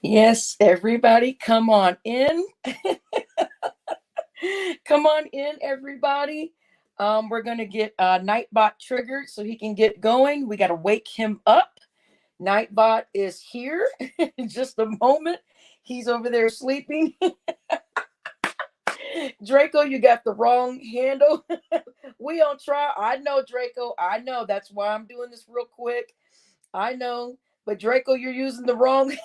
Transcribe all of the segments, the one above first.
Yes, everybody, come on in. Come on in, everybody. We're gonna get Nightbot triggered so he can get going. We gotta wake him up. Nightbot is here in just a moment. He's over there sleeping. Draco, you got the wrong handle. We on trial. I know, Draco. I know. That's why I'm doing this real quick. I know. But Draco, you're using the wrong.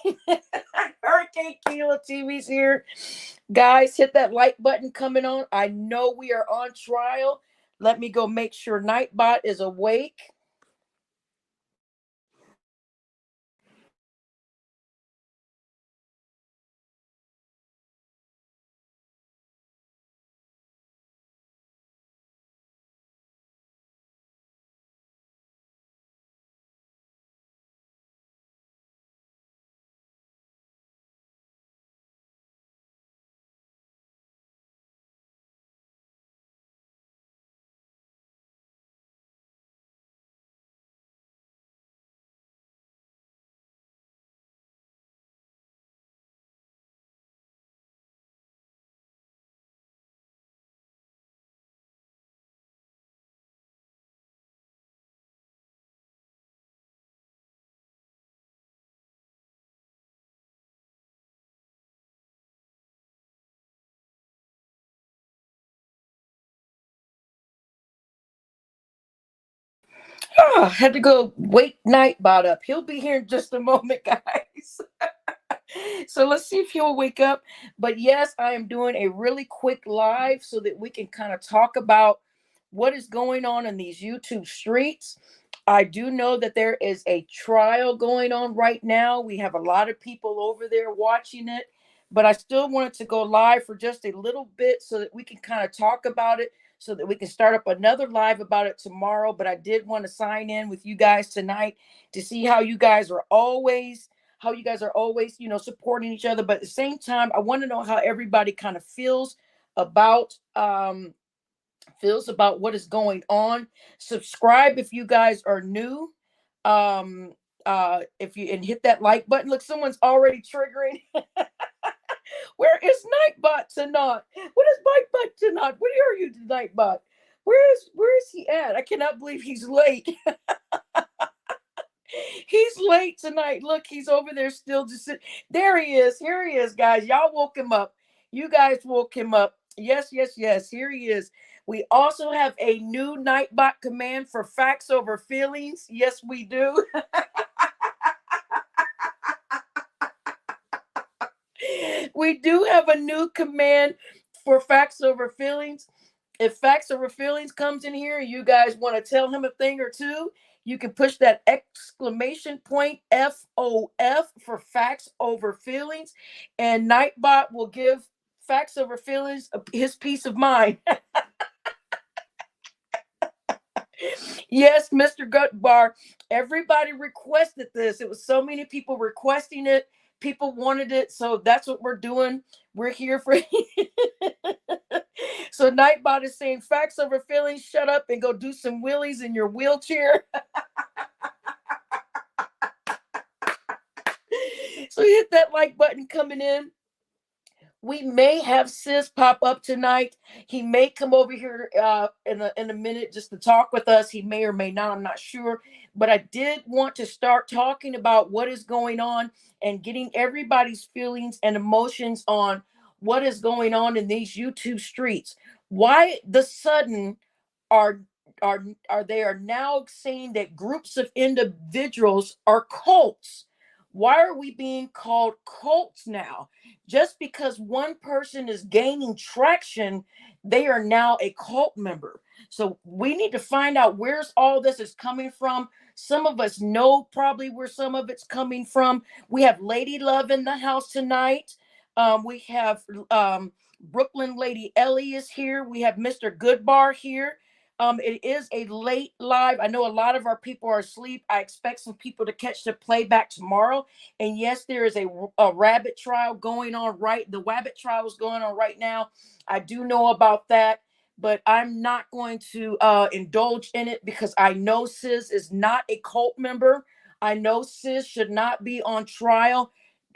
Hurricane Keela TV's here. Guys, hit that like button coming on. I know we are on trial. Let me go make sure Nightbot is awake. Oh, had to go wake Nightbot up. He'll be here in just a moment, guys. So let's see if he'll wake up. But yes, I am doing a really quick live so that we can kind of talk about what is going on in these YouTube streets. I do know that there is a trial going on right now. We have a lot of people over there watching it, but I still wanted to go live for just a little bit so that we can kind of talk about it, so that we can start up another live about it tomorrow. But I did want to sign in with you guys tonight to see how you guys are always, supporting each other. But at the same time, I want to know how everybody kind of about feels about what is going on. Subscribe if you guys are new. Um if you and hit that like button. Look, someone's already triggering. Where is Nightbot tonight? What is Nightbot tonight? Where are you, Nightbot? Where is he at? I cannot believe he's late. He's late tonight. Look, he's over there still just sitting. There he is. Here he is, guys. Y'all woke him up. You guys woke him up. Yes, yes, yes. Here he is. We also have a new Nightbot command for facts over feelings. Yes, we do. We do have a new command for facts over feelings. If facts over feelings comes in here, you guys want to tell him a thing or two, you can push that exclamation point FOF for facts over feelings, and Nightbot will give facts over feelings his peace of mind. Yes, Mr. Gut Bar. Everybody requested this. It was so many people requesting it. People wanted it, so that's what we're doing. We're here for. So Nightbot is saying facts over feelings. Shut up and go do some wheelies in your wheelchair. So hit that like button coming in. We may have Sis pop up tonight. He may come over here in a minute just to talk with us. He may or may not. I'm not sure. But I did want to start talking about what is going on and getting everybody's feelings and emotions on what is going on in these YouTube streets. Why the sudden are they are now saying that groups of individuals are cults? Why are we being called cults now? Just because one person is gaining traction, they are now a cult member. So we need to find out where's all this is coming from. Some of us know probably where some of it's coming from. We have Lady Love in the house tonight. We have Brooklyn Lady Ellie is here. We have Mr. Goodbar here. It is a late live. I know a lot of our people are asleep. I expect some people to catch the playback tomorrow. And yes, there is a rabbit trial going on the Wabbit trial is going on right now. I do know about that, but I'm not going to indulge in it because I know Sis is not a cult member. I know Sis should not be on trial.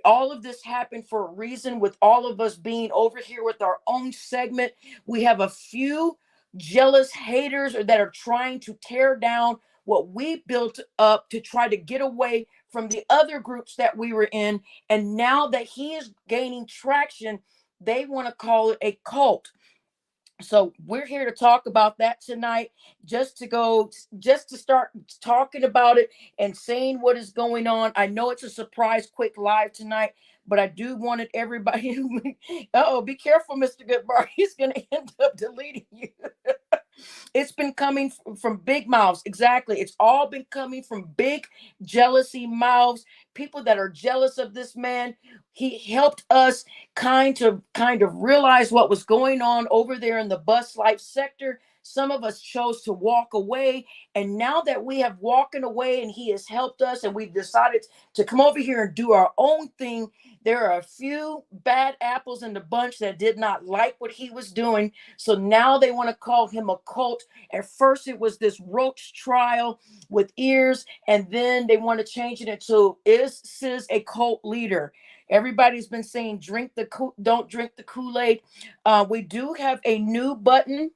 All of this happened for a reason, with all of us being over here with our own segment. We have a few jealous haters that are trying to tear down what we built up to try to get away from the other groups that we were in. And now that he is gaining traction, they want to call it a cult. So we're here to talk about that tonight, just to start talking about it and saying what is going on. I know it's a surprise quick live tonight, but I do wanted everybody oh, be careful, Mr. Goodbar. He's going to end up deleting you. It's been coming from big mouths. Exactly. It's all been coming from big jealousy mouths, people that are jealous of this man. He helped us kind of realize what was going on over there in the bus life sector. Some of us chose to walk away. And now that we have walking away and he has helped us and we've decided to come over here and do our own thing, there are a few bad apples in the bunch that did not like what he was doing. So now they want to call him a cult. At first, it was this roach trial with ears, and then they want to change it into, is Sizz a cult leader? Everybody's been saying don't drink the Kool-Aid. We do have a new button.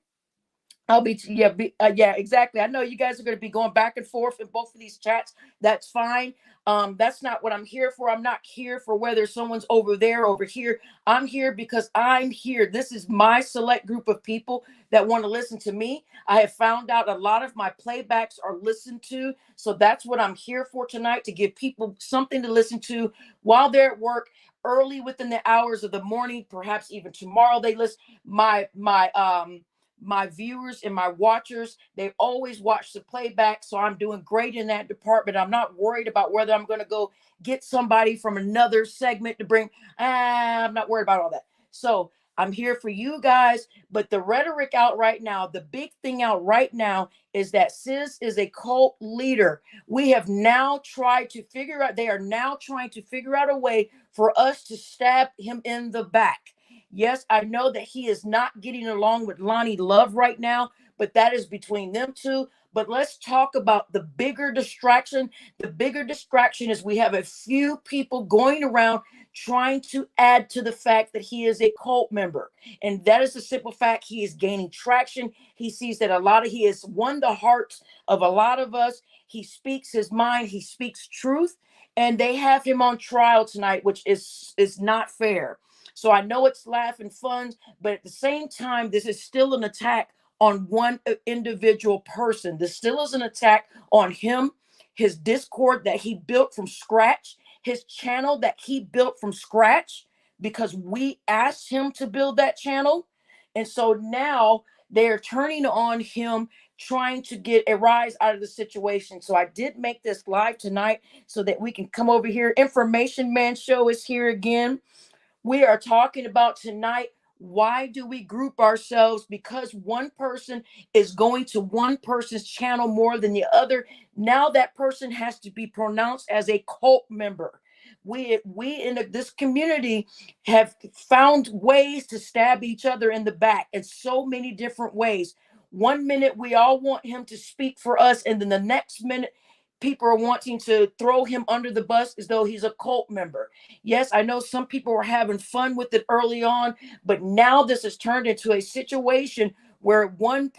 Yeah, exactly. I know you guys are going to be going back and forth in both of these chats. That's fine. That's not what I'm here for. I'm not here for whether someone's over there, over here. I'm here because I'm here. This is my select group of people that want to listen to me. I have found out a lot of my playbacks are listened to. So that's what I'm here for tonight, to give people something to listen to while they're at work, early within the hours of the morning, perhaps even tomorrow they listen. My viewers and my watchers, they always watch the playback. So I'm doing great in that department. I'm not worried about whether I'm going to go get somebody from another segment to bring. I'm not worried about all that. So I'm here for you guys. But the rhetoric out right now, the big thing out right now is that Sizz is a cult leader. We have now tried to figure out, they are now trying to figure out a way for us to stab him in the back. Yes, I know that he is not getting along with Lonnie Love right now, but that is between them two. But let's talk about the bigger distraction. The bigger distraction is we have a few people going around trying to add to the fact that he is a cult member. And that is the simple fact. He is gaining traction. He sees that he has won the hearts of a lot of us. He speaks his mind. He speaks truth. And they have him on trial tonight, which is not fair. So I know it's laughing fun, but at the same time, this is still an attack on one individual person. This still is an attack on him, his Discord that he built from scratch, his channel that he built from scratch, because we asked him to build that channel. And so now they're turning on him, trying to get a rise out of the situation. So I did make this live tonight so that we can come over here. Information Man Show is here again. We are talking about tonight, why do we group ourselves? Because one person is going to one person's channel more than the other. Now that person has to be pronounced as a cult member. We in this community have found ways to stab each other in the back in so many different ways. One minute we all want him to speak for us, and then the next minute people are wanting to throw him under the bus as though he's a cult member. Yes, I know some people were having fun with it early on, but now this has turned into a situation where one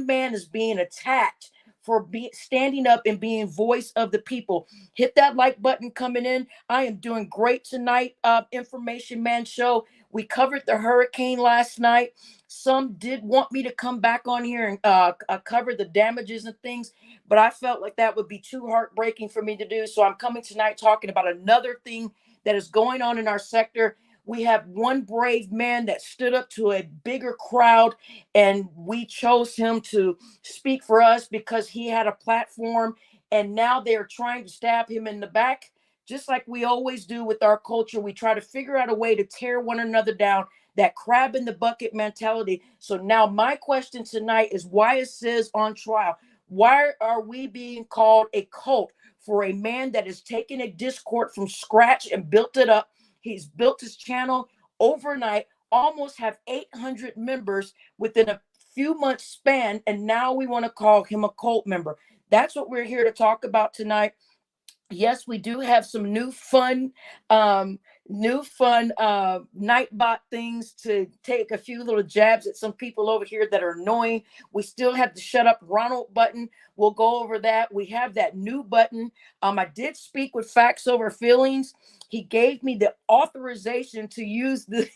man is being attacked for standing up and being voice of the people. Hit that like button coming in. I am doing great tonight. Information Man Show. We covered the hurricane last night. Some did want me to come back on here and cover the damages and things, but I felt like that would be too heartbreaking for me to do. So I'm coming tonight talking about another thing that is going on in our sector. We have one brave man that stood up to a bigger crowd, and we chose him to speak for us because he had a platform. And now they're trying to stab him in the back, just like we always do with our culture. We try to figure out a way to tear one another down, that crab in the bucket mentality. So now my question tonight is, why is Sizz on trial? Why are we being called a cult for a man that has taken a Discord from scratch and built it up? He's built his channel overnight, almost have 800 members within a few months span, and now we want to call him a cult member. That's what we're here to talk about tonight. yes, we do have some um new fun nightbot things to take a few little jabs at some people over here that are annoying. We still have the shut up Ronald button. We'll go over that. We have that new button. I did speak with Facts Over Feelings. He gave me the authorization to use the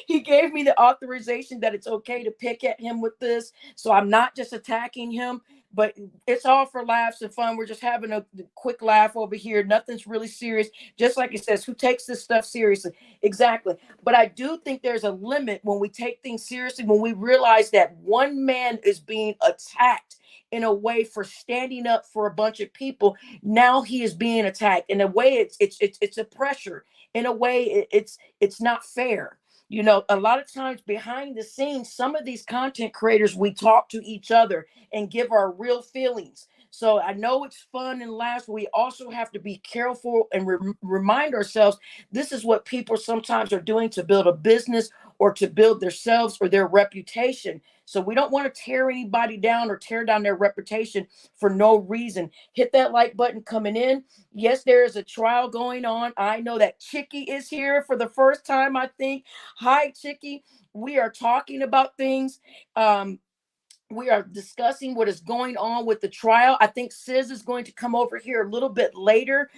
he gave me the authorization that it's okay to pick at him with this. So I'm not just attacking him, but it's all for laughs and fun. We're just having a quick laugh over here. Nothing's really serious. Just like it says, who takes this stuff seriously? Exactly. But I do think there's a limit when we take things seriously, when we realize that one man is being attacked in a way for standing up for a bunch of people. Now he is being attacked in a way. It's a pressure. In a way, it's not fair. You know, a lot of times behind the scenes, some of these content creators, we talk to each other and give our real feelings. So I know it's fun and laughs. We also have to be careful and remind ourselves this is what people sometimes are doing to build a business or to build themselves or their reputation. So we don't want to tear anybody down or tear down their reputation for no reason. Hit that like button coming in. Yes, there is a trial going on. I know that Chicky is here for the first time, I think. Hi, Chicky. We are talking about things. Um, we are discussing what is going on with the trial. I think Sizz is going to come over here a little bit later.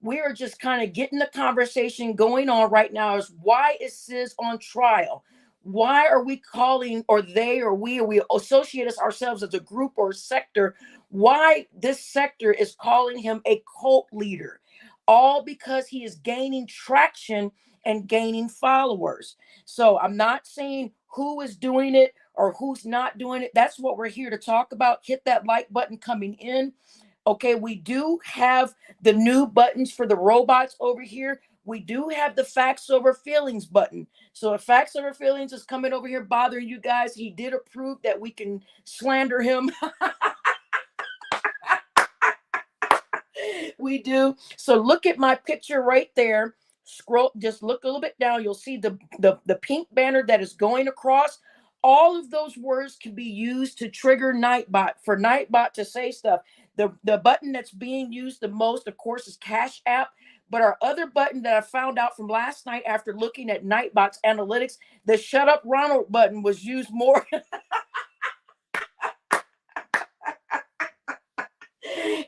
We are just kind of getting the conversation going on right now. Is why is Sizz on trial? Why are we calling, or they, or we associate us ourselves as a group or a sector? Why this sector is calling him a cult leader? All because he is gaining traction and gaining followers. So I'm not saying who is doing it or who's not doing it. That's what we're here to talk about. Hit that like button coming in. Okay, we do have the new buttons for the robots over here. We do have the Facts Over Feelings button. So if Facts Over Feelings is coming over here bothering you guys, he did approve that we can slander him. We do. So look at my picture right there. Scroll, just look a little bit down. You'll see the pink banner that is going across. All of those words can be used to trigger Nightbot, for Nightbot to say stuff. The button that's being used the most, of course, is Cash App. But our other button that I found out from last night after looking at Nightbot's analytics, the Shut Up Ronald button was used more.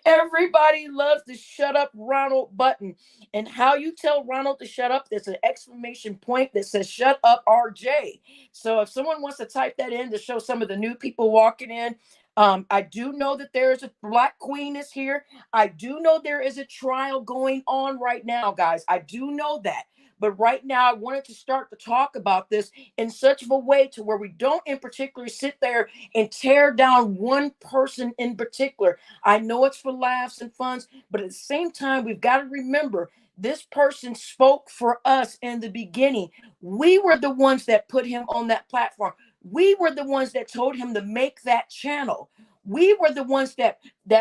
Everybody loves the shut up Ronald button. And how you tell Ronald to shut up, there's an exclamation point that says shut up RJ. So if someone wants to type that in to show some of the new people walking in, I do know that there is a Black Queen is here. I do know there is a trial going on right now, guys. I do know that. But right now, I wanted to start to talk about this in such of a way to where we don't in particular sit there and tear down one person in particular. I know it's for laughs and funs, but at the same time, we've got to remember this person spoke for us in the beginning. We were the ones that put him on that platform. We were the ones that told him to make that channel. We were the ones that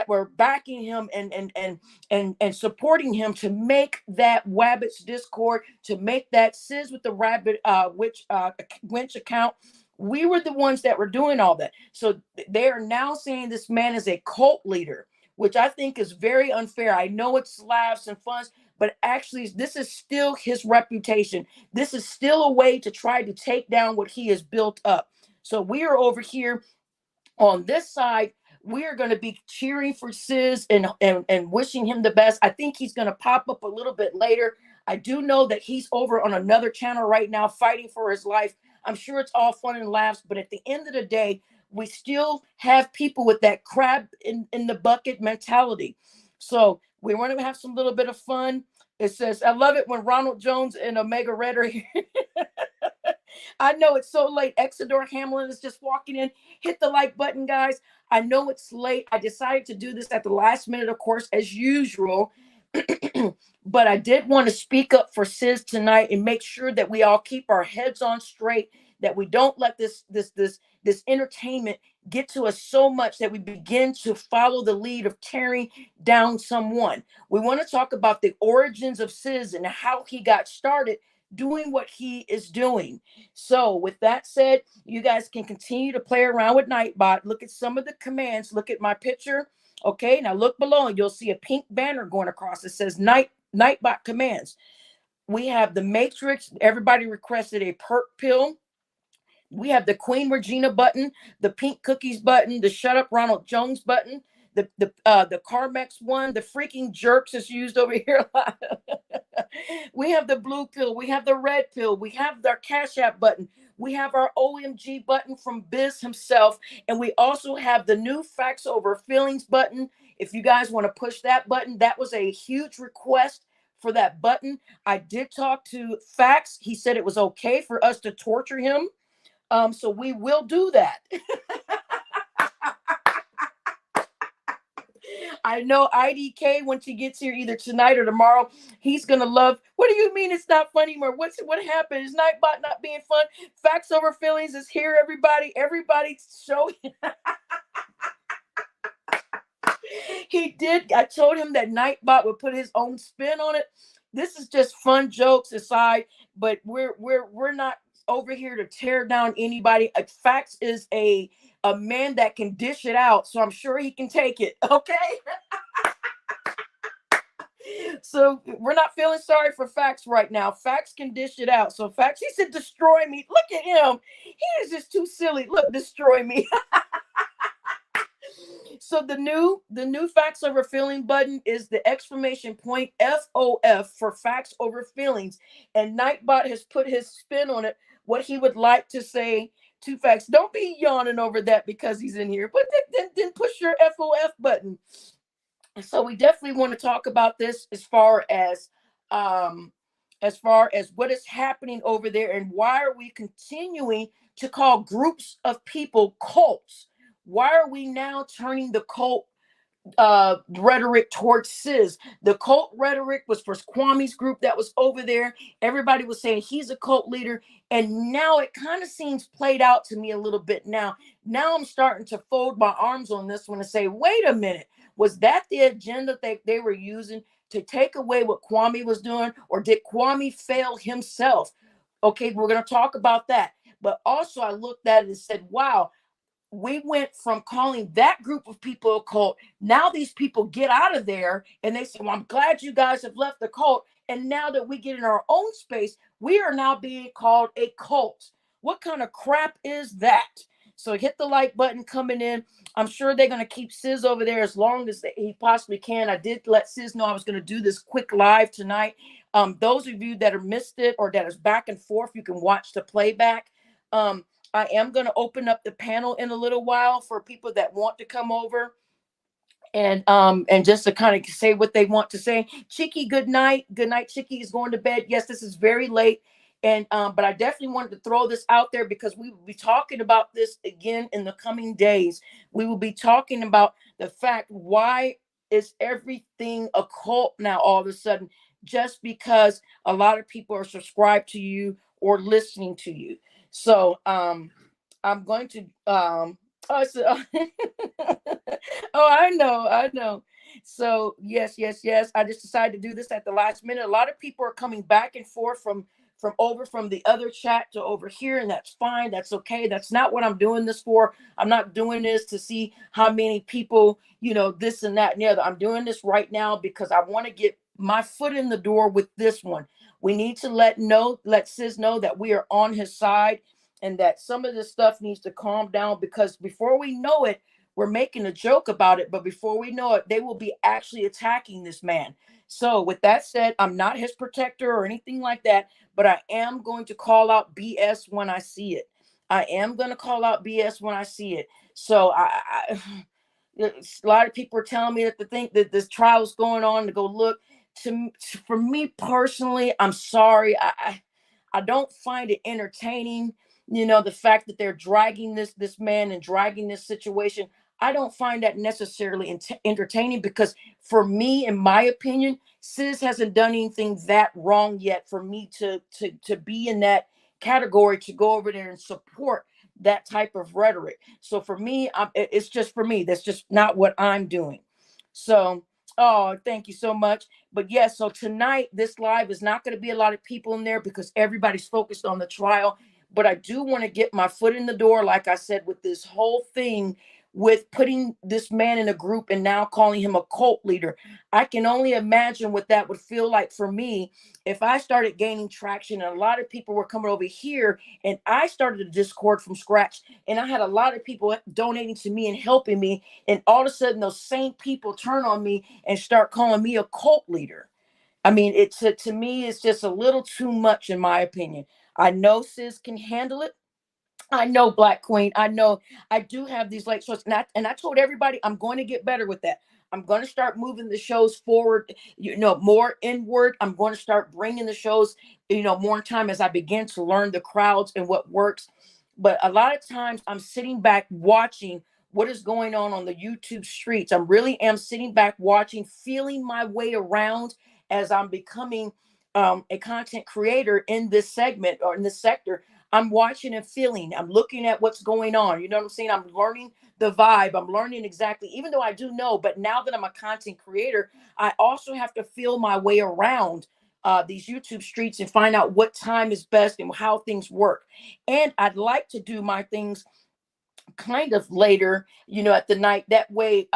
were backing him and supporting him to make that Wabbits Discord, to make that Sizz with the Rabbit Winch account. We were the ones that were doing all that. So they are now saying this man is a cult leader, which I think is very unfair. I know it's laughs and funs, but actually, this is still his reputation. This is still a way to try to take down what he has built up. So we are over here on this side. We are going to be cheering for Sizz and wishing him the best. I think he's going to pop up a little bit later. I do know that he's over on another channel right now fighting for his life. I'm sure it's all fun and laughs, but at the end of the day, we still have people with that crab in the bucket mentality. So we want to have some little bit of fun. It says, I love it when Ronald Jones and Omega Red are here. I know it's so late. Exodore Hamlin is just walking in. Hit the like button, guys. I know it's late. I decided to do this at the last minute, of course, as usual. But I did want to speak up for Sizz tonight and make sure that we all keep our heads on straight, that we don't let this entertainment get to us so much that we begin to follow the lead of tearing down someone. We want to talk about the origins of Sizz and how he got started doing what he is doing. So with that said, you guys can continue to play around with Nightbot. Look at some of the commands. Look at my picture. Okay, now look below and you'll see a pink banner going across. It says Nightbot commands. We have the Matrix. Everybody requested a perk pill. We have the Queen Regina button, the pink cookies button, the Shut Up Ronald Jones button, the Carmex one, the freaking jerks is used over here a lot. We have the blue pill, we have the red pill, we have our Cash App button, we have our OMG button from Biz himself, and we also have the new Facts Over Feelings button. If you guys want to push that button, that was a huge request for that button. I did talk to Facts. He said it was okay for us to torture him. So we will do that. I know IDK, when she gets here either tonight or tomorrow, he's gonna love. What do you mean it's not funny more? What happened? Is Nightbot not being fun? Facts Over Feelings is here, everybody. Everybody's showing. He did. I told him that Nightbot would put his own spin on it. This is just fun jokes aside, but we're not over here to tear down anybody. Facts is a man that can dish it out, so I'm sure he can take it. Okay. So we're not feeling sorry for Facts right now. Facts can dish it out. So Facts, he said, destroy me. Look at him. He is just too silly. Look, destroy me. So the new Facts Over Feeling button is the exclamation point FOF for Facts Over Feelings. And Nightbot has put his spin on it, what he would like to say to Facts. Don't be yawning over that because he's in here, but then push your FOF button. So we definitely want to talk about this as far as what is happening over there and why are we continuing to call groups of people cults? Why are we now turning the cult rhetoric towards sizz? The cult rhetoric was for Kwame's group that was over there. Everybody was saying he's a cult leader, and now it kind of seems played out to me a little bit. Now I'm starting to fold my arms on this one and say, wait a minute, was that the agenda that they were using to take away what Kwame was doing, or did Kwame fail himself? Okay, we're going to talk about that. But also I looked at it and said, wow, we went from calling that group of people a cult. Now these people get out of there and they say, well, I'm glad you guys have left the cult. And now that we get in our own space, we are now being called a cult. What kind of crap is that? So hit the like button coming in. I'm sure they're going to keep sizz over there as long as he possibly can. I did let sizz know I was going to do this quick live tonight. Those of you that have missed it or that is back and forth, you can watch the playback. I am going to open up the panel in a little while for people that want to come over and just to kind of say what they want to say. Chicky, good night. Good night. Chicky is going to bed. Yes, this is very late. And but I definitely wanted to throw this out there because we will be talking about this again in the coming days. We will be talking about the fact, why is everything a cult now all of a sudden, just because a lot of people are subscribed to you or listening to you. So I'm going to oh, I know. So yes. I just decided to do this at the last minute. A lot of people are coming back and forth from the other chat to over here, and that's fine. That's okay. That's not what I'm doing this for. I'm not doing this to see how many people, this and that and the other. I'm doing this right now because I want to get my foot in the door with this one. We need to let sizz know that we are on his side and that some of this stuff needs to calm down, because before we know it, we're making a joke about it, but before we know it, they will be actually attacking this man. So with that said, I'm not his protector or anything like that, but I am going to call out BS when I see it. So a lot of people are telling me that to think that this trial is going on, to go look. For me personally, I'm sorry. I don't find it entertaining. The fact that they're dragging this man and dragging this situation, I don't find that necessarily entertaining, because for me, in my opinion, sizz hasn't done anything that wrong yet for me to be in that category, to go over there and support that type of rhetoric. So for me, it's just for me. That's just not what I'm doing. So Oh, thank you so much. But yes, so tonight, this live is not going to be a lot of people in there because everybody's focused on the trial. But I do want to get my foot in the door, like I said, with this whole thing with putting this man in a group and now calling him a cult leader. I can only imagine what that would feel like for me if I started gaining traction and a lot of people were coming over here and I started a Discord from scratch and I had a lot of people donating to me and helping me, and all of a sudden those same people turn on me and start calling me a cult leader. I mean, it's to me, it's just a little too much in my opinion. I know sis can handle it. I know, Black Queen. I know I do have these like shows, and I told everybody I'm going to get better with that. I'm going to start moving the shows forward, more inward. I'm going to start bringing the shows, more in time as I begin to learn the crowds and what works. But a lot of times I'm sitting back watching what is going on the YouTube streets. I really am sitting back watching, feeling my way around as I'm becoming a content creator in this segment or in this sector. I'm watching and feeling. I'm looking at what's going on. You know what I'm saying? I'm learning the vibe. I'm learning exactly, even though I do know, but now that I'm a content creator, I also have to feel my way around these YouTube streets and find out what time is best and how things work. And I'd like to do my things kind of later, at the night. That way,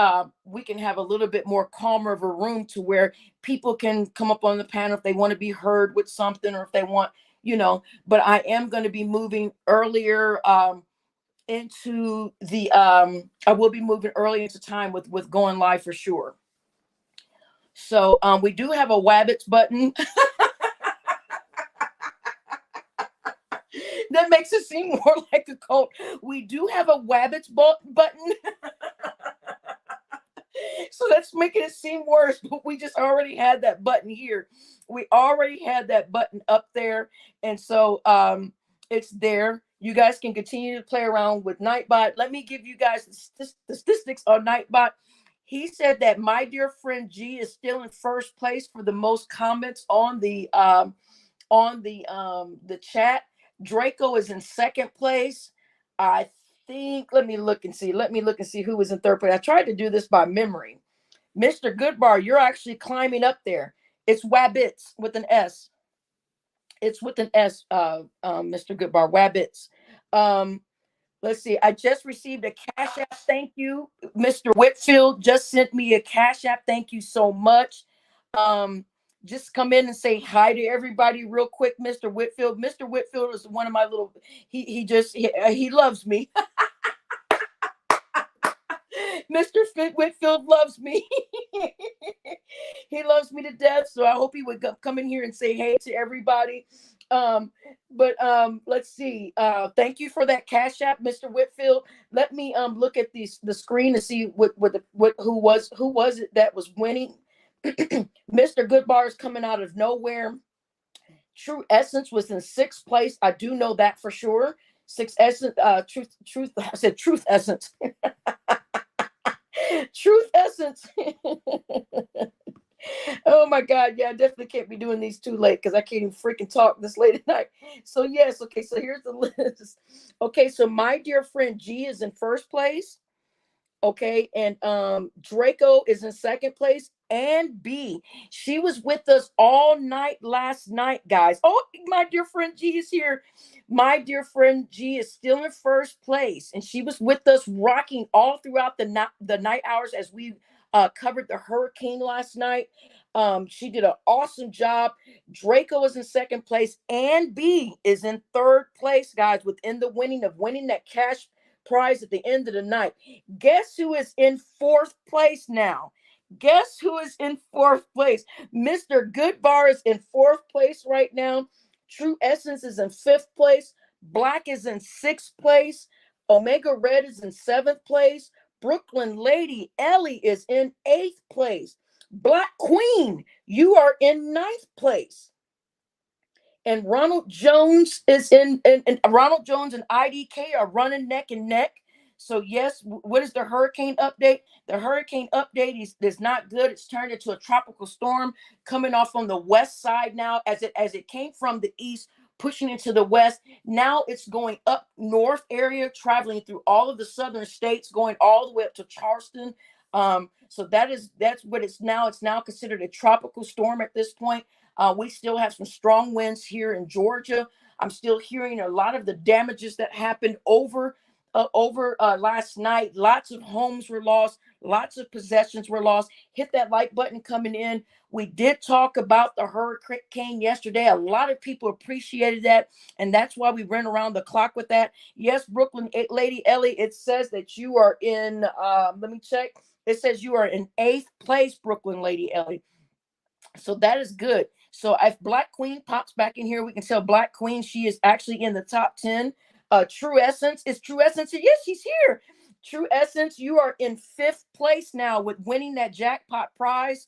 we can have a little bit more calmer of a room to where people can come up on the panel if they want to be heard with something or if they want, but I am going to be moving earlier into the I will be moving early into time with going live for sure. So we do have a Wabbits button. That makes it seem more like a cult. We do have a Wabbits button. So that's making it seem worse, but we just already had that button here. We already had that button up there. And so it's there. You guys can continue to play around with Nightbot. Let me give you guys the statistics on Nightbot. He said that my dear friend G is still in first place for the most comments on the chat. Draco is in second place. I think, let me look and see. Who was in third place. I tried to do this by memory. Mr. Goodbar, you're actually climbing up there. It's Wabbits with an S. It's with an S, Mr. Goodbar, Wabbits. Let's see. I just received a Cash App. Thank you. Mr. Whitfield just sent me a Cash App. Thank you so much. Just come in and say hi to everybody real quick, Mr. Whitfield. Mr. Whitfield is one of my little. He loves me. Mr. Whitfield loves me. He loves me to death. So I hope he would come in here and say hey to everybody. But let's see. Thank you for that Cash App, Mr. Whitfield. Let me look at the screen to see who was it that was winning. Mr. Goodbar is coming out of nowhere. True Essence was in sixth place. I do know that for sure. Sixth Essence, truth. I said Truth Essence. Truth Essence. Oh my God. Yeah, I definitely can't be doing these too late because I can't even freaking talk this late at night. So yes, okay, so here's the list. Okay, so my dear friend G is in first place. Okay, and Draco is in second place, and B, she was with us all night last night, guys. Oh, my dear friend G is here. My dear friend G is still in first place, and she was with us rocking all throughout the night hours as we covered the hurricane last night. She did an awesome job. Draco is in second place, and B is in third place, guys, within the winning that cash prize at the end of the night. Guess who is in fourth place now? Guess who is in fourth place? Mr. Goodbar is in fourth place right now. True Essence is in fifth place. Black is in sixth place. Omega Red is in seventh place. Brooklyn Lady Ellie is in eighth place. Black Queen, you are in ninth place. And Ronald Jones is and Ronald Jones and IDK are running neck and neck. So yes, what is the hurricane update? The hurricane update is not good. It's turned into a tropical storm coming off on the west side now, as it came from the east, pushing into the west. Now it's going up north area, traveling through all of the southern states, going all the way up to Charleston, So that's what it's now. It's now considered a tropical storm at this point. We still have some strong winds here in Georgia. I'm still hearing a lot of the damages that happened over last night. Lots of homes were lost. Lots of possessions were lost. Hit that like button coming in. We did talk about the hurricane yesterday. A lot of people appreciated that, and that's why we ran around the clock with that. Yes, Brooklyn Lady Ellie, it says that you are in, let me check. It says you are in 8th place, Brooklyn Lady Ellie. So that is good. So if Black Queen pops back in here, we can tell Black Queen she is actually in the top 10. True Essence is True Essence. Yes, she's here. True Essence, you are in 5th place now with winning that jackpot prize.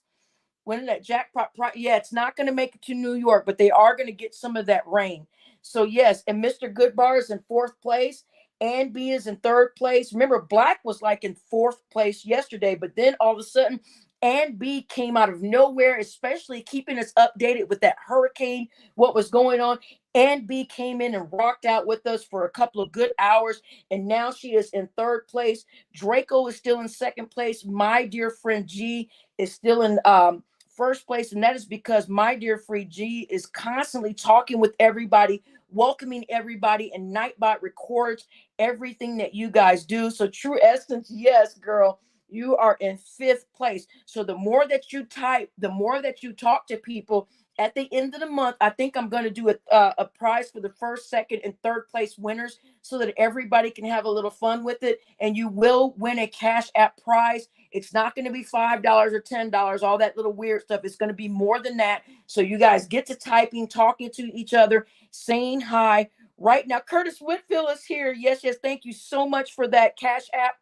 Winning that jackpot prize. Yeah, it's not going to make it to New York, but they are going to get some of that rain. So yes, and Mr. Goodbar is in 4th place. And B is in 3rd place. Remember, Black was like in 4th place yesterday, but then all of a sudden and B came out of nowhere, especially keeping us updated with that hurricane, what was going on. And B came in and rocked out with us for a couple of good hours. And now she is in 3rd place. Draco is still in 2nd place. My dear friend G is still in 1st place. And that is because my dear friend G is constantly talking with everybody, welcoming everybody, and Nightbot records everything that you guys do. So True Essence, yes, girl. You are in 5th place. So the more that you type, the more that you talk to people at the end of the month, I think I'm going to do a prize for the 1st, 2nd, and 3rd place winners so that everybody can have a little fun with it. And you will win a Cash App prize. It's not going to be $5 or $10, all that little weird stuff. It's going to be more than that. So you guys get to typing, talking to each other, saying hi. Right now, Curtis Whitfield is here. Yes, yes. Thank you so much for that Cash App.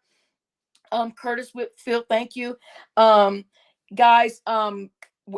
Curtis Whitfield, thank you. Guys,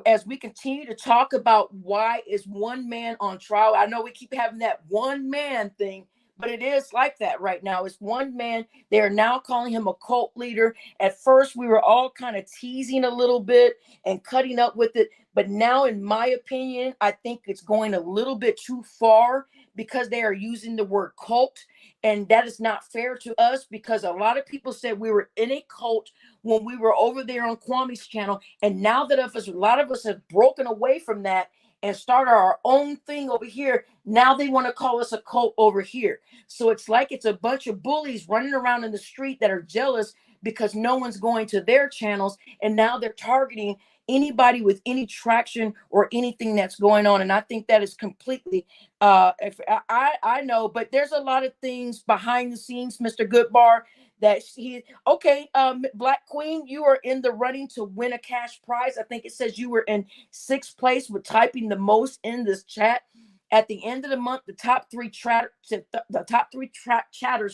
as we continue to talk about why is one man on trial, I know we keep having that one man thing, but it is like that right now. It's one man. They are now calling him a cult leader. At first, we were all kind of teasing a little bit and cutting up with it. But now, in my opinion, I think it's going a little bit too far because they are using the word cult. And that is not fair to us because a lot of people said we were in a cult when we were over there on Kwame's channel. And now that a lot of us have broken away from that and started our own thing over here, now they want to call us a cult over here. So it's like it's a bunch of bullies running around in the street that are jealous because no one's going to their channels. And now they're targeting anybody with any traction or anything that's going on. And I think that is completely if I know, but there's a lot of things behind the scenes, Mr. Goodbar, that he okay. Black Queen, you are in the running to win a cash prize. I think it says you were in 6th place with typing the most in this chat. At the end of the month, the top three chatters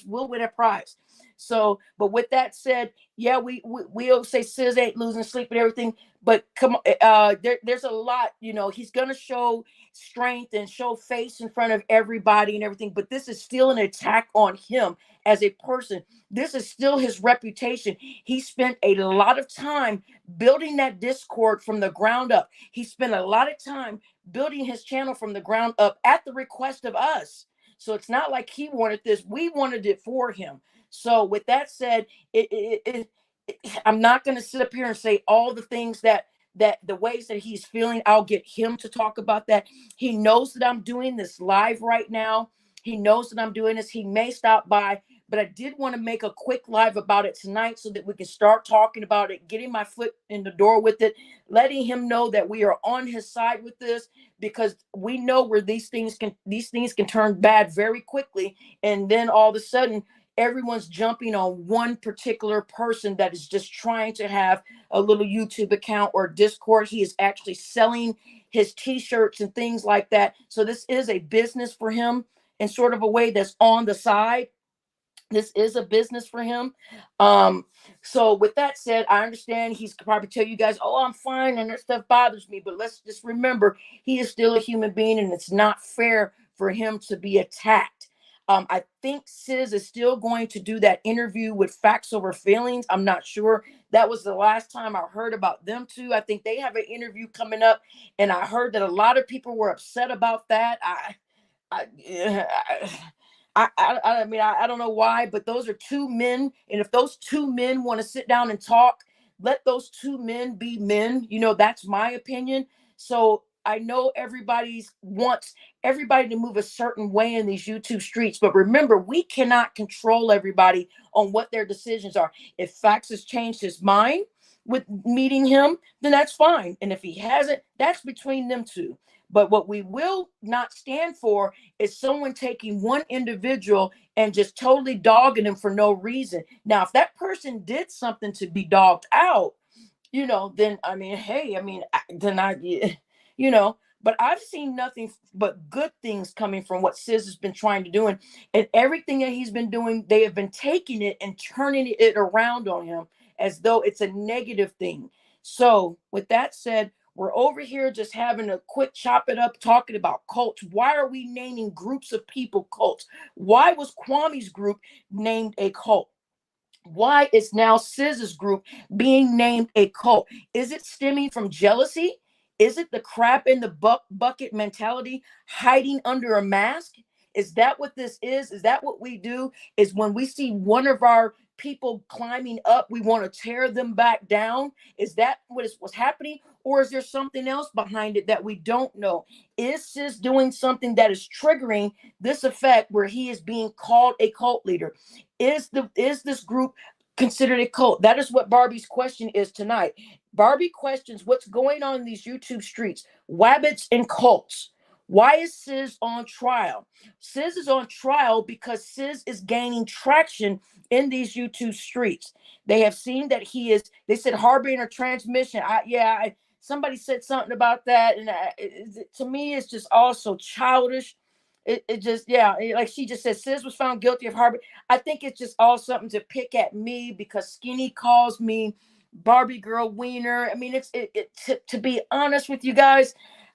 will win a prize. So, but with that said, yeah, we'll say Sizz ain't losing sleep and everything, but come on, there's a lot, he's gonna show strength and show face in front of everybody and everything, but this is still an attack on him as a person. This is still his reputation. He spent a lot of time building that Discord from the ground up. He spent a lot of time building his channel from the ground up at the request of us. So it's not like he wanted this. We wanted it for him. So with that said, I'm not going to sit up here and say all the things that the ways that he's feeling. I'll get him to talk about that. He knows that I'm doing this live right now. He knows that I'm doing this. He may stop by, but I did want to make a quick live about it tonight so that we can start talking about it, getting my foot in the door with it, letting him know that we are on his side with this, because we know where these things can turn bad very quickly. And then all of a sudden, everyone's jumping on one particular person that is just trying to have a little YouTube account or Discord. He is actually selling his t-shirts and things like that. So this is a business for him in sort of a way that's on the side. This is a business for him. So with that said, I understand he's probably tell you guys, oh, I'm fine and that stuff bothers me. But let's just remember, he is still a human being and it's not fair for him to be attacked. I think Sizz is still going to do that interview with Facts Over Feelings. I'm not sure. That was the last time I heard about them two. I think they have an interview coming up, and I heard that a lot of people were upset about that. I mean, I don't know why, but those are two men, and if those two men want to sit down and talk, let those two men be men. That's my opinion. So I know everybody's wants everybody to move a certain way in these YouTube streets, but remember, we cannot control everybody on what their decisions are. If Fax has changed his mind with meeting him, then that's fine. And if he hasn't, that's between them two. But what we will not stand for is someone taking one individual and just totally dogging him for no reason. Now, if that person did something to be dogged out, then I mean, hey, I mean, then but I've seen nothing but good things coming from what Sizz has been trying to do. And everything that he's been doing, they have been taking it and turning it around on him as though it's a negative thing. So, with that said, we're over here just having a quick chop it up, talking about cults. Why are we naming groups of people cults? Why was Kwame's group named a cult? Why is now Sizz's group being named a cult? Is it stemming from jealousy? Is it the crap in the bucket mentality hiding under a mask? Is that what this is? Is that what we do? Is when we see one of our people climbing up, we want to tear them back down? Is that what's happening? Or is there something else behind it that we don't know? Is Sis doing something that is triggering this effect where he is being called a cult leader? Is this group considered a cult? That is what Barbie's question is tonight. Barbie questions what's going on in these YouTube streets, Wabbits and cults. Why is Sizz on trial? Sizz is on trial because Sizz is gaining traction in these YouTube streets. They have seen that they said harboring a transmission. Somebody said something about that. And to me, it's just also childish. It just, yeah, like she just said, Sizz was found guilty of harbor. I think it's just all something to pick at me because Skinny calls me Barbie girl wiener. I mean, to be honest with you guys,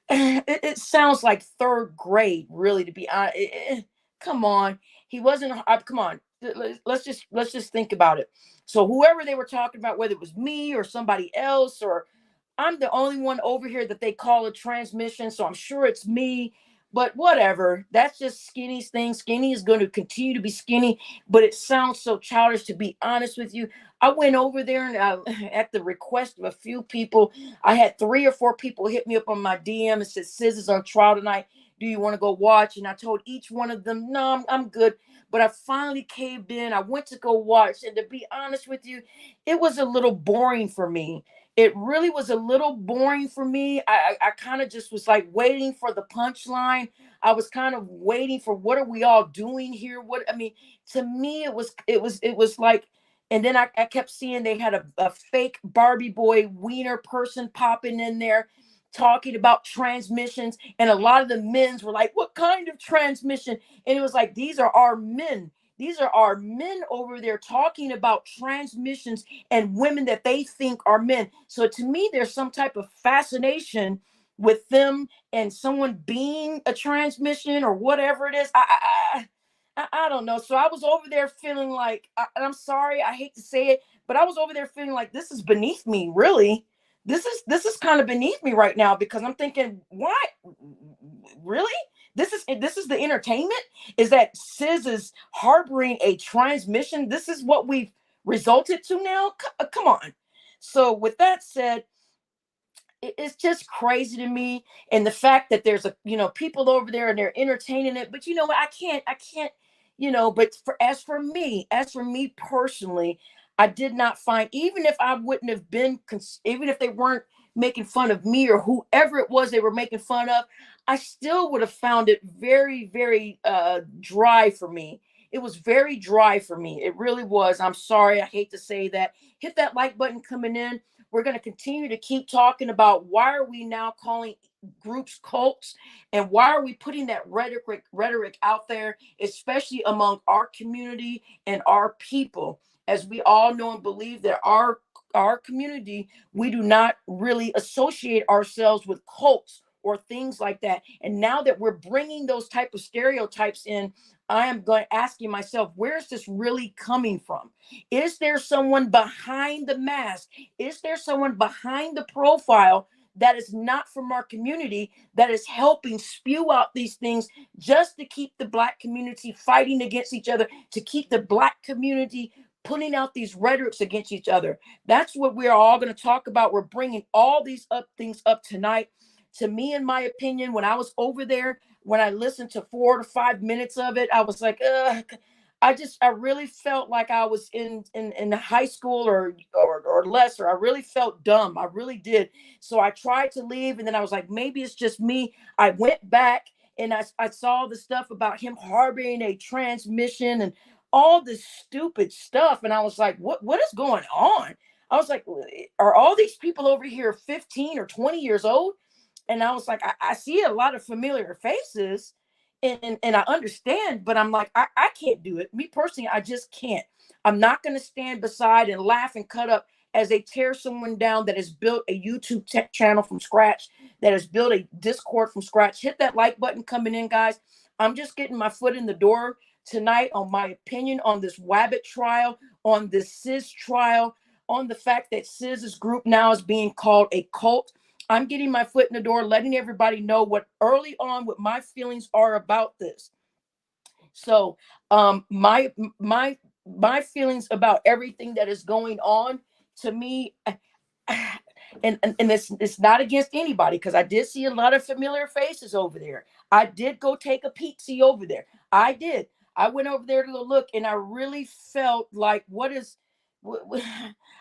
it sounds like third grade, really, to be honest. Come on. He wasn't, come on. Let's just think about it. So whoever they were talking about, whether it was me or somebody else, or I'm the only one over here that they call a transmission, so I'm sure it's me. But whatever, that's just Skinny's thing. Skinny is going to continue to be Skinny, but it sounds so childish, to be honest with you. I went over there and at the request of a few people, I had 3 or 4 people hit me up on my DM and said, Sizz is on trial tonight. Do you want to go watch? And I told each one of them, no, I'm good. But I finally caved in. I went to go watch. And to be honest with you, it was a little boring for me. It really was a little boring for me. I kind of just was like waiting for the punchline. I was kind of waiting for what are we all doing here? To me, it was like, and then I kept seeing they had a fake Barbie boy wiener person popping in there talking about transmissions. And a lot of the men's were like, what kind of transmission? And it was like, these are our men. These are our men over there talking about transmissions and women that they think are men. So to me, there's some type of fascination with them and someone being a transmission or whatever it is. I don't know. So I was over there feeling like, and I'm sorry, I hate to say it, but I was over there feeling like this is beneath me, really. This is kind of beneath me right now because I'm thinking, what? Really? This is the entertainment? Is that Sizz is harboring a transmission? This is what we've resulted to now? Come on. So with that said, it's just crazy to me. And the fact that there's people over there and they're entertaining it, but I can't, but as for me personally, I did not find, even if I wouldn't have been, even if they weren't making fun of me or whoever it was they were making fun of, I still would have found it very, very dry for me. It was very dry for me. It really was. I'm sorry. I hate to say that. Hit that like button coming in. We're going to continue to keep talking about why are we now calling groups cults and why are we putting that rhetoric out there, especially among our community and our people. As we all know and believe that our community, we do not really associate ourselves with cults or things like that. And now that we're bringing those type of stereotypes in, I am asking myself, where is this really coming from? Is there someone behind the mask? Is there someone behind the profile that is not from our community that is helping spew out these things just to keep the Black community fighting against each other, to keep the Black community putting out these rhetorics against each other. That's what we're all going to talk about. We're bringing all these things up tonight. To me, in my opinion, when I was over there, when I listened to 4 to 5 minutes of it, I was like, ugh. I really felt like I was in high school or less, or I really felt dumb. I really did. So I tried to leave, and then I was like, maybe it's just me. I went back and I saw the stuff about him harboring a transmission and all this stupid stuff. And I was like, what is going on? I was like, are all these people over here 15 or 20 years old? And I was like, I see a lot of familiar faces, and I understand, but I'm like, I can't do it. Me personally, I just can't. I'm not going to stand beside and laugh and cut up as they tear someone down that has built a YouTube tech channel from scratch, that has built a Discord from scratch. Hit that like button coming in, guys. I'm just getting my foot in the door tonight on my opinion on this Wabbit trial, on this sizz trial, on the fact that Sizz's group now is being called a cult. I'm getting my foot in the door, letting everybody know what early on what my feelings are about this. So my feelings about everything that is going on, to me, and it's not against anybody, because I did see a lot of familiar faces over there. I did go take a peek, see over there. I did. I went over there to go look, and I really felt like,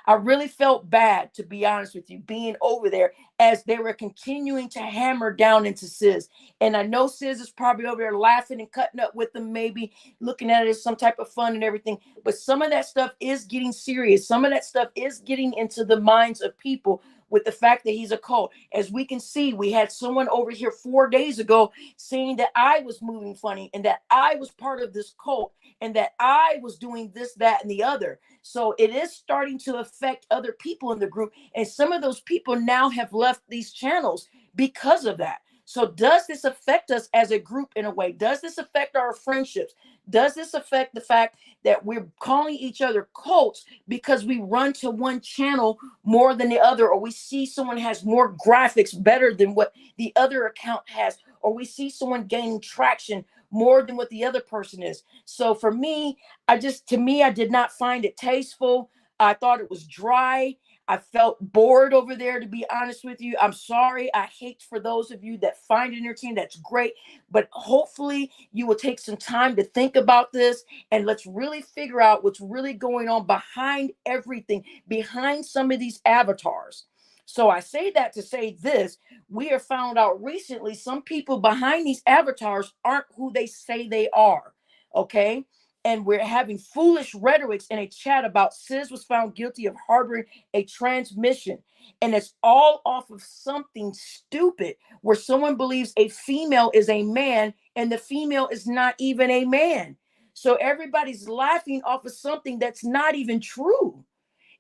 I really felt bad, to be honest with you, being over there as they were continuing to hammer down into Sizz. And I know Sizz is probably over there laughing and cutting up with them, maybe looking at it as some type of fun and everything. But some of that stuff is getting serious. Some of that stuff is getting into the minds of people with the fact that he's a cult. As we can see, we had someone over here 4 days ago saying that I was moving funny and that I was part of this cult and that I was doing this, that, and the other. So it is starting to affect other people in the group. And some of those people now have left these channels because of that. So does this affect us as a group in a way? Does this affect our friendships? Does this affect the fact that we're calling each other cults because we run to one channel more than the other, or we see someone has more graphics better than what the other account has, or we see someone gaining traction more than what the other person is? So for me, I did not find it tasteful. I thought it was dry. I felt bored over there, to be honest with you. I'm sorry. I hate for those of you that find it entertaining. That's great. But hopefully you will take some time to think about this, and let's really figure out what's really going on behind everything, behind some of these avatars. So I say that to say this: we have found out recently some people behind these avatars aren't who they say they are. Okay. And we're having foolish rhetorics in a chat about Sizz was found guilty of harboring a transmission. And it's all off of something stupid where someone believes a female is a man and the female is not even a man. So everybody's laughing off of something that's not even true.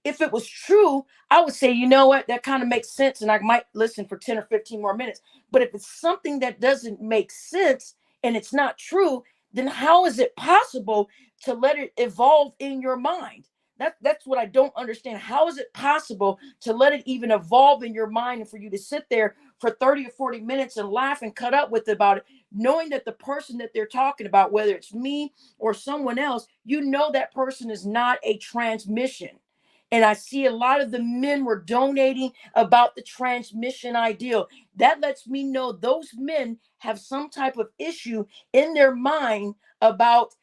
If it was true, I would say, you know what, that kind of makes sense, and I might listen for 10 or 15 more minutes. But if it's something that doesn't make sense and it's not true, then how is it possible to let it evolve in your mind? That's what I don't understand. How is it possible to let it even evolve in your mind, and for you to sit there for 30 or 40 minutes and laugh and cut up with about it, knowing that the person that they're talking about, whether it's me or someone else, you know that person is not a transmission. And I see a lot of the men were donating about the transmission ideal. That lets me know those men have some type of issue in their mind about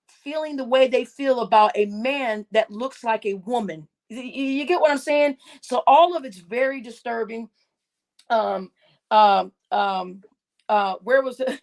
feeling the way they feel about a man that looks like a woman. You get what I'm saying? So all of it's very disturbing. Um, where was it?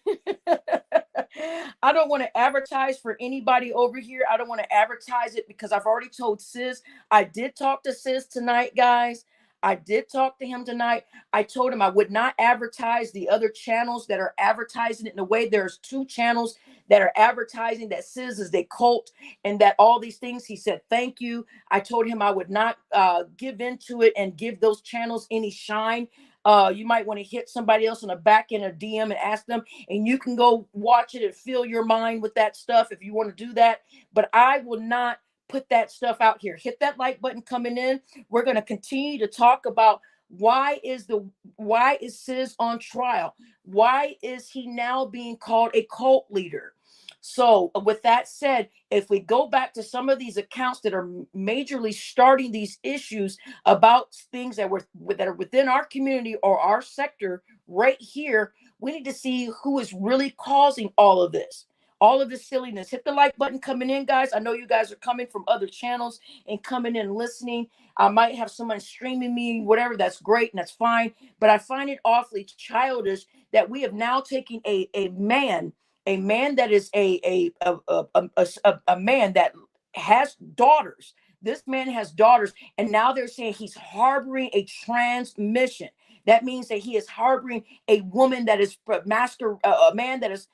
I don't want to advertise for anybody over here. I don't want to advertise it because I've already told Sizz. I did talk to Sizz tonight, guys. I did talk to him tonight. I told him I would not advertise the other channels that are advertising it in a way. There's 2 channels that are advertising that Sizz is a cult and that all these things. He said, thank you. I told him I would not give into it and give those channels any shine. You might want to hit somebody else on the back end or DM and ask them, and you can go watch it and fill your mind with that stuff if you want to do that. But I will not put that stuff out here. Hit that like button coming in. We're going to continue to talk about why is Sizz on trial? Why is he now being called a cult leader? So with that said, if we go back to some of these accounts that are majorly starting these issues about things that are within our community or our sector right here, we need to see who is really causing all of this silliness. Hit the like button coming in, guys. I know you guys are coming from other channels and coming in listening. I might have someone streaming me, whatever. That's great and that's fine. But I find it awfully childish that we have now taken a man that is a man that has daughters. This man has daughters, and now they're saying he's harboring a transmission. That means that he is harboring a woman that is a man that is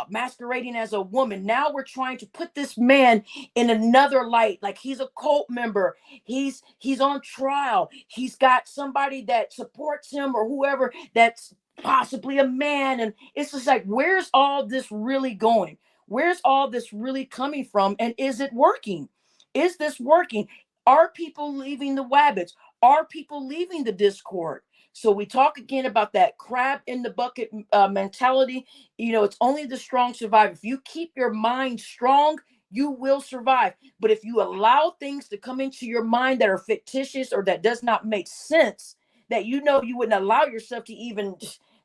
masquerading as a woman. Now we're trying to put this man in another light, like he's a cult member. He's on trial. He's got somebody that supports him or whoever that's possibly a man. And it's just like, where's all this really going? Where's all this really coming from? And is it working? Is this working? Are people leaving the Wabbits? Are people leaving the Discord? So we talk again about that crab in the bucket mentality. You know, it's only the strong survive. If you keep your mind strong, you will survive. But if you allow things to come into your mind that are fictitious or that does not make sense, that you know you wouldn't allow yourself to even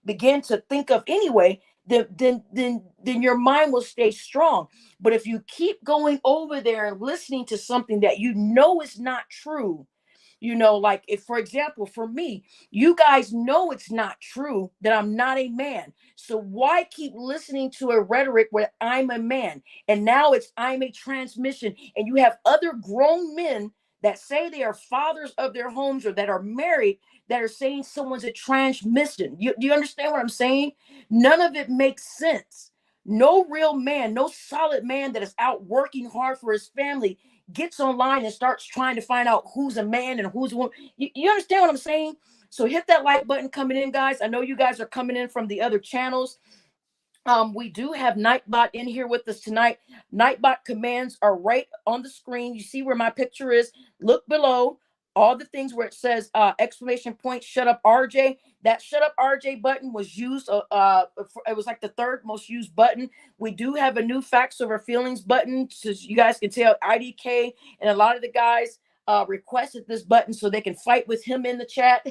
begin to think of anyway, then your mind will stay strong. But if you keep going over there and listening to something that you know is not true, you know, like if, for example, for me, you guys know it's not true that I'm not a man. So why keep listening to a rhetoric where I'm a man? And now it's I'm a transmission. And you have other grown men that say they are fathers of their homes or that are married that are saying someone's a transmission. Do you understand what I'm saying? None of it makes sense. No real man, no solid man that is out working hard for his family gets online and starts trying to find out who's a man and who's a woman. You understand what I'm saying? So hit that like button coming in, guys. I know you guys are coming in from the other channels. We do have Nightbot in here with us tonight. Nightbot commands are right on the screen. You see where my picture is. Look below. All the things where it says exclamation point, shut up RJ. That shut up RJ button was used. It was like the third most used button. We do have a new facts over feelings button. So you guys can tell IDK and a lot of the guys requested this button so they can fight with him in the chat.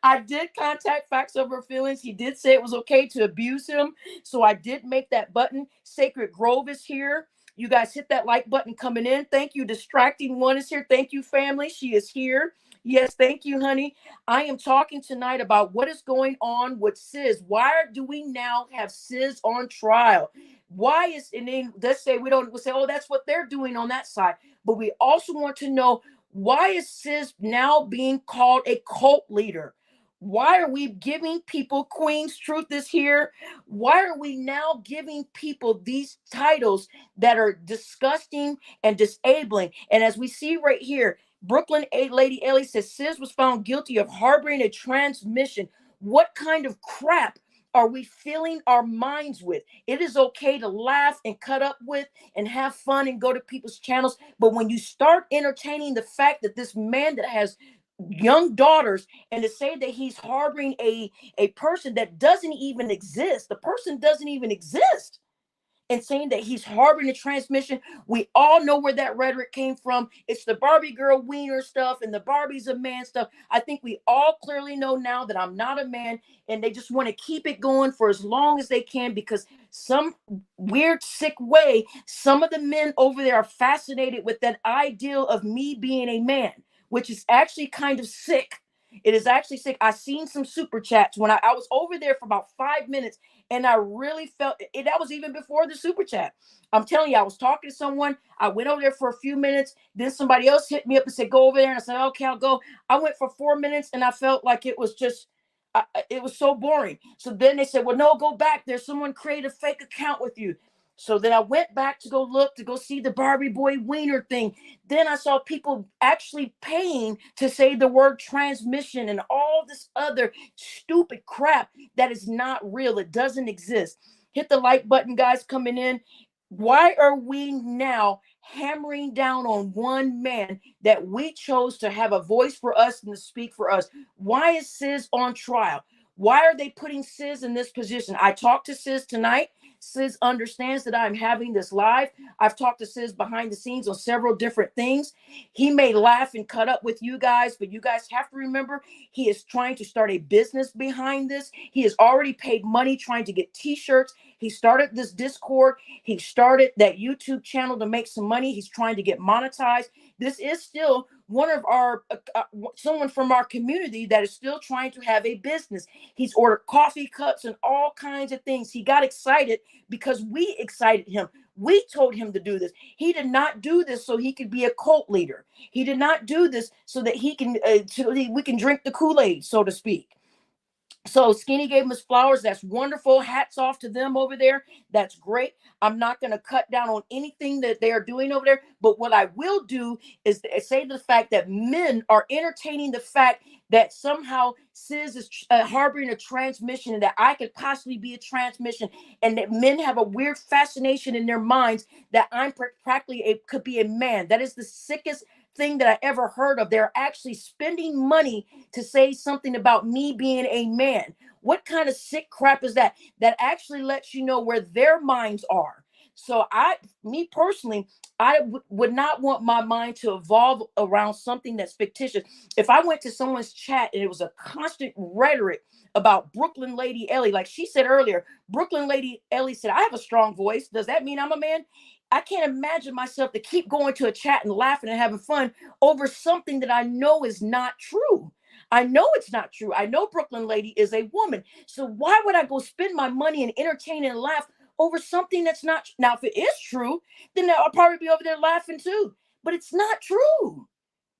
I did contact Facts Over Feelings. He did say it was okay to abuse him. So I did make that button. Sacred Grove is here. You guys hit that like button coming in. Thank you. Distracting One is here. Thank you, family. She is here. Yes, thank you, honey. I am talking tonight about what is going on with sizz. Why do we now have sizz on trial? Why is, and then let's say we'll say, oh, that's what they're doing on that side. But we also want to know, why is sizz now being called a cult leader? Why are we giving people, Queen's Truth is here, why are we now giving people these titles that are disgusting and disabling? And as we see right here, Brooklyn Lady Ellie says sizz was found guilty of harboring a transmission. What kind of crap are we filling our minds with? It is okay to laugh and cut up with and have fun and go to people's channels. But when you start entertaining the fact that this man that has young daughters, and to say that he's harboring a person that doesn't even exist, the person doesn't even exist, and saying that he's harboring a transmission, we all know where that rhetoric came from. It's the Barbie girl wiener stuff and the Barbie's a man stuff. I think we all clearly know now that I'm not a man, and they just want to keep it going for as long as they can, because some weird, sick way, some of the men over there are fascinated with that ideal of me being a man, which is actually kind of sick. It is actually sick. I seen some super chats when I was over there for about 5 minutes, and I really felt it. That was even before the super chat. I'm telling you, I was talking to someone. I went over there for a few minutes. Then somebody else hit me up and said, go over there. And I said, okay, I'll go. I went for 4 minutes, and I felt like it was just, it was so boring. So then they said, well, no, go back. There's someone created a fake account with you. So then I went back to go see the Barbie boy wiener thing. Then I saw people actually paying to say the word transmission and all this other stupid crap that is not real. It doesn't exist. Hit the like button, guys, coming in. Why are we now hammering down on one man that we chose to have a voice for us and to speak for us? Why is sizz on trial? Why are they putting Sizz in this position? I talked to Sizz tonight. Sizz understands that I'm having this live. I've talked to Sizz behind the scenes on several different things. He may laugh and cut up with you guys, but you guys have to remember he is trying to start a business behind this. He has already paid money trying to get t-shirts. He started this Discord. He started that YouTube channel to make some money. He's trying to get monetized. This is still one of our someone from our community that is still trying to have a business. He's ordered coffee cups and all kinds of things. He got excited because we excited him. We told him to do this. He did not do this so he could be a cult leader. He did not do this so that he can we can drink the Kool-Aid, so to speak. So Skinny gave him his flowers. That's wonderful. Hats off to them over there. That's great. I'm not going to cut down on anything that they are doing over there. But what I will do is say the fact that men are entertaining the fact that somehow Sizz is harboring a transmission and that I could possibly be a transmission, and that men have a weird fascination in their minds that I'm practically could be a man. That is the sickest thing that I ever heard of. They're actually spending money to say something about me being a man. What kind of sick crap is that? That actually lets you know where their minds are. So me personally, I would not want my mind to evolve around something that's fictitious. If I went to someone's chat and it was a constant rhetoric about Brooklyn Lady Ellie, like she said earlier, Brooklyn Lady Ellie said, I have a strong voice. Does that mean I'm a man? I can't imagine myself to keep going to a chat and laughing and having fun over something that I know is not true. I know it's not true. I know Brooklyn Lady is a woman. So why would I go spend my money and entertain and laugh over something that's not? Now, if it is true, then I'll probably be over there laughing too. But it's not true.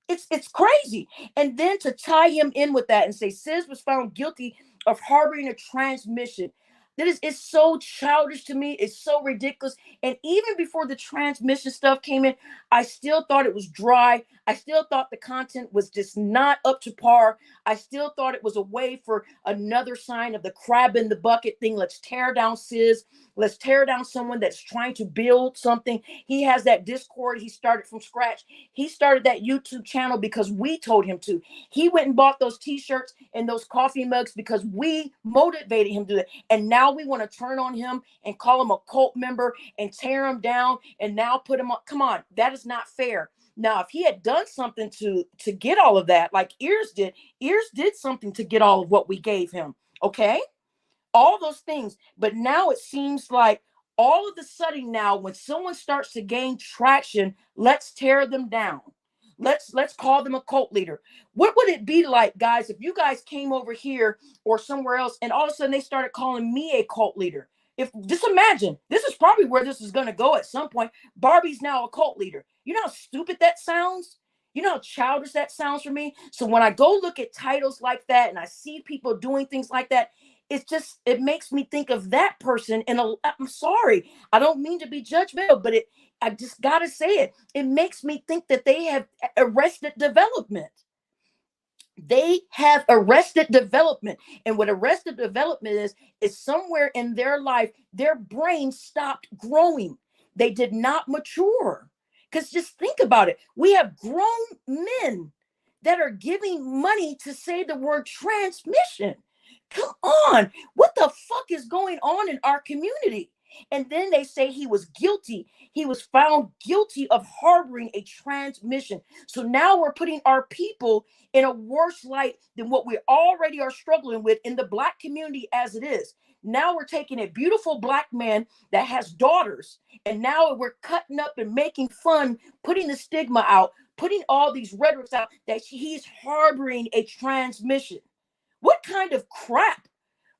It's crazy. And then to tie him in with that and say Sizz was found guilty of harboring a transmission. It's so childish to me. It's so ridiculous. And even before the transmission stuff came in, I still thought it was dry. I still thought the content was just not up to par. I still thought it was a way for another sign of the crab in the bucket thing. Let's tear down Sizz. Let's tear down someone that's trying to build something. He has that Discord. He started from scratch. He started that YouTube channel because we told him to. He went and bought those t-shirts and those coffee mugs because we motivated him to do that. And now we want to turn on him and call him a cult member and tear him down and now put him on. Come on, that is not fair. Now, if he had done something to get all of that, like Ears did something to get all of what we gave him. Okay. All those things. But now it seems like all of a sudden now, when someone starts to gain traction, let's tear them down. Let's call them a cult leader. What would it be like, guys, if you guys came over here or somewhere else and all of a sudden they started calling me a cult leader? If just imagine, this is probably where this is going to go at some point. Barbie's now a cult leader. You know how stupid that sounds? You know how childish that sounds for me? So when I go look at titles like that and I see people doing things like that, it makes me think of that person. And I'm sorry, I don't mean to be judgmental, but I just got to say it. It makes me think that they have arrested development. They have arrested development. And what arrested development is somewhere in their life, their brain stopped growing. They did not mature. Because just think about it. We have grown men that are giving money to say the word transmission. Come on. What the fuck is going on in our community? And then they say he was guilty. He was found guilty of harboring a transmission. So now we're putting our people in a worse light than what we already are struggling with in the Black community as it is. Now we're taking a beautiful Black man that has daughters, and now we're cutting up and making fun, putting the stigma out, putting all these rhetorics out that he's harboring a transmission. What kind of crap?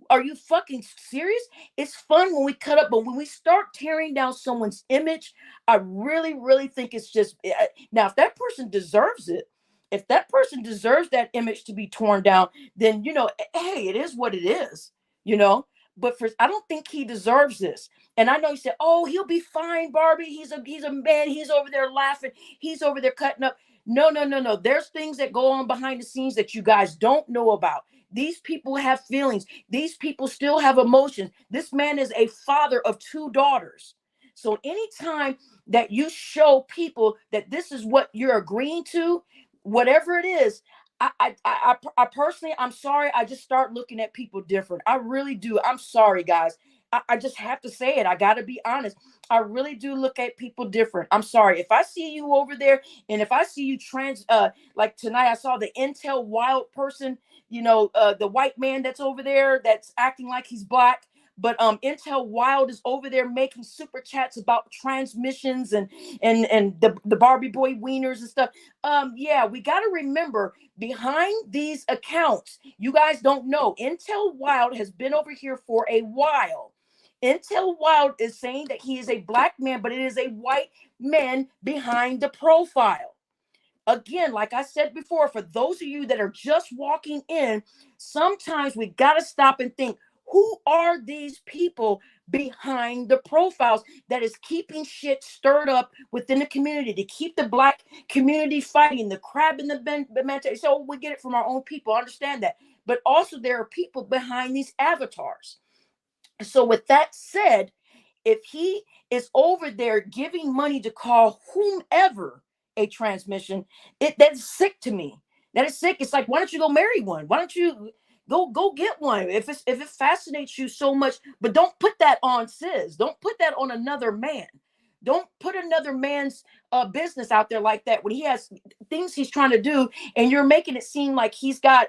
Are you fucking serious? It's fun when we cut up, but when we start tearing down someone's image, I really, really think it's just, now, if that person deserves it, if that person deserves that image to be torn down, then, hey, it is what it is, but I don't think he deserves this. And I know you said, oh, he'll be fine, Barbie. He's a man. He's over there laughing. He's over there cutting up. No. There's things that go on behind the scenes that you guys don't know about. These people have feelings. These people still have emotions. This man is a father of 2 daughters. So anytime that you show people that this is what you're agreeing to, whatever it is, I personally, I'm sorry. I just start looking at people different. I really do. I'm sorry, guys. I just have to say it. I got to be honest. I really do look at people different. I'm sorry. If I see you over there and if I see you like tonight, I saw the Intel Wild person, the white man that's over there that's acting like he's black. But Intel Wild is over there making super chats about transmissions and the Barbie boy wieners and stuff. Yeah, we got to remember behind these accounts, you guys don't know, Intel Wild has been over here for a while. Intel Wild is saying that he is a black man, but it is a white man behind the profile. Again, like I said before, for those of you that are just walking in, sometimes we got to stop and think, who are these people behind the profiles that is keeping shit stirred up within the community to keep the black community fighting, the crab in the mentality? So we get it from our own people, I understand that. But also there are people behind these avatars. So with that said, if he is over there giving money to call whomever a transmission, that's sick to me. That is sick. It's like, why don't you go marry one? Why don't you go get one if it fascinates you so much? But don't put that on sizz. Don't put that on another man. Don't put another man's business out there like that when he has things he's trying to do, and you're making it seem like he's got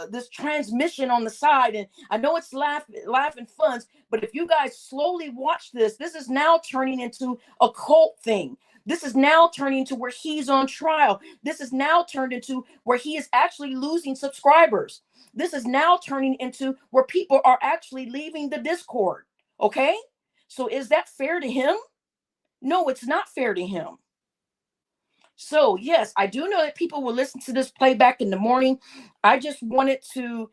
this transmission on the side. And I know it's laughing funs, but if you guys slowly watch this, this is now turning into a cult thing. This is now turning to where he's on trial. This is now turned into where he is actually losing subscribers. This is now turning into where people are actually leaving the Discord. Okay? So is that fair to him? No, it's not fair to him. So yes, I do know that people will listen to this playback in the morning. I just wanted to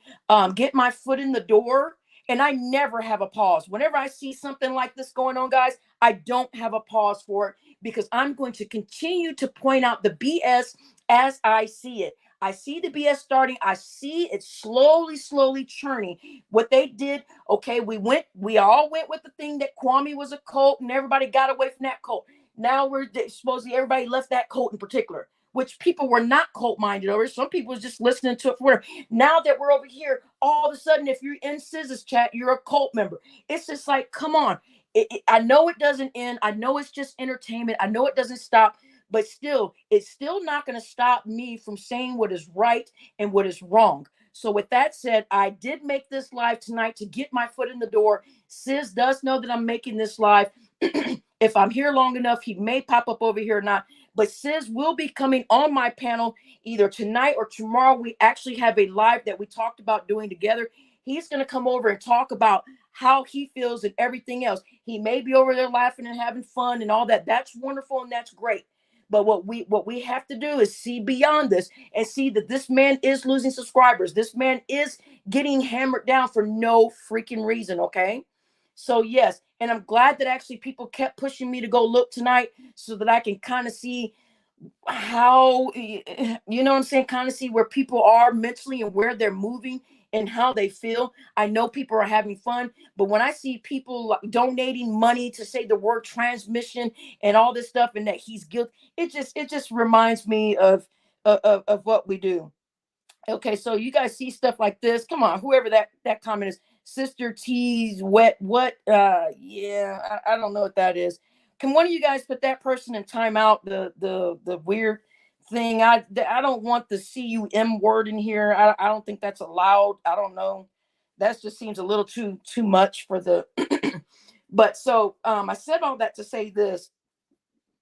get my foot in the door, and I never have a pause. Whenever I see something like this going on, guys, I don't have a pause for it because I'm going to continue to point out the BS as I see it. I see the BS starting. I see it slowly churning. What they did, okay, we all went with the thing that Kwame was a cult and everybody got away from that cult. Now we're supposedly everybody left that cult in particular, which people were not cult minded over. Some people was just listening to it for whatever. Now that we're over here, all of a sudden, if you're in Sizz's chat, you're a cult member. It's just like, come on. I know it doesn't end. I know it's just entertainment. I know it doesn't stop, but still, it's still not going to stop me from saying what is right and what is wrong. So with that said, I did make this live tonight to get my foot in the door. Sizz does know that I'm making this live. If I'm here long enough, he may pop up over here or not. But Sizz will be coming on my panel either tonight or tomorrow. We actually have a live that we talked about doing together. He's going to come over and talk about how he feels and everything else. He may be over there laughing and having fun and all that. That's wonderful and that's great. But what we have to do is see beyond this and see that this man is losing subscribers. This man is getting hammered down for no freaking reason, okay? So yes, and I'm glad that actually people kept pushing me to go look tonight so that I can kind of see how, you know what I'm saying, kind of see where people are mentally and where they're moving and how they feel. I know people are having fun, but when I see people donating money to say the word transmission and all this stuff and that he's guilty, it just reminds me of what we do. Okay, so you guys see stuff like this. Come on, whoever that comment is. Sister T's wet what? Yeah, I don't know what that is. Can one of you guys put that person in timeout? The weird thing. I don't want the cum word in here. I don't think that's allowed. I don't know. That just seems a little too much for the. But so I said all that to say this.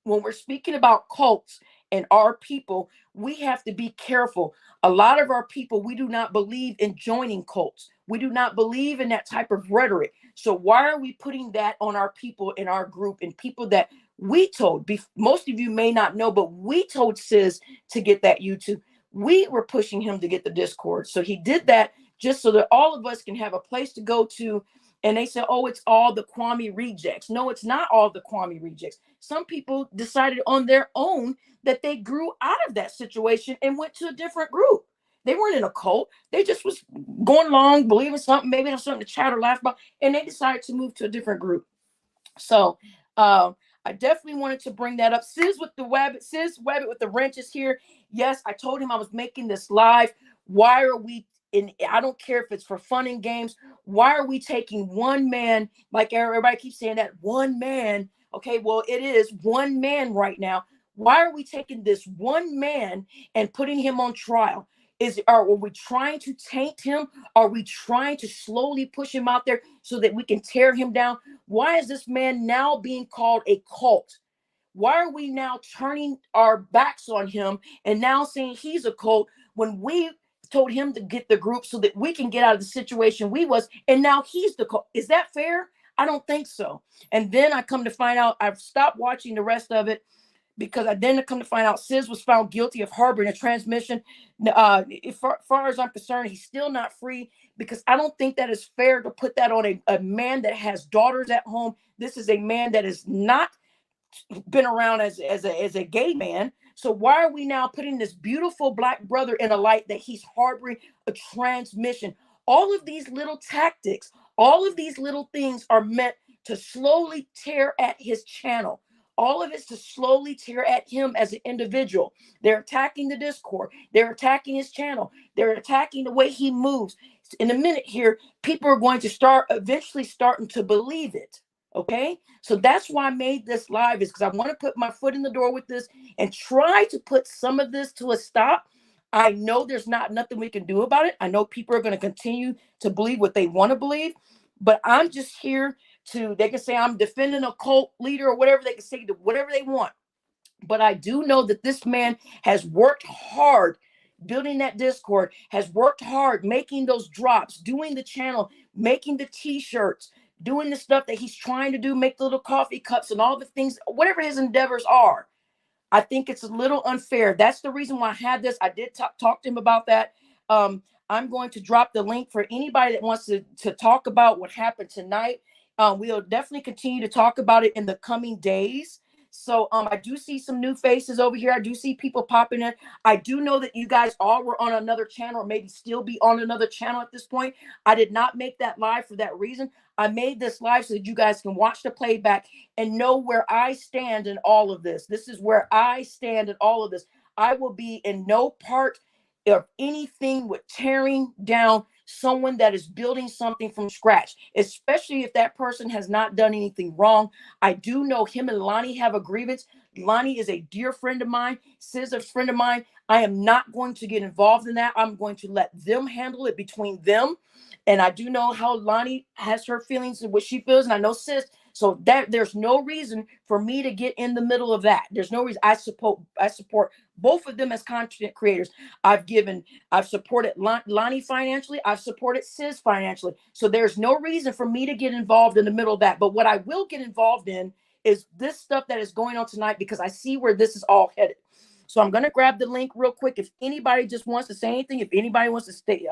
When we're speaking about cults and our people, we have to be careful. A lot of our people, we do not believe in joining cults. We do not believe in that type of rhetoric. So why are we putting that on our people in our group and people that we told? Most of you may not know, but we told Sizz to get that YouTube. We were pushing him to get the Discord. So he did that just so that all of us can have a place to go to. And they said, oh, it's all the Kwame rejects. No, it's not all the Kwame rejects. Some people decided on their own that they grew out of that situation and went to a different group. They weren't in a cult. They just was going along, believing something, maybe there's something to chat or laugh about, and they decided to move to a different group. So I definitely wanted to bring that up. Sizz with the Wabbit, Sizz Wabbit with the wrenches here. Yes, I told him I was making this live. Why are we in? I don't care if it's for fun and games. Why are we taking one man? Like everybody keeps saying that one man. Okay, well, it is one man right now. Why are we taking this one man and putting him on trial? Are we trying to taint him? Are we trying to slowly push him out there so that we can tear him down? Why is this man now being called a cult? Why are we now turning our backs on him and now saying he's a cult when we told him to get the group so that we can get out of the situation we was, and now he's the cult? Is that fair? I don't think so. And then I come to find out I've stopped watching the rest of it because I then come to find out Sizz was found guilty of harboring a transmission. Far as I'm concerned, he's still not free because I don't think that is fair to put that on a man that has daughters at home. This is a man that is not been around as a gay man. So why are we now putting this beautiful black brother in a light that he's harboring a transmission? All of these little tactics, all of these little things are meant to slowly tear at his channel. All of it's to slowly tear at him as an individual. They're attacking the Discord. They're attacking his channel. They're attacking the way he moves. In a minute here, people are going to start eventually starting to believe it. Okay, so that's why I made this live, is because I want to put my foot in the door with this and try to put some of this to a stop. I know there's not nothing we can do about it. I know people are going to continue to believe what they want to believe, but I'm just here to, they can say I'm defending a cult leader or whatever, they can say whatever they want. But I do know that this man has worked hard building that Discord, has worked hard making those drops, doing the channel, making the t-shirts, doing the stuff that he's trying to do, make the little coffee cups and all the things, whatever his endeavors are. I think it's a little unfair. That's the reason why I had this. I did talk to him about that. I'm going to drop the link for anybody that wants to talk about what happened tonight. We'll definitely continue to talk about it in the coming days. So I do see some new faces over here. I do see people popping in. I do know that you guys all were on another channel or maybe still be on another channel at this point. I did not make that live for that reason. I made this live so that you guys can watch the playback and know where I stand in all of this. This is where I stand in all of this. I will be in no part of anything with tearing down someone that is building something from scratch, especially if that person has not done anything wrong. I do know him and Lonnie have a grievance. Lonnie is a dear friend of mine, Sizz a friend of mine. I am not going to get involved in that. I'm going to let them handle it between them. And I do know how Lonnie has her feelings and what she feels, and I know Sizz. So that there's no reason for me to get in the middle of that. There's no reason. I support both of them as content creators. I've supported Lonnie financially. I've supported Sizz financially. So there's no reason for me to get involved in the middle of that. But what I will get involved in is this stuff that is going on tonight, because I see where this is all headed. So I'm going to grab the link real quick. If anybody just wants to say anything, if anybody wants to stay,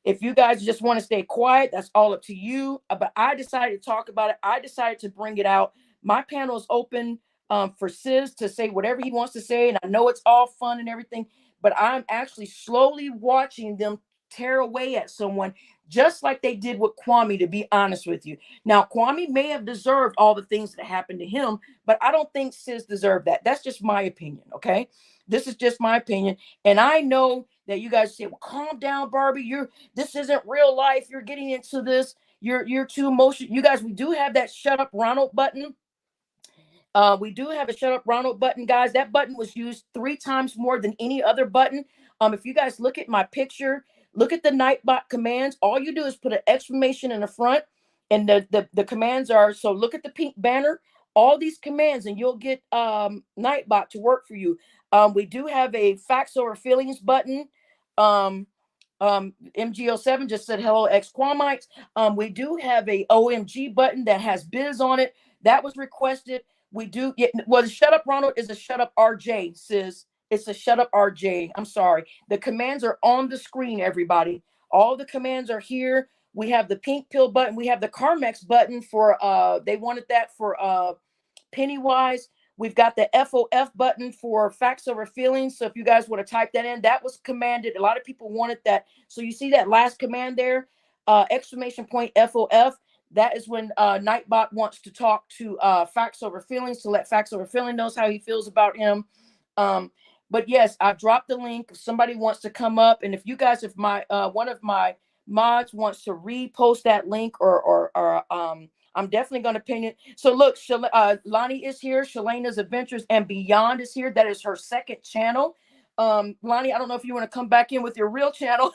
if you guys just want to stay quiet, that's all up to you. But I decided to talk about it. I decided to bring it out. My panel is open for Sizz to say whatever he wants to say. And I know it's all fun and everything, but I'm actually slowly watching them tear away at someone, just like they did with Kwame, to be honest with you. Now, Kwame may have deserved all the things that happened to him, but I don't think Sizz deserved that. That's just my opinion, okay? This is just my opinion. And I know that you guys say, well, calm down, Barbie. This isn't real life. You're getting into this. You're too emotional. You guys, we do have that shut up Ronald button. We do have a shut up Ronald button, guys. That button was used 3 times more than any other button. If you guys look at my picture, look at the Nightbot commands. All you do is put an exclamation in the front, and the commands are, so look at the pink banner, all these commands, and you'll get Nightbot to work for you. We do have a facts over feelings button. MGO7 just said hello, ex-Quamites. We do have a OMG button that has biz on it. That was requested. We do get, well, the shut up Ronald is a shut up RJ, Sizz. It's a shut up RJ. I'm sorry. The commands are on the screen, everybody. All the commands are here. We have the pink pill button. We have the Carmex button for they wanted that for Pennywise. We've got the FOF button for facts over feelings. So if you guys want to type that in, that was commanded. A lot of people wanted that. So you see that last command there, exclamation point FOF. That is when Nightbot wants to talk to facts over feelings, to let facts over feeling knows how he feels about him. But yes, I dropped the link. If somebody wants to come up, and if my one of my mods wants to repost that link, or I'm definitely going to pin it. So look, Lonnie is here. Shalena's Adventures and Beyond is here. That is her second channel. Lonnie, I don't know if you want to come back in with your real channel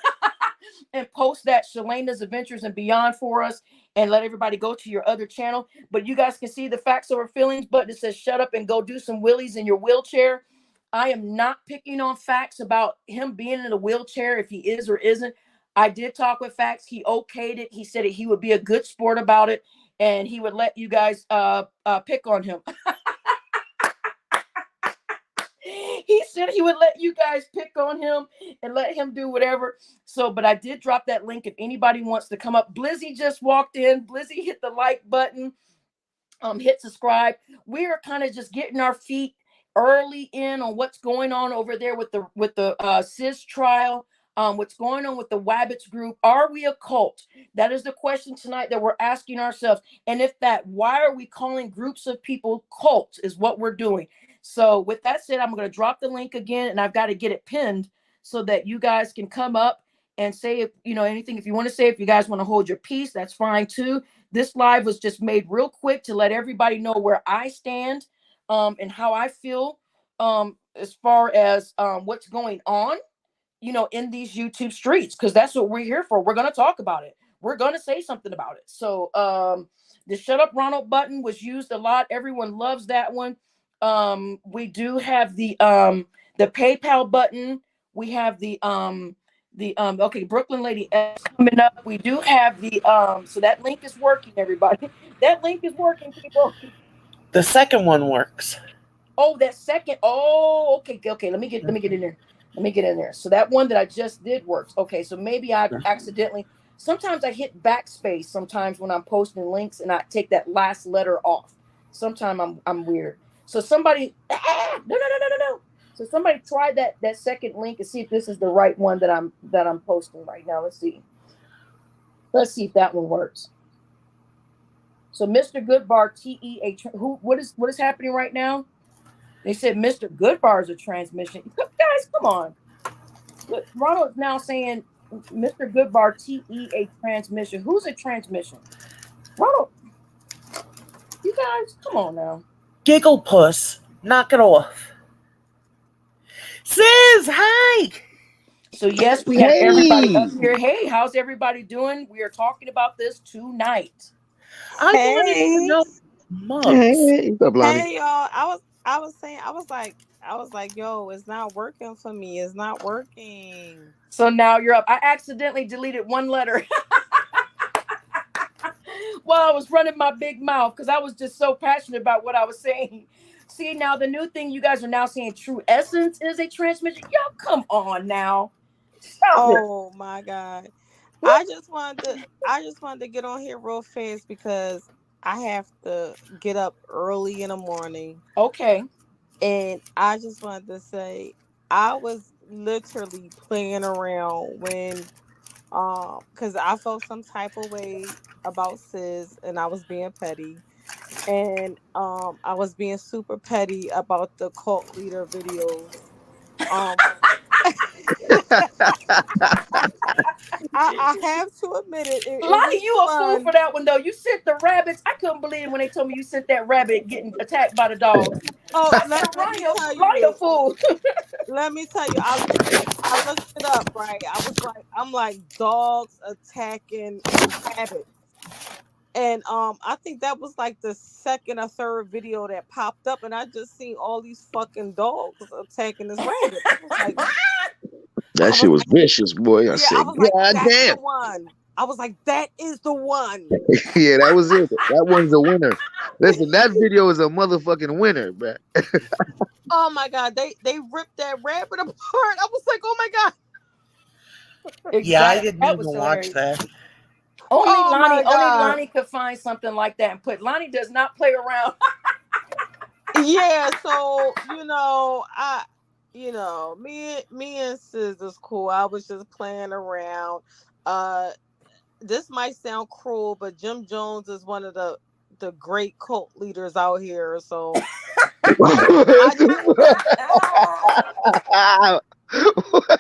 and post that Shalena's Adventures and Beyond for us, and let everybody go to your other channel. But you guys can see the facts over feelings button. It says shut up and go do some wheelies in your wheelchair. I am not picking on facts about him being in a wheelchair, if he is or isn't. I did talk with facts. He okayed it. He said he would be a good sport about it, and he would let you guys pick on him. He said he would let you guys pick on him and let him do whatever. So, but I did drop that link if anybody wants to come up. Blizzy just walked in. Blizzy hit the like button, hit subscribe. We are kind of just getting our feet early in on what's going on over there with the sizz trial. What's going on with the Wabbits group? Are we a cult? That is the question tonight that we're asking ourselves. And if that, why are we calling groups of people cults? Is what we're doing. So with that said, I'm going to drop the link again, and I've got to get it pinned so that you guys can come up and say, if you know anything. If you want to say, if you guys want to hold your peace, that's fine too. This live was just made real quick to let everybody know where I stand, and how I feel, as far as what's going on, in these YouTube streets, because that's what we're here for. We're going to talk about it. We're going to say something about it. So the shut up Ronald button was used a lot. Everyone loves that one. We do have the PayPal button. We have the okay, Brooklyn Lady S coming up. We do have the so that link is working, everybody. That link is working, people. The second one works. Oh, that second. Oh, okay. Let me get in there. Let me get in there. So that one that I just did works. Okay, so maybe I accidentally. Sometimes I hit backspace. Sometimes when I'm posting links and I take that last letter off. Sometimes I'm weird. So somebody. No. So somebody try that second link and see if this is the right one that I'm posting right now. Let's see. Let's see if that one works. So Mr. Goodbar TEH. What is happening right now? They said Mr. Goodbar is a transmission. Guys, come on. Ronald's now saying Mr. Goodbar TE a transmission. Who's a transmission? Ronald, you guys, come on now. Giggle puss, knock it off. Sizz, hi. So yes, we have everybody up here. Hey, how's everybody doing? We are talking about this tonight. I wanted to know. Mugs. Hey, what's up, Lonnie? Hey y'all, I was like, yo, it's not working for me. It's not working. So now you're up. I accidentally deleted one letter while I was running my big mouth because I was just so passionate about what I was saying. See, now the new thing you guys are now saying True Essence is a transmission. Y'all come on now. Oh my God. I just wanted to get on here real fast because I have to get up early in the morning. Okay. And I just wanted to say I was literally playing around when because I felt some type of way about sizz and I was being petty. And I was being super petty about the cult leader videos. I have to admit it. Lonnie, you a fool for that one though. You sent the rabbits. I couldn't believe when they told me you sent that rabbit getting attacked by the dogs. Oh, Lonnie a fool. Let me tell you, I looked it up, right? I'm like dogs attacking rabbits. And I think that was like the second or third video that popped up, and I just seen all these fucking dogs attacking this rabbit. Like, that shit was vicious, boy. I said, God damn. I was like, that is the one. Yeah, that was it. That one's a winner. Listen, that video is a motherfucking winner, man. Oh my God, they ripped that rabbit apart. I was like, oh my God. Exactly. Yeah, I didn't even watch that. Only Lonnie could find something like that and put. Lonnie does not play around. Yeah, so me and sizz is cool. I was just playing around. This might sound cruel, but Jim Jones is one of the great cult leaders out here. So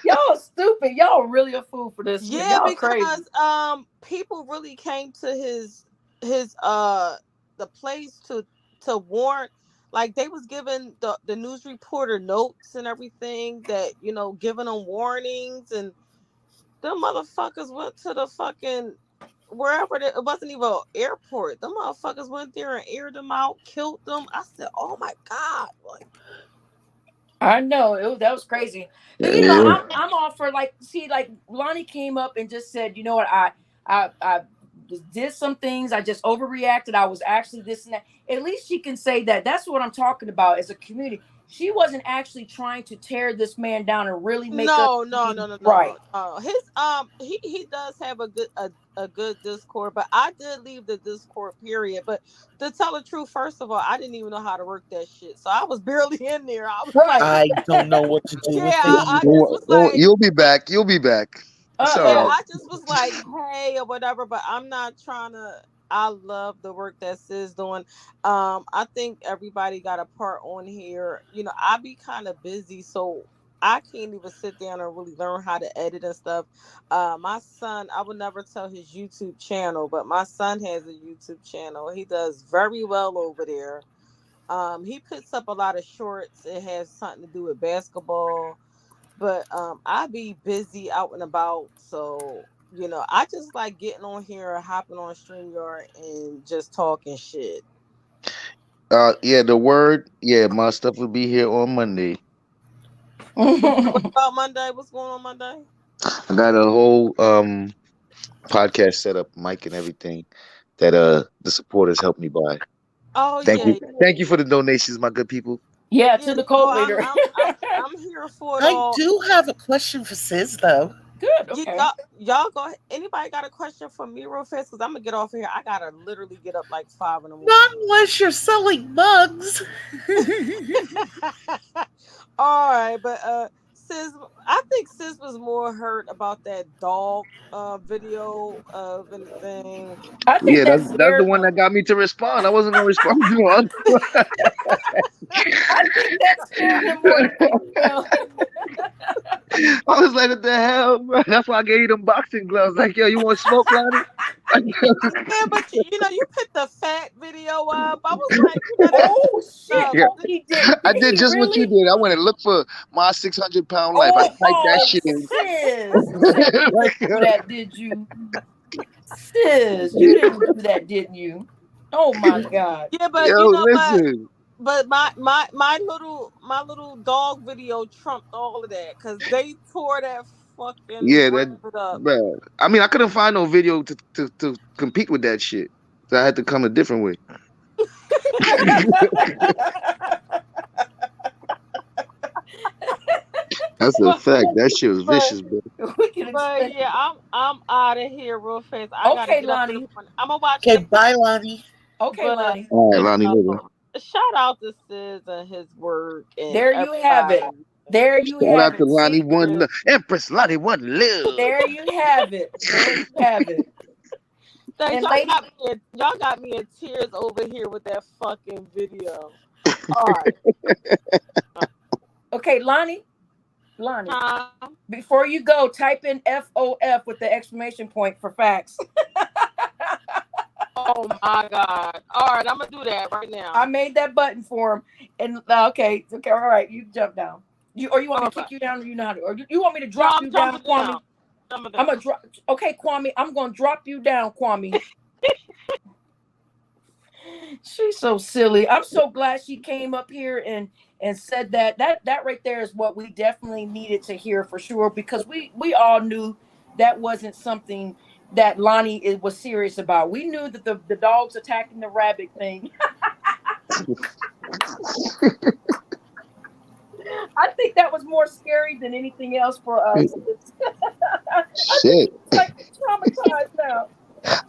Y'all stupid. Y'all really a fool for this. Yeah, Y'all because crazy. people really came to his the place to warn. Like they was giving the news reporter notes and everything that giving them warnings, and them motherfuckers went to the fucking wherever it wasn't even an airport. Them motherfuckers went there and aired them out, killed them. I said, "Oh my god!" Like, I know that was crazy. But Yeah. I'm all for like Lonnie came up and just said, you know what, I did some things, I just overreacted. I was actually this and that. At least she can say that. That's what I'm talking about as a community. She wasn't actually trying to tear this man down and really make us no. right. His he does have a good Discord, but I did leave the Discord period. But to tell the truth, first of all, I didn't even know how to work that shit, so I was barely in there. I was Right. I don't know what to do with it. I just was like, You'll be back. You'll be back. It's all right. I just was like, hey, or whatever. But I'm not trying to. I love the work that Sizz doing. I think everybody got a part on here. I be kind of busy, so I can't even sit down and really learn how to edit and stuff. My son, I would never tell his YouTube channel, but my son has a YouTube channel. He does very well over there. He puts up a lot of shorts. It has something to do with basketball, but I be busy out and about, so I just like getting on here, hopping on StreamYard, and just talking shit. Yeah, the word. Yeah, my stuff will be here on Monday. What about Monday? What's going on Monday? I got a whole podcast set up, mic and everything that the supporters helped me buy. Oh, Thank you. Thank you for the donations, my good people. Yeah, to the cult leader. I'm here for it. I do have a question for Sizz though. Good. Okay. Y'all go ahead. Anybody got a question for me real fast? Because I'm gonna get off here. I gotta literally get up like 5 in the morning. Not unless you're selling mugs. All right, but Sizz, I think Sizz was more hurt about that dog video of anything. I think that's the one that got me to respond. I wasn't gonna respond to one. I think that scared him more than anything else. I was like, what the hell, bro? That's why I gave you them boxing gloves. Like, yo, you want smoke, Lonnie? Yeah, but you put the fat video up. I was like, oh shit! Yeah. He did. I did just what you did. I went and looked for my 600-pound life. I typed that shit in. Sizz, you didn't do that, did you? Sizz, you didn't do that, didn't you? Oh my god! Yeah, but yo, listen. But my little dog video trumped all of that because they tore that fucking up. Man. I mean, I couldn't find no video to compete with that shit, so I had to come a different way. That's a fact. That shit was vicious, bro. But yeah, I'm out of here real fast. Okay, Lonnie. I'm gonna watch. Okay, bye, Lonnie. Okay, Lonnie. All right, Lonnie. Shout out to Sizz and his work. And there you have it. There you Shout have out it. to Lonnie One Love. Empress Lonnie One Love. There you have it. There you have it. Y'all got me in tears over here with that fucking video. All right. Okay, Lonnie. Before you go, type in FOF with the exclamation point for facts. Oh my god! All right, I'm gonna do that right now. I made that button for him, and okay, all right. You jump down. You want me to kick you down, or you know how to? Or you want me to drop you down, Kwame? I'm gonna drop. Okay, Kwame, I'm gonna drop you down, Kwame. She's so silly. I'm so glad she came up here and said that. That right there is what we definitely needed to hear for sure, because we all knew that wasn't something that Lonnie was serious about. We knew that the dogs attacking the rabbit thing. I think that was more scary than anything else for us. Shit. Like traumatized now.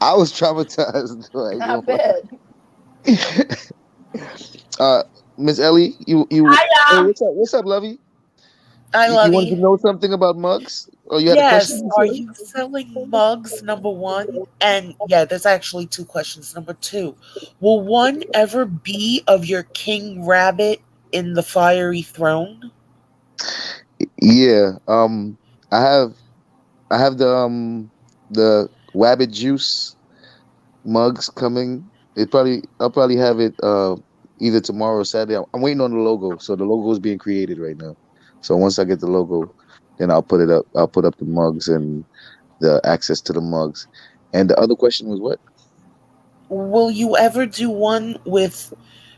I was traumatized. I bet. Miss Ellie, you hey, what's up, Lovey? I love you. You wanted to know something about mugs? Oh, you had a question? Are you selling mugs? Number one, and yeah, there's actually 2 questions. Number 2, will one ever be of your king rabbit in the fiery throne? Yeah. I have the Wabbit juice mugs coming. I'll probably have it either tomorrow or Saturday. I'm waiting on the logo. So the logo is being created right now. So once I get the logo, then I'll put it up. I'll put up the mugs and the access to the mugs. And the other question was what? Will you ever do one with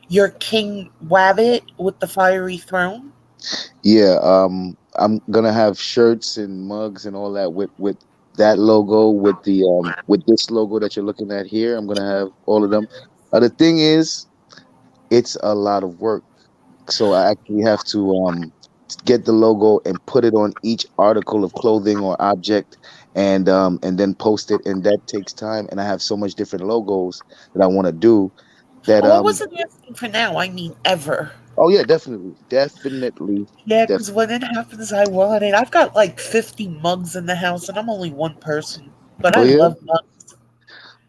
your King Wabbit with the fiery throne? Yeah, I'm gonna have shirts and mugs and all that with that logo, with this logo that you're looking at here. I'm gonna have all of them. The thing is, it's a lot of work, so I actually have to get the logo and put it on each article of clothing or object, and then post it, and that takes time. And I have so much different logos that I want to do that Oh, I wasn't asking for now. I mean ever. Oh yeah, definitely. Yeah, because when it happens, I want it. I've got like 50 mugs in the house, and I'm only one person. But Oh I yeah. love mugs.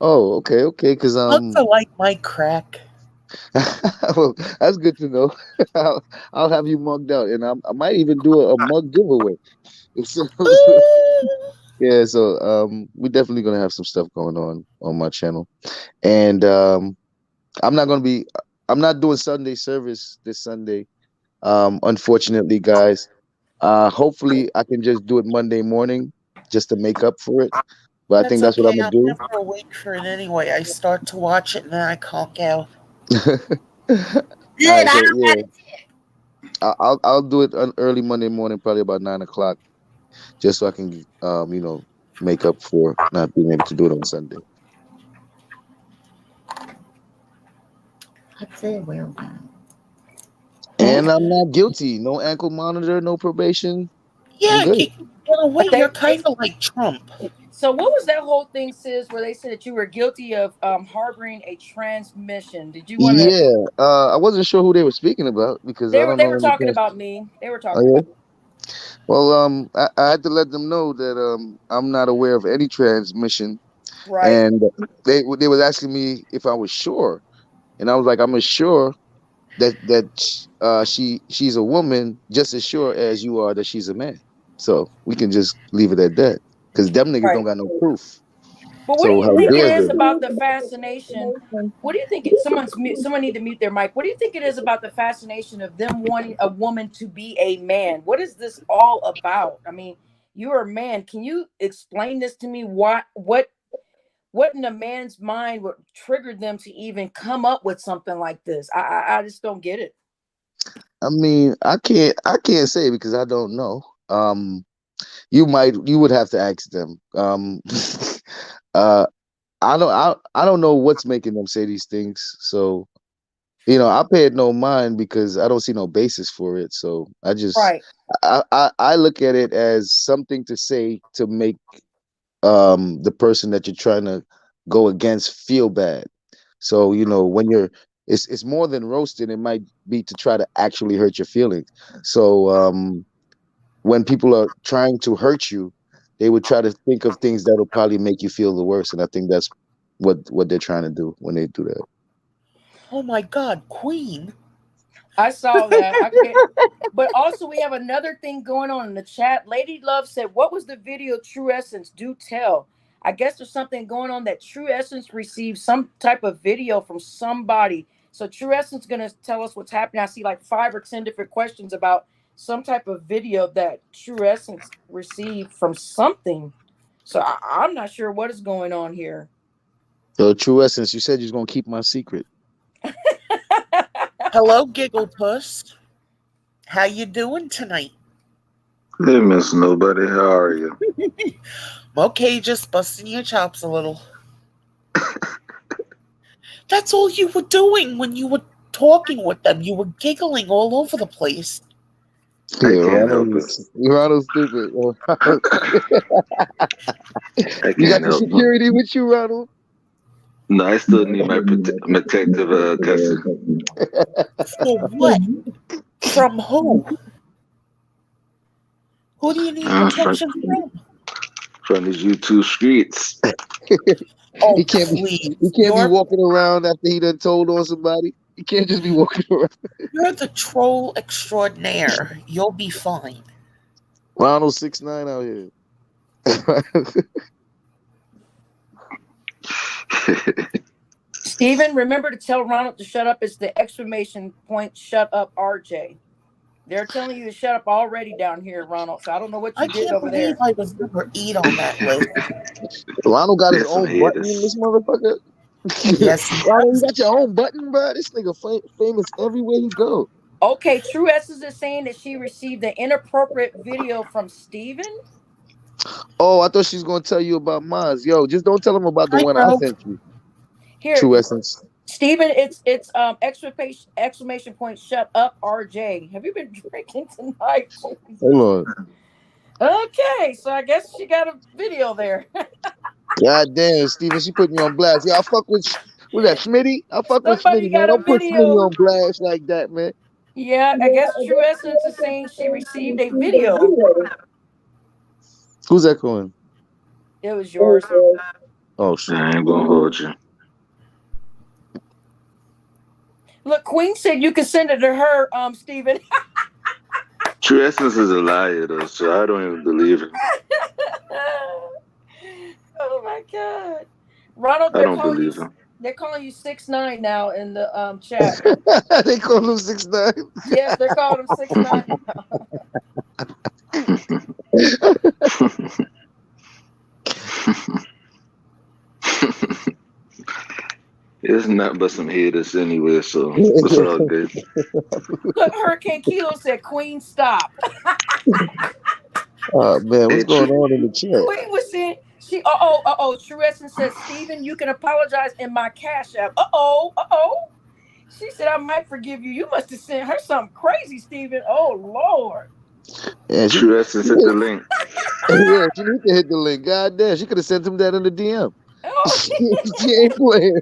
Oh, okay, okay. Because Mugs are like my crack. well, that's good to know. I'll have you mugged out, and I might even do a mug giveaway. So, yeah, so we're definitely gonna have some stuff going on my channel, and I'm not gonna be. I'm not doing Sunday service this Sunday. Unfortunately, guys. Hopefully, I can just do it Monday morning just to make up for it. But I think That's that's what I'm okay. gonna I'm do. never awake for it anyway. I start to watch it and then I conk out. All right, so yeah, I'll do it on early Monday morning, probably about 9 o'clock, just so I can make up for not being able to do it on Sunday. I said, well done. And I'm not guilty. No ankle monitor, no probation. Yeah, I'm good. in a way, you're kind of like Trump. So what was that whole thing, sis, where they said that you were guilty of harboring a transmission? Did you want to? Yeah, I wasn't sure who they were speaking about because I don't They know were any talking trans. about me. They were Oh talking yeah. about me. Well, I had to let them know that I'm not aware of any transmission, Right. and they was asking me if I was sure, and I was like, I'm as sure that she's a woman just as sure as you are that she's a man. So we can just leave it at that because them niggas don't Right. got no proof. But what do So you how think it dare is they? about the fascination? What do you think? Someone need to mute their mic. What do you think it is about the fascination of them wanting a woman to be a man? What is this all about? I mean, you're a man. Can you explain this to me? What in a man's mind would trigger them to even come up with something like this? I just don't get it. I mean, I can't say because I don't know. You would have to ask them. uh, I don't know what's making them say these things. So I pay it no mind because I don't see no basis for it. So Right. I look at it as something to say to make the person that you're trying to go against feel bad. So when it's more than roasting. It might be to try to actually hurt your feelings. So when people are trying to hurt you, they would try to think of things that will probably make you feel the worst. And I think that's what they're trying to do when they do that. Oh my God, Queen. I saw that. I can't. But also, we have another thing going on in the chat. Lady Love said, "What was the video? True Essence, do tell." I guess there's something going on that True Essence received some type of video from somebody. So True Essence gonna tell us what's happening. I see like 5 or 10 different questions about some type of video that True Essence received from something. So I'm not sure what is going on here. So True Essence, you said you was gonna keep my secret. Hello, Giggle Puss. How you doing tonight? Hey, Miss Nobody, how are you? Okay, just busting your chops a little. That's all you were doing when you were talking with them. You were giggling all over the place. I can't help it. Ronald's stupid. I You got can't the help it. security with you, Ronald? No, I still need my protective custody. For what? From who? Who do you need protection From these YouTube streets. Oh, He can't please. be walking around after he done told on somebody. You can't just be walking around. You're the troll extraordinaire. You'll be fine. Ronald 6'9" out here. Steven, remember to tell Ronald to shut up. It's the exclamation point, shut up, RJ. They're telling you to shut up already down here, Ronald. So I don't know what you I did can't over believe there. I was number 8 on that list. Ronald got his There's some own button in haters. this motherfucker. Yes, he Ronald, you does. got your own button, bro. This nigga famous everywhere he go. Okay, True Essence is saying that she received an inappropriate video from Steven. Oh, I thought she was gonna tell you about Maz. Yo, just don't tell him about the I one I know. sent you. Here, True Essence. Steven, it's exclamation point, shut up, RJ. Have you been drinking tonight? Hold on. Okay, so I guess she got a video there. God damn, Steven, she put me on blast. Yeah, I fuck with that Smitty. I fuck with Somebody Smitty, man. got a Don't put Smitty video. on blast like that, man. Yeah, I guess True Essence is saying she received a video. Who's that calling? It was yours. Oh shit. I ain't gonna hold you. Look, Queen said you can send it to her, Steven. True Essence is a liar, though, so I don't even believe it. Oh my God, Ronald, I don't believe him. they're calling you 6'9" now in the chat. They call him 6'9". Yes, they're calling him 6'9". It's not but some haters anyway, so it's all good. Look, Hurricane Kilo said, "Queen, stop." Oh man, what's Hey, going on in the chat? Queen was saying she. True Essence says, "Steven, you can apologize in my Cash App." She said, "I might forgive you. You must have sent her something crazy, Steven." Oh Lord. Yeah, True Essence hit the link. yeah, she need to hit the link. God damn, she could have sent him that in the DM. Oh. She ain't playing.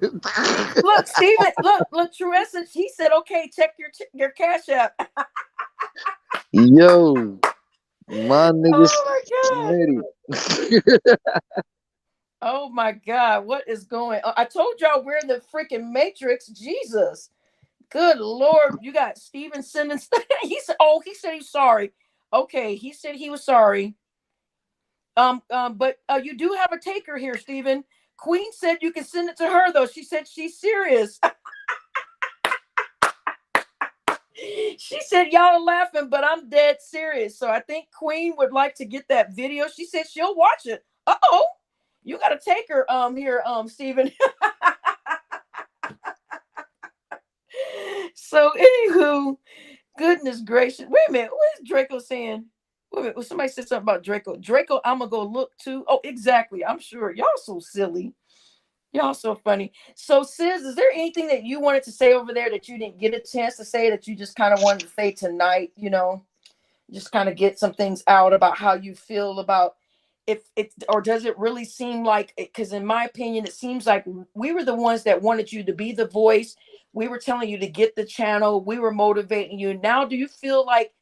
Look, Steven, look, True Essence. He said, "Okay, check your Cash App." Yo, my nigga Oh Smitty. Oh my God, what is going on? I told y'all we're in the freaking Matrix. Jesus. Good Lord. You got Steven sending stuff. He said he's sorry. Okay, he said he was sorry. But you do have a taker here, Steven. Queen said you can send it to her, though. She said she's serious. She said y'all are laughing, but I'm dead serious. So I think Queen would like to get that video. She said she'll watch it. You got to take her here, Steven. So anywho, goodness gracious. Wait a minute. What is Draco saying? Wait a minute. Somebody said something about Draco. Draco, I'm gonna go look too. Oh, exactly. I'm sure. Y'all so silly. Y'all so funny. So, Sizz, is there anything that you wanted to say over there that you didn't get a chance to say that you just kind of wanted to say tonight? Just kind of get some things out about how you feel about if it, or does it really seem like, because in my opinion, it seems like we were the ones that wanted you to be the voice. We were telling you to get the channel. We were motivating you. Now, do you feel like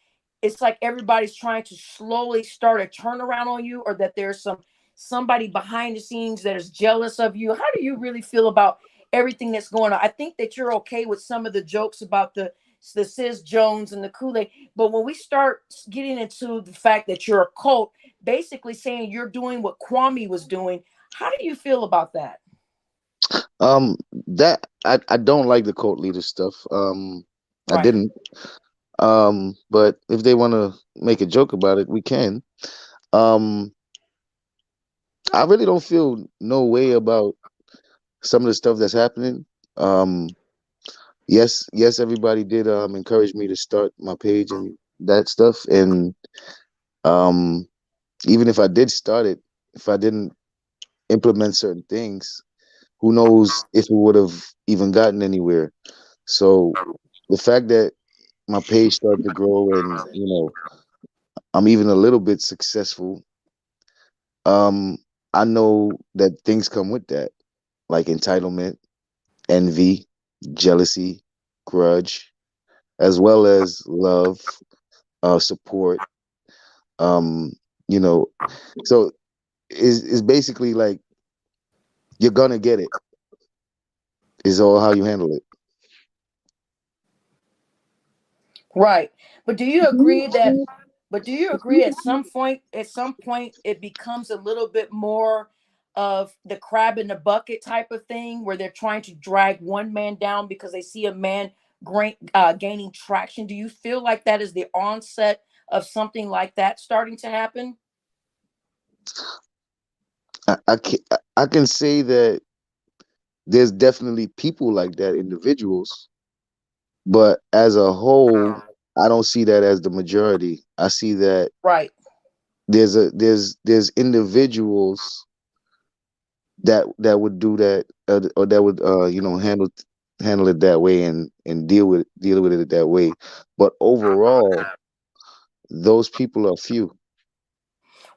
it's like everybody's trying to slowly start a turnaround on you, or that there's somebody behind the scenes that is jealous of you? How do you really feel about everything that's going on? I think that you're okay with some of the jokes about the Sizz Jones and the Kool-Aid, but when we start getting into the fact that you're a cult, basically saying you're doing what Kwame was doing, how do you feel about that? That I don't like the cult leader stuff. Right. I didn't. But if they want to make a joke about it, we can. I really don't feel no way about some of the stuff that's happening. Yes, everybody did encourage me to start my page and that stuff. And even if I did start it, if I didn't implement certain things, who knows if it would have even gotten anywhere. So the fact that my page started to grow and I'm even a little bit successful, I know that things come with that, like entitlement, envy, jealousy, grudge, as well as love, support. So it's basically like you're gonna get it. Is all how you handle it. Right. But do you agree that but do you agree at some point it becomes a little bit more of the crab in the bucket type of thing where they're trying to drag one man down because they see a man gaining traction? Do you feel like that is the onset of something like that starting to happen? I can say that there's definitely people like that, individuals, but as a whole, I don't see that as the majority. I see that Right. there's individuals that would do that, or that would handle it that way, and deal with it that way. But overall, those people are few.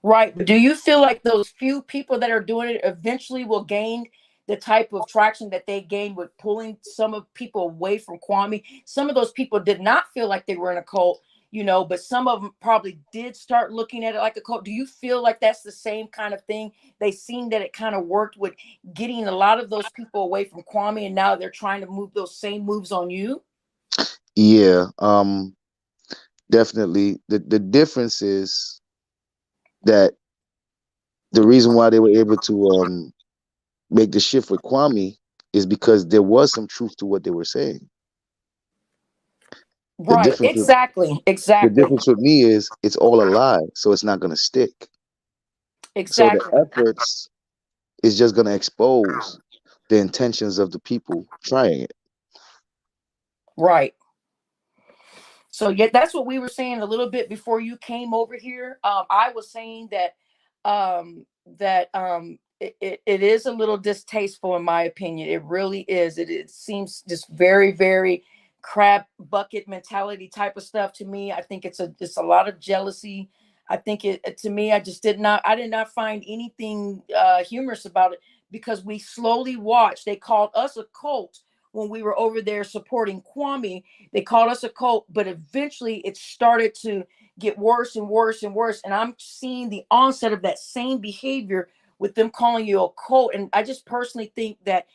Right. But do you feel like those few people that are doing it eventually will gain the type of traction that they gained with pulling some of people away from Kwame? Some of those people did not feel like they were in a cult, but some of them probably did start looking at it like a cult. Do you feel like that's the same kind of thing? They seen that it kind of worked with getting a lot of those people away from Kwame, and now they're trying to move those same moves on you? Yeah, definitely. The difference is that the reason why they were able to make the shift with Kwame is because there was some truth to what they were saying. The Right. difference with Exactly. the Exactly. difference with me is it's all a lie, so it's not going to stick. So the Exactly. efforts is just going to expose the intentions of the people trying it. Right. So yeah, that's what we were saying a little bit before you came over here. I was saying that it is a little distasteful in my opinion. It really is. It seems just very, very crab bucket mentality type of stuff to me. I think it's a lot of jealousy. I think to me, I did not find anything humorous about it because we slowly watched. They called us a cult when we were over there supporting Kwame. They called us a cult, but eventually it started to get worse and worse and worse. And I'm seeing the onset of that same behavior with them calling you a cult. And I just personally think that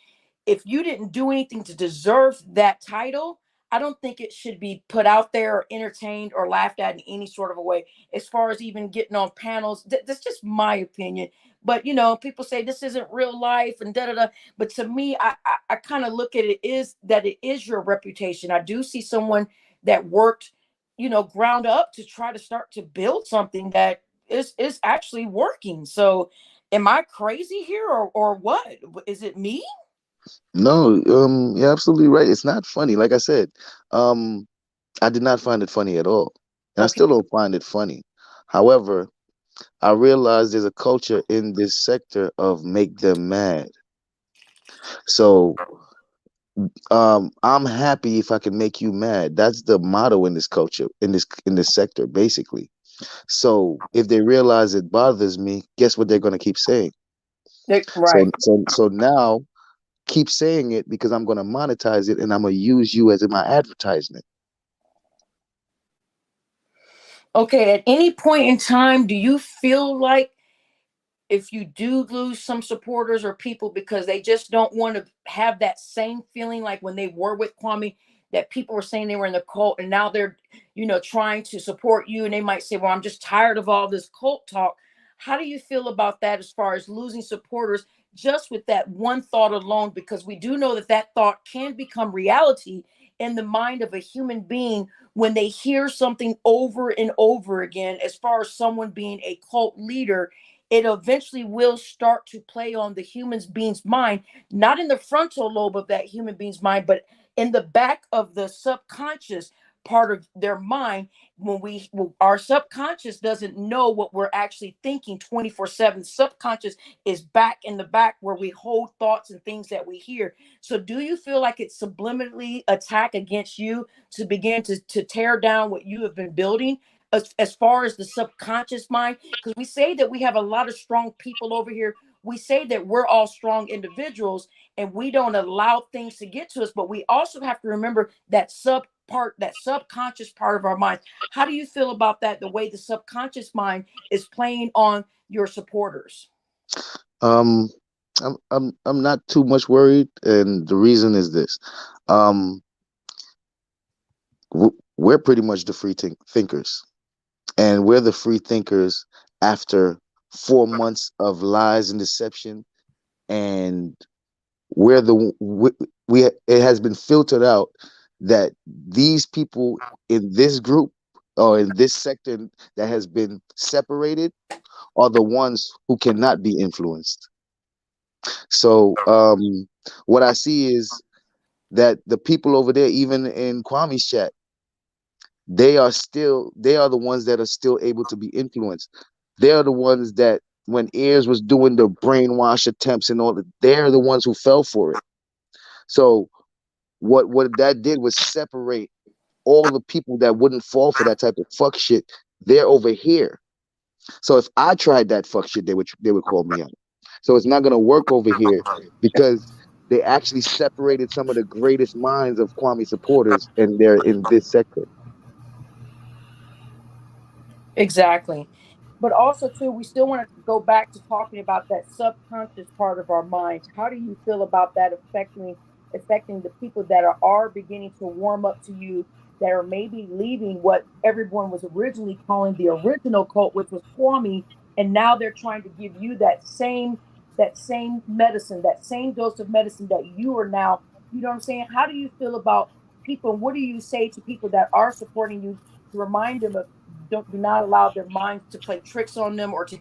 if you didn't do anything to deserve that title, I don't think it should be put out there or entertained or laughed at in any sort of a way. As far as even getting on panels, that's just my opinion. But people say this isn't real life and da da da. But to me, I kind of look at it is that it is your reputation. I do see someone that worked, ground up to try to start to build something that is actually working. So, am I crazy here or what? Is it me? No, you're absolutely right. It's not funny. Like I said, um, I did not find it funny at all, and I Okay. still don't find it funny. However, I realize there's a culture in this sector of make them mad. So I'm happy if I can make you mad. That's the motto in this culture, in this sector, basically. So if they realize it bothers me, guess what they're gonna keep saying? So Right. so now keep saying it because I'm gonna monetize it and I'm gonna use you as in my advertisement. Okay. At any point in time, do you feel like if you do lose some supporters or people because they just don't want to have that same feeling like when they were with Kwame, that people were saying they were in the cult and now they're, trying to support you and they might say, well, I'm just tired of all this cult talk. How do you feel about that as far as losing supporters just with that one thought alone? Because we do know that that thought can become reality in the mind of a human being when they hear something over and over again, as far as someone being a cult leader. It eventually will start to play on the human being's mind, not in the frontal lobe of that human being's mind, but in the back of the subconscious part of their mind. Our subconscious doesn't know what we're actually thinking 24/7. Subconscious is back in the back where we hold thoughts and things that we hear. So do you feel like it's subliminally attack against you to begin to tear down what you have been building as far as the subconscious mind? Because we say that we have a lot of strong people over here. We say that we're all strong individuals and we don't allow things to get to us, but we also have to remember that subconscious part of our mind. How do you feel about that, the way the subconscious mind is playing on your supporters? Um, I'm not too much worried, and the reason is this. Um, we're pretty much the free thinkers, and we're the free thinkers after 4 months of lies and deception, and we're the we it has been filtered out that these people in this group or in this sector that has been separated are the ones who cannot be influenced. So what I see is that the people over there, even in Kwame's chat, they are the ones that are still able to be influenced. They're the ones that when Ears was doing the brainwash attempts and all that, they're the ones who fell for it. So what that did was separate all the people that wouldn't fall for that type of fuck shit. They're over here. So if I tried that fuck shit, they would call me out. So it's not gonna work over here because they actually separated some of the greatest minds of Kwame supporters, and they're in this sector. Exactly. But also too, we still want to go back to talking about that subconscious part of our mind. How do you feel about that affecting the people that are beginning to warm up to you, that are maybe leaving what everyone was originally calling the original cult, which was Kwame, and now they're trying to give you that same medicine, that same dose of medicine that you are now, you know what I'm saying? How do you feel about people? What do you say to people that are supporting you to remind them of, do not allow their minds to play tricks on them, or to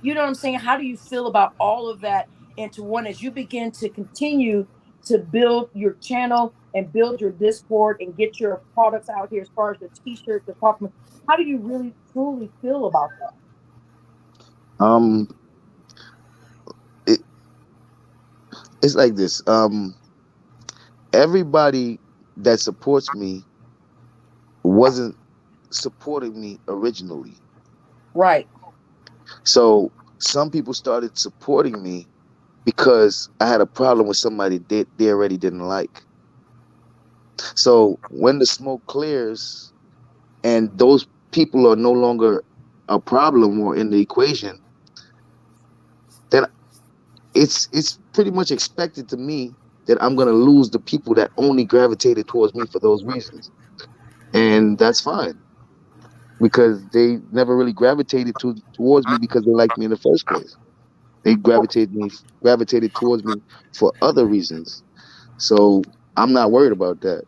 you know what I'm saying? How do you feel about all of that? And to one, as you begin to continue to build your channel and build your Discord and get your products out here, as far as the t-shirts, the talking, how do you really truly feel about Um, it, it's like this. Everybody that supports me wasn't supporting me originally. that? Right. So some people started supporting me because I had a problem with somebody they already didn't like. So when the smoke clears and those people are no longer a problem or in the equation, then it's pretty much expected to me that I'm gonna lose the people that only gravitated towards me for those reasons. And that's fine because they never really gravitated towards me because they liked me in the first place. They gravitated towards me for other reasons. So I'm not worried about that.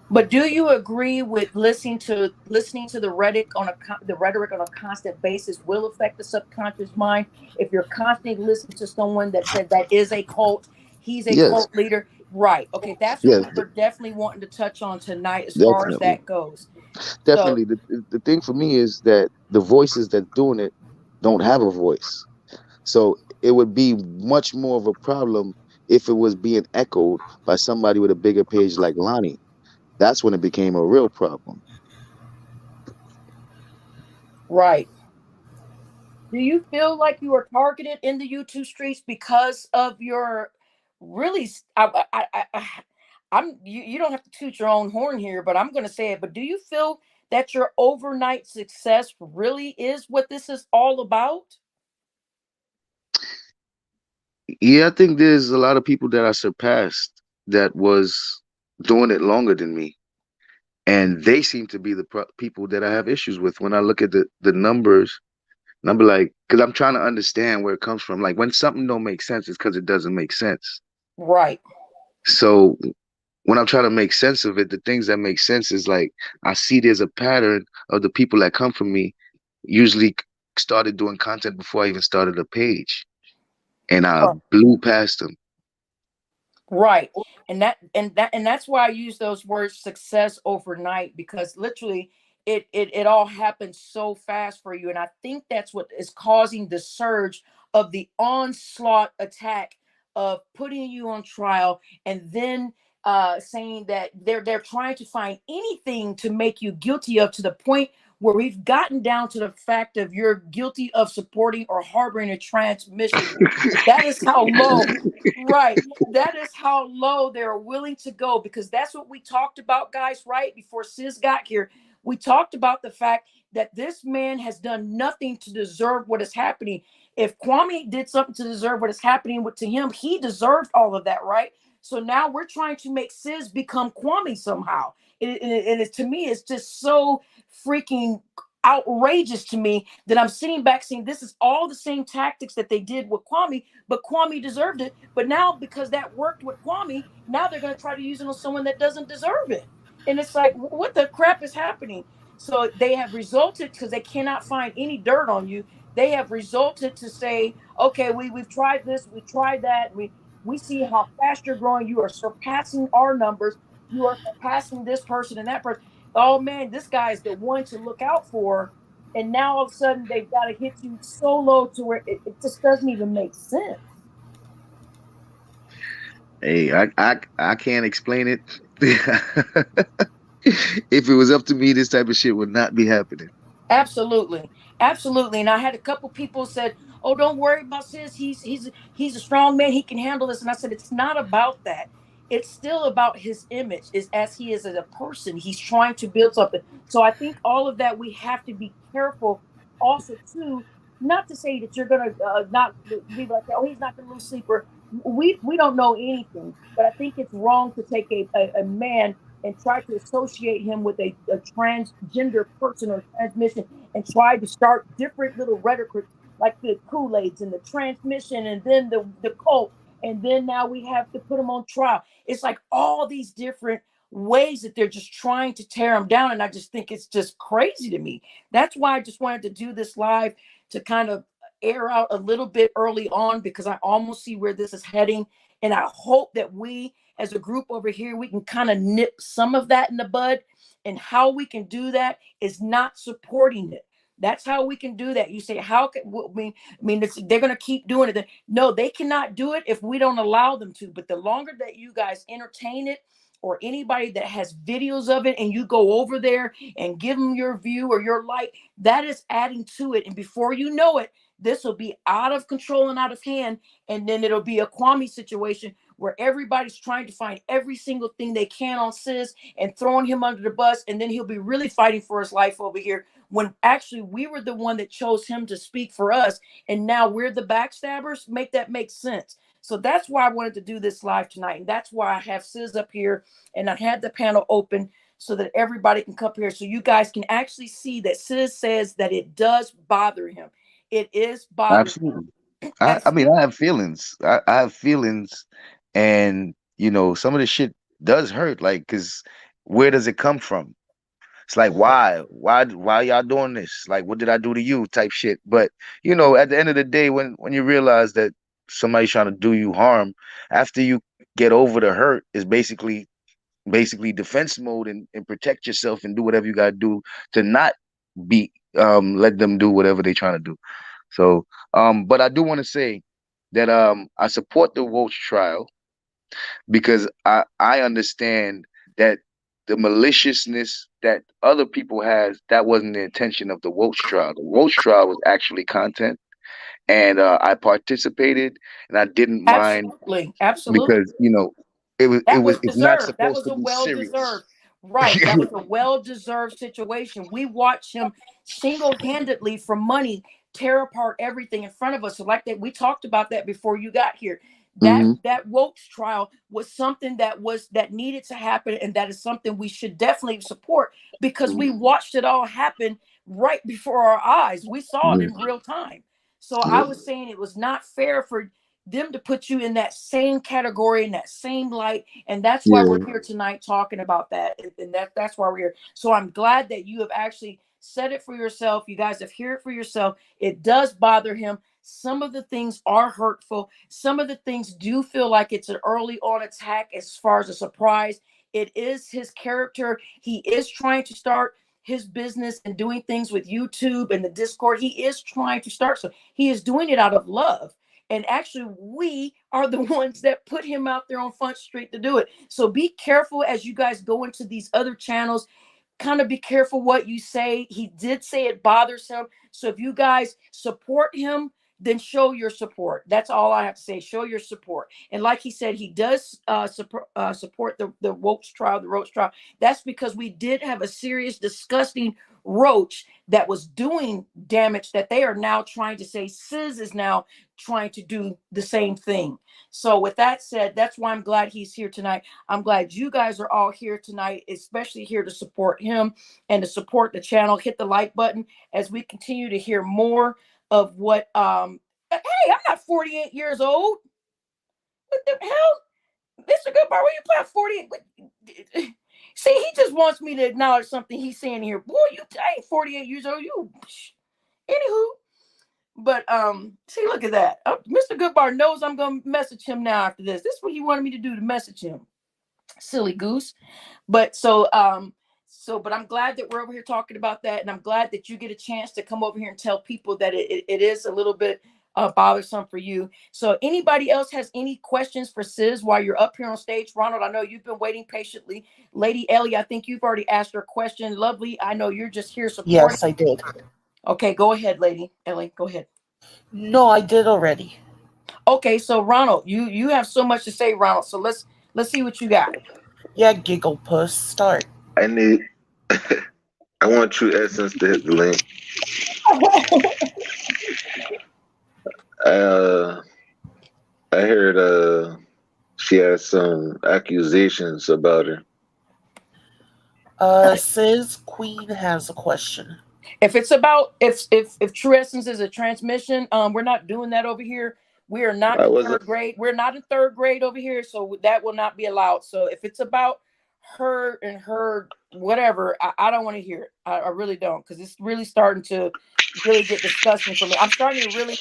But do you agree with listening to the rhetoric on a constant basis will affect the subconscious mind? If you're constantly listening to someone that said that is a cult, he's a Yes, cult leader, right? Okay, that's what yes, we were definitely wanting to touch on tonight, as far as definitely. that goes. So Definitely. The thing for me is that the voices that's doing it don't have a voice. So it would be much more of a problem if it was being echoed by somebody with a bigger page like Lonnie. That's when it became a real problem. right. Do you feel like you are targeted in the YouTube streets because of your really? I'm you don't have to toot your own horn here, but I'm going to say it. But do you feel that your overnight success really is what this is all about? Yeah, I think there's a lot of people that I surpassed that was doing it longer than me. And they seem to be the people that I have issues with when I look at the numbers. And I'm like, because I'm trying to understand where it comes from. Like when something don't make sense, it's because it doesn't make sense. Right. So when I'm trying to make sense of it, the things that make sense is like I see there's a pattern of the people that come from me usually started doing content before I even started a page, and I blew past them. Right. And that's why I use those words success overnight, because literally it all happened so fast for you. And I think that's what is causing the surge of the onslaught attack of putting you on trial, and then saying that they're trying to find anything to make you guilty of, to the point where we've gotten down to the fact of you're guilty of supporting or harboring a transmission. That is how low. Right. That is how low they're willing to go, because that's what we talked about, guys, right before Sis got here. We talked about the fact that this man has done nothing to deserve what is happening. If Kwame did something to deserve what is happening to him, he deserved all of that, right? So now we're trying to make Sizz become Kwame somehow. To me, it's just so freaking outrageous to me that I'm sitting back saying this is all the same tactics that they did with Kwame, but Kwame deserved it. But now because that worked with Kwame, now they're going to try to use it on someone that doesn't deserve it. And it's like, what the crap is happening? So they have resulted, because they cannot find any dirt on you. They have resulted to say, okay, we've tried this, we tried that, we see how fast you're growing. You are surpassing our numbers. You are surpassing this person and that person. Oh man, this guy is the one to look out for. And now all of a sudden they've got to hit you so low to where it just doesn't even make sense. Hey, I can't explain it. If it was up to me, this type of shit would not be happening. Absolutely, absolutely. And I had a couple people said, "Oh, don't worry about Sis. He's a strong man. He can handle this." And I said, "It's not about that. It's still about his image. Is as he is as a person. He's trying to build something. So I think all of that we have to be careful. Also, too, not to say that you're gonna not be like, oh, he's not gonna lose sleep. Or we don't know anything, but I think it's wrong to take a man and try to associate him with a transgender person or transmission, and try to start different little rhetoric like the Kool-Aids and the transmission and then the cult. And then now we have to put him on trial. It's like all these different ways that they're just trying to tear him down. And I just think it's just crazy to me. That's why I just wanted to do this live, to kind of air out a little bit early on, because I almost see where this is heading. And I hope that we as a group over here, we can kind of nip some of that in the bud. And how we can do that is not supporting it. That's how we can do that. You say, how can they're going to keep doing it? No, they cannot do it if we don't allow them to. But the longer that you guys entertain it, or anybody that has videos of it, and you go over there and give them your view or your like, that is adding to it. And before you know it, this will be out of control and out of hand. And then it'll be a Kwame situation where everybody's trying to find every single thing they can on Sizz and throwing him under the bus. And then he'll be really fighting for his life over here, when actually we were the one that chose him to speak for us. And now we're the backstabbers. Make that make sense. So that's why I wanted to do this live tonight. And that's why I have Sizz up here and I had the panel open so that everybody can come here. So you guys can actually see that Sizz says that it does bother him. It is bothering him. Absolutely. I mean, I have feelings. I have feelings, and some of the shit does hurt. Like, cause where does it come from? It's like, why y'all doing this? Like, what did I do to you? Type shit. But at the end of the day, when you realize that somebody's trying to do you harm, after you get over the hurt, is basically defense mode, and protect yourself and do whatever you gotta do to not be let them do whatever they're trying to do. So, but I do want to say that I support the Roach trial, because I understand that the maliciousness that other people has, that wasn't the intention of the Roach trial. The Roach trial was actually content, and I participated, and I didn't mind, Absolutely. because it's not deserved. That supposed was to a be well-deserved. serious. Right. That was a well-deserved situation. We watched him single-handedly, for money, tear apart everything in front of us. So like that, we talked about that before you got here. That Wokes trial was something that needed to happen, and that is something we should definitely support, because we watched it all happen right before our eyes. We saw it in real time. So I was saying it was not fair for them to put you in that same category, in that same light. And that's why we're here tonight talking about that. And that's why we're here. So I'm glad that you have actually said it for yourself. You guys have heard it for yourself. It does bother him. Some of the things are hurtful. Some of the things do feel like it's an early on attack as far as a surprise. It is his character. He is trying to start his business and doing things with YouTube and the Discord. He is trying to start. So he is doing it out of love. And actually, we are the ones that put him out there on Front Street to do it. So be careful as you guys go into these other channels. Kind of be careful what you say. He did say it bothers him. So if you guys support him, then show your support. That's all I have to say. Show your support. And like he said, he does support the roach trial, the roach trial. That's because we did have a serious, disgusting roach that was doing damage that they are now trying to say sizz is now trying to do the same thing. So with that said, that's why I'm glad he's here tonight. I'm glad you guys are all here tonight, especially here to support him and to support the channel. Hit the like button as we continue to hear more of what hey, I'm not 48 years old. What the hell? Mr. Goodbar, where you play 48? See, he just wants me to acknowledge something he's saying here. Boy, you ain't 48 years old. You anywho. But see, look at that. Mr. Goodbar knows I'm gonna message him now after this. This is what he wanted me to do, to message him. Silly goose. But but I'm glad that we're over here talking about that, and I'm glad that you get a chance to come over here and tell people that it is a little bit bothersome for you. So anybody else has any questions for sizz while you're up here on stage? Ronald, I know you've been waiting patiently. Lady Ellie, I think you've already asked her question. Lovely, I know you're just here supporting. Yes, I did. Okay, go ahead, Lady Ellie. Go ahead. No, I did already. Okay, so Ronald, you have so much to say, Ronald. So let's see what you got. Yeah, giggle puss, start. I want True Essence to hit the link. I heard she has some accusations about her. Sizz Queen has a question. If it's about if True Essence is a transmission, we're not doing that over here. We are not in third grade. We're not in third grade over here, so that will not be allowed. So if it's about her and her whatever, I don't want to hear it. I really don't, because it's really starting to really get disgusting for me. I'm starting to really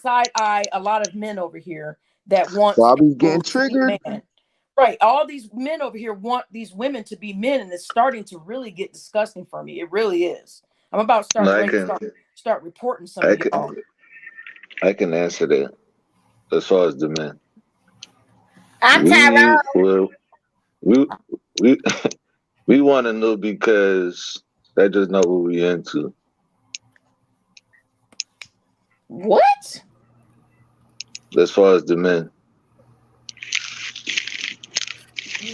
side eye a lot of men over here that want Barbie's getting triggered. Right, all these men over here want these women to be men, and it's starting to really get disgusting for me. It really is. I'm about to start reporting some of y'all. I can answer that as far as the men. I'm Tyrone. We want to know, because that's just not what we into. What? As far as the men.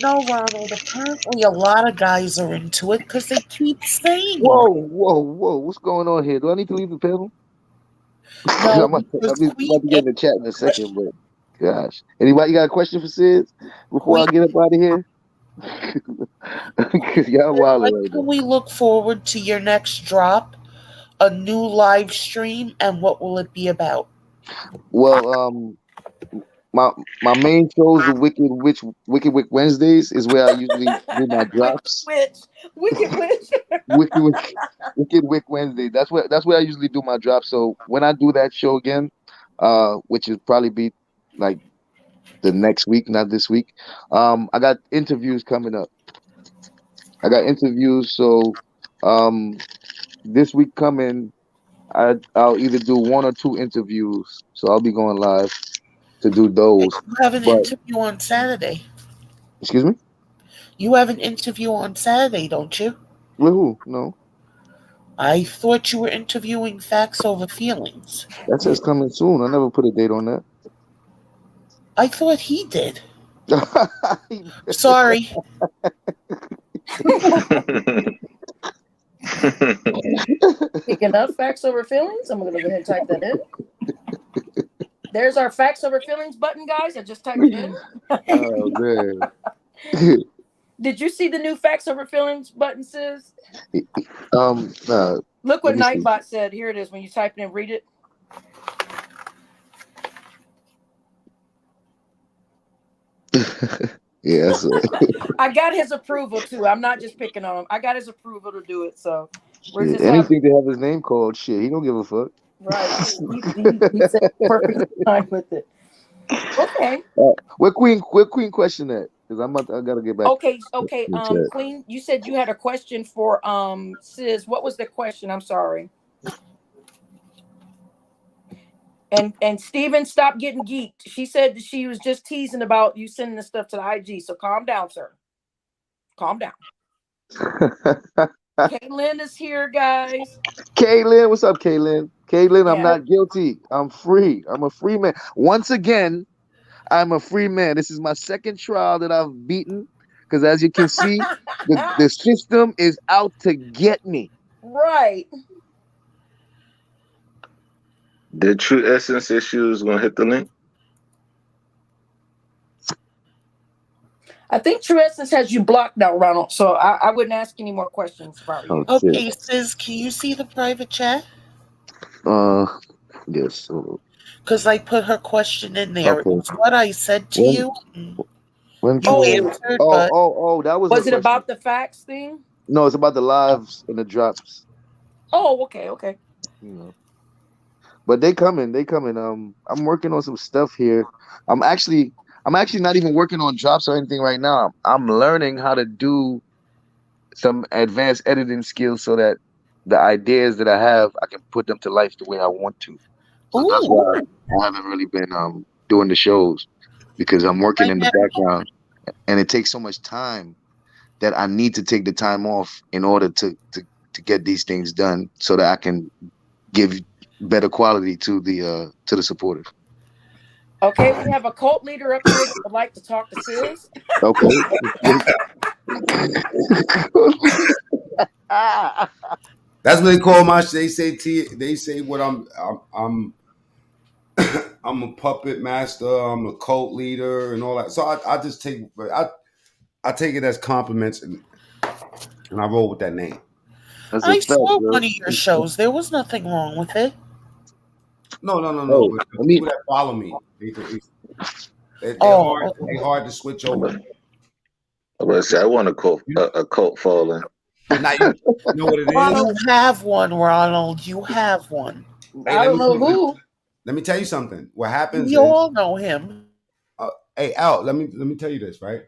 No, Ronald, apparently a lot of guys are into it because they keep saying. Whoa. What's going on here? Do I need to leave the panel? No, I'm about to get in the chat in a second, but gosh. Anybody got a question for Sid before I get up out of here? Because y'all wild right now. Can we look forward to your next drop? A new live stream, and what will it be about? Well, my main shows, the Wicked Wick Wednesdays, is where I usually do my drops. Wicked Wick Wednesday. That's where I usually do my drops. So when I do that show again, which will probably be like the next week, not this week, I got interviews coming up. So this week coming, I'll either do 1 or 2 interviews. So I'll be going live to do those. You have an interview on Saturday. Excuse me? You have an interview on Saturday, don't you? With who? No. I thought you were interviewing Facts Over Feelings. That says coming soon. I never put a date on that. I thought he did. Sorry. Speaking of Facts Over Feelings, I'm going to go ahead and type that in. There's our Facts Over Feelings button, guys. I just typed it in. Oh, man. Did you see the new Facts Over Feelings button, Sizz? Look what Nightbot said. Here it is. When you type it in, read it. Yeah, I got his approval too. I'm not just picking on him. I got his approval to do it. So anything to have his name called, shit, he don't give a fuck. Right. He said perfect time with it. Okay. Where Queen question at? Because I gotta get back. Okay. Queen, you said you had a question for Sizz. What was the question? I'm sorry. And Steven, stop getting geeked. She said that she was just teasing about you sending the stuff to the IG. So calm down, sir. Calm down. Kaylin is here, guys. Kaylin, what's up, Kaylin? Caitlin, I'm Yeah. not guilty. I'm free. I'm a free man. Once again, I'm a free man. This is my second trial that I've beaten. Because as you can see, the system is out to get me. Right. Did True Essence say she was gonna hit the link? I think True Essence has you blocked now, Ronald. So I wouldn't ask any more questions about Oh you. shit. Okay, sis, can you see the private chat? Uh, yes. Because I put her question in there. It Okay. was what I said to When you. when You True? Oh, answered, Oh, but oh, oh, that was her was it question. about the facts thing? No, it's about the lives and the drops. Oh, okay. You know. But they coming. They coming. I'm working on some stuff here. I'm actually I'm actually not even working on drops or anything right now. I'm learning how to do some advanced editing skills so that the ideas that I have, I can put them to life the way I want to. So that's ooh, why I haven't really been doing the shows because I'm working right in the now. background and it takes so much time that I need to take the time off in order to get these things done so that I can give better quality to the supporters. Okay, we have a cult leader up here that would like to talk to Sis. Okay. That's what they call my. They say they say what I'm I'm a puppet master. I'm a cult leader and all that. So I just take I take it as compliments and I roll with that name. That's a I fact, saw bro. one of your shows. There was nothing wrong with it. No. Hey, But the let me people that follow me, they're hard. Oh, They hard to switch over. I'm gonna say I want a cult following. Now you know what it is. you have one, Ronald. You have one. Hey, I don't know who. let me tell you something. What happens We is, all know him. hey Al, let me tell you this, right?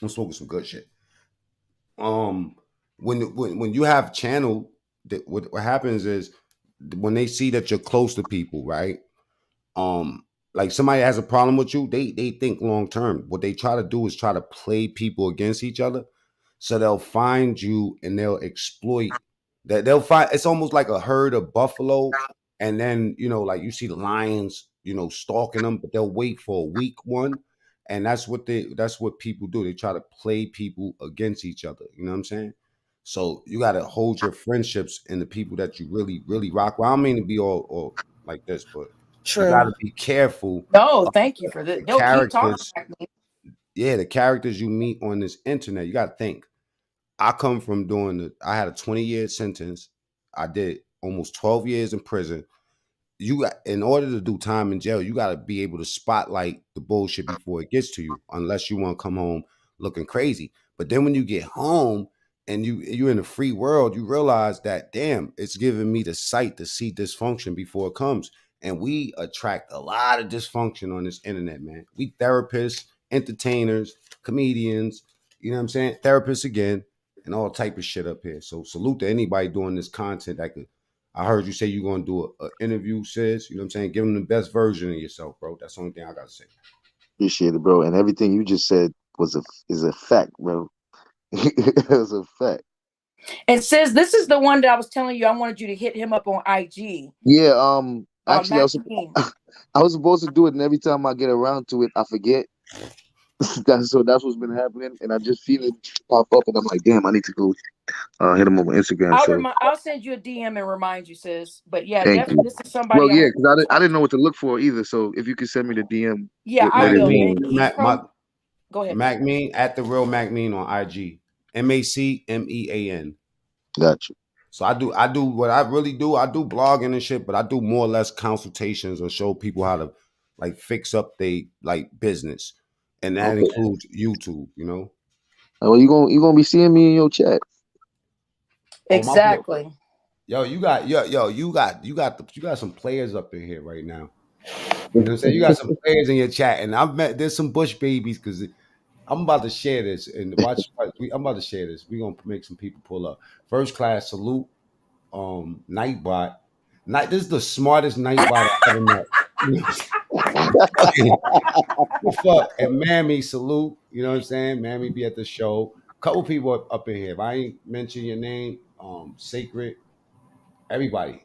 I'm smoking some good shit. Um, when you have channel, that what happens is when they see that you're close to people, right? Like somebody has a problem with you, they think long term. What they try to do is try to play people against each other. So they'll find you and they'll exploit that. They'll find it's almost like a herd of buffalo, and then like you see the lions, stalking them, but they'll wait for a weak one, and that's what people do. They try to play people against each other. You know what I'm saying? So you got to hold your friendships and the people that you really, really rock with. I don't mean to be all like this, but you got True. to be careful No, of thank you for this. the No, keep talking characters. back to me. Yeah, the characters you meet on this internet. You got to think. I come from I had a 20-year sentence. I did almost 12 years in prison. In order to do time in jail, you got to be able to spotlight the bullshit before it gets to you, unless you want to come home looking crazy. But then when you get home and you're in a free world, you realize that damn, it's giving me the sight to see dysfunction before it comes. And we attract a lot of dysfunction on this internet, man. We therapists, entertainers, comedians, you know what I'm saying? Therapists again, and all type of shit up here. So salute to anybody doing this content that could. I heard you say you're gonna do an interview, sis. You know what I'm saying? Give them the best version of yourself, bro. That's the only thing I gotta say. appreciate it, bro. And everything you just said is a fact, bro. It was a fact. And Sis, this is the one that I was telling you I wanted you to hit him up on IG. Yeah, actually Matt King. I was supposed to do it and every time I get around to it, I forget. That's what's been happening. And I just feel it pop up and I'm like, damn, I need to go hit him over Instagram. So I'll send you a DM and remind you, Sis. But yeah, thank definitely you. this is Well, somebody I yeah, want because to I talk didn't know to. what to look for either. So if you could send me the DM Yeah, I with Mac will. his Mean, name. He's from Go ahead. Mac Mean at the real Mac Mean on IG. MacMean. Gotcha. So I do what I really do. I do blogging and shit, but I do more or less consultations or show people how to like fix up they like business, and that Okay. includes YouTube. You know. Well, you gonna be seeing me in your chat. Oh my boy. Exactly. Yo, you got some players up in here right now. You know what I'm saying? You got some players in your chat, and there's some Bush babies because I'm about to share this and watch. I'm about to share this. We're gonna make some people pull up. First class salute, Nightbot. This is the smartest Nightbot I ever met. The fuck? And Mammy salute. You know what I'm saying? Mammy be at the show. Couple people up in here. If I ain't mention your name, Sacred. everybody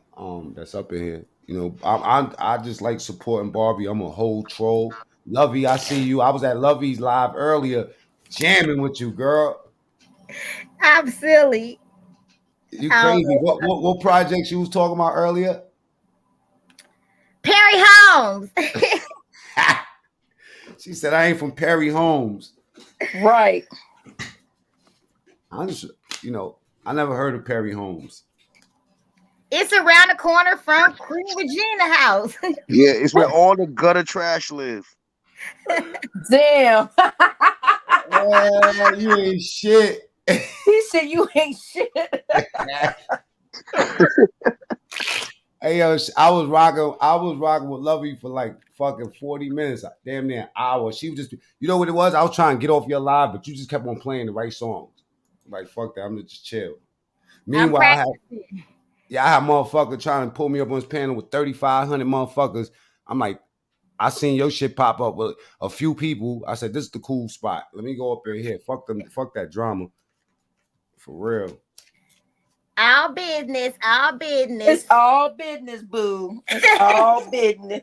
that's up in here. You know, I just like supporting Barbie. I'm a whole troll. Lovey, I see you. I was at Lovey's live earlier, jamming with you, girl. I'm silly. You I don't crazy. know. What projects you was talking about earlier? Perry Holmes. She said I ain't from Perry Homes. Right. I just, you know, I never heard of Perry Homes. It's around the corner from Queen Regina House. Yeah, it's where all the gutter trash live. Damn. You ain't shit. He said you ain't shit. Hey yo, I was rocking with Lovey for like fucking 40 minutes, damn near an hour. She was just, you know what it was? I was trying to get off your live, but you just kept on playing the right songs. Like fuck that, I'm gonna just chill. I'm Meanwhile, practicing. I had motherfucker trying to pull me up on his panel with 3,500 motherfuckers. I'm like, I seen your shit pop up with a few people. I said, this is the cool spot. Let me go up in here. Fuck them, fuck that drama. For real. All business, all business. It's all business, boo. It's all business.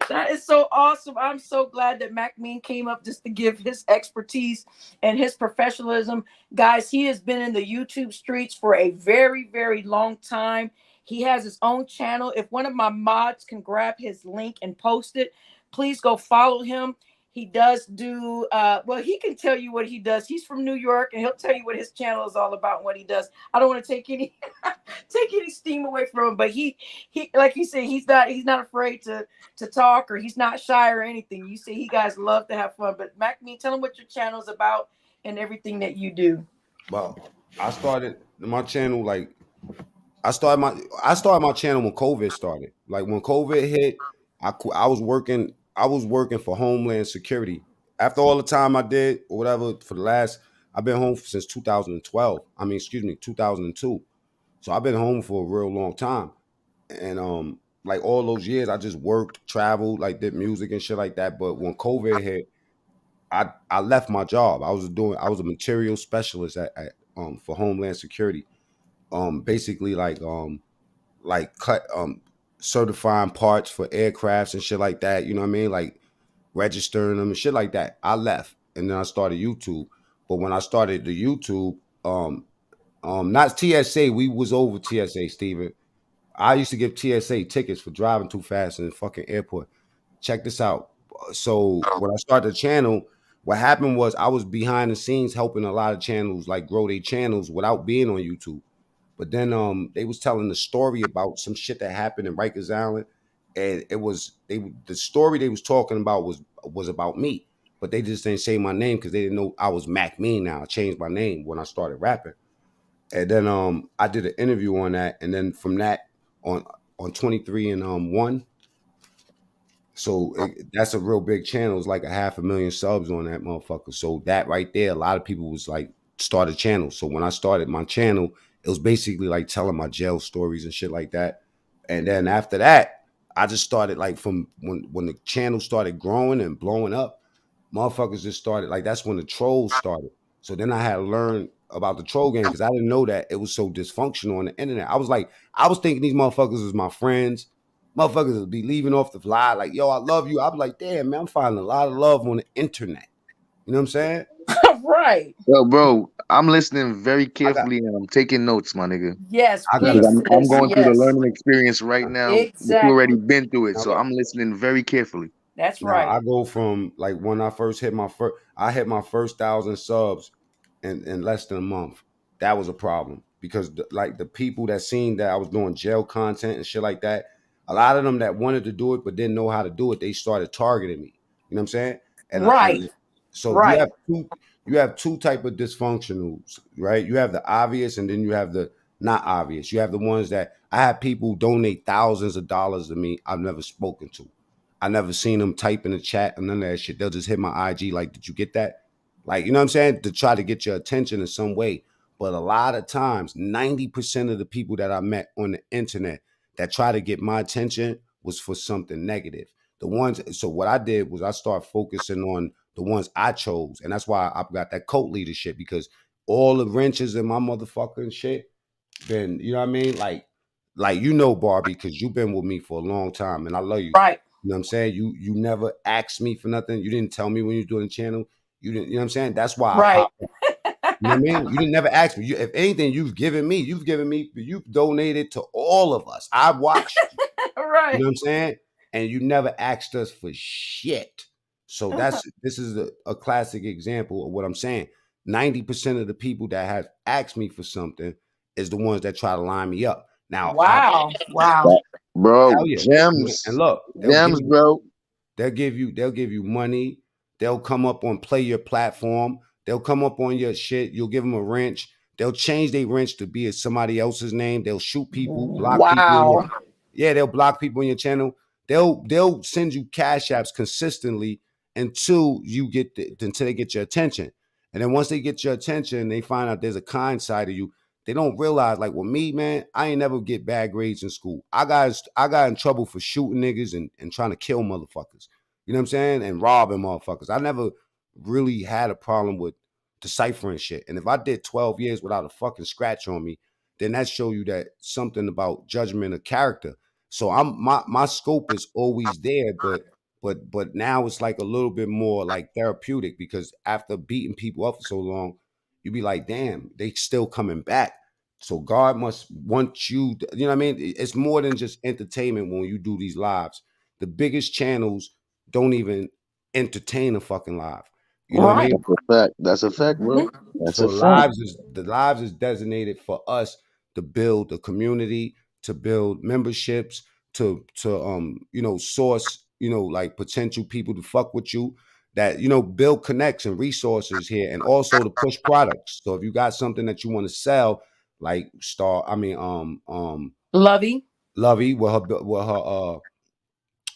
That is so awesome. I'm so glad that Mac Mean came up just to give his expertise and his professionalism. Guys, he has been in the YouTube streets for a very, very long time. He has his own channel. If one of my mods can grab his link and post it, please go follow him. He does do well, he can tell you what he does. He's from New York and he'll tell you what his channel is all about and what he does. I don't want to take any take any steam away from him, but he like you said, he's not afraid to talk, or he's not shy or anything. You say he guys love to have fun. But Mac Me, tell him what your channel is about and everything that you do. Well, I started my channel like I started my channel when COVID started. Like when COVID hit, I was working for Homeland Security. After all the time I did or whatever for the last, I've been home since 2012. I mean, excuse me, 2002. So I've been home for a real long time. And like all those years I just worked, traveled, like did music and shit like that. But when COVID hit, I left my job. I was a material specialist at for Homeland Security. Basically like cut certifying parts for aircrafts and shit like that. You know what I mean? Like registering them and shit like that. I left and then I started YouTube. But when I started the YouTube, not TSA, we was over TSA, Steven. I used to give TSA tickets for driving too fast in the fucking airport. Check this out. So when I started the channel, what happened was I was behind the scenes helping a lot of channels like grow their channels without being on YouTube. But then they was telling the story about some shit that happened in Rikers Island, and it was the story they was talking about was about me, but they just didn't say my name because they didn't know I was Mac Mean. Now I changed my name when I started rapping, and then I did an interview on that, and then from that on 23 and 1. So that's a real big channel. It's like 500,000 subs on that motherfucker. So that right there, a lot of people was like start a channel. So when I started my channel, it was basically like telling my jail stories and shit like that. And then after that, I just started like from when the channel started growing and blowing up, motherfuckers just started like that's when the trolls started. So then I had to learn about the troll game because I didn't know that it was so dysfunctional on the internet. I was thinking these motherfuckers was my friends. Motherfuckers would be leaving off the fly like, yo, I love you. I'd be like, damn, man, I'm finding a lot of love on the internet. You know what I'm saying? Right. Yo, bro, I'm listening very I got, carefully and I'm taking notes, my nigga. Yes, I got please, it. I'm sis. going through the Yes. learning experience right now, but you already Exactly. been through it, Now so look, I'm listening very carefully. That's now right. I go from like when I first hit I hit my first 1,000 subs in less than a month. That was a problem because like the people that seen that I was doing jail content and shit like that, a lot of them that wanted to do it but didn't know how to do it, they started targeting me. You know what I'm saying? And Right. so Right. you have two type of dysfunctionals, right? You have the obvious and then you have the not obvious. You have the ones that I have people donate thousands of dollars to me I've never spoken to. I never seen them type in the chat and none of that shit. They'll just hit my IG like, did you get that? Like, you know what I'm saying? To try to get your attention in some way. But a lot of times, 90% of the people that I met on the internet that try to get my attention was for something negative. So what I did was I started focusing on the ones I chose. And that's why I got that cult leadership because all the wrenches in my motherfucking shit, been, you know what I mean? Like you know, Barbie, because you've been with me for a long time, and I love you. Right. You know what I'm saying? You never asked me for nothing. You didn't tell me when you were doing the channel. You didn't. You know what I'm saying? That's why I Right. popped. You know what I mean? You didn't never ask me. If anything, you've given me. You've donated to all of us. I've watched. You Right. know what I'm saying? And you never asked us for shit. So this is a classic example of what I'm saying. 90% of the people that have asked me for something is the ones that try to line me up. Now, Wow. Wow. hell Bro, yeah. And gems. look, Gems, bro. they'll give you money. They'll come up on play your platform. They'll come up on your shit. You'll give them a wrench. They'll change their wrench to be somebody else's name. They'll shoot people, block people in your, Wow. yeah, they'll block people in your channel. They'll send you cash apps consistently until until they get your attention. And then once they get your attention, they find out there's a kind side of you. They don't realize, like with me, man, I ain't never get bad grades in school. I got in trouble for shooting niggas and trying to kill motherfuckers. You know what I'm saying? And robbing motherfuckers. I never really had a problem with deciphering shit. And if I did 12 years without a fucking scratch on me, then that show you that something about judgment of character. So my scope is always there, but now it's like a little bit more like therapeutic, because after beating people up for so long, you be like, damn, they still coming back. So God must want you, you know what I mean? It's more than just entertainment when you do these lives. The biggest channels don't even entertain a fucking live. You know what I Right. mean? That's a fact. That's a fact, bro. Mhm. That's So a fact. the lives is designated for us to build a community, to build memberships, to source, like potential people to fuck with you, that build connects and resources here, and also to push products. So if you got something that you want to sell, like Lovey. Lovey with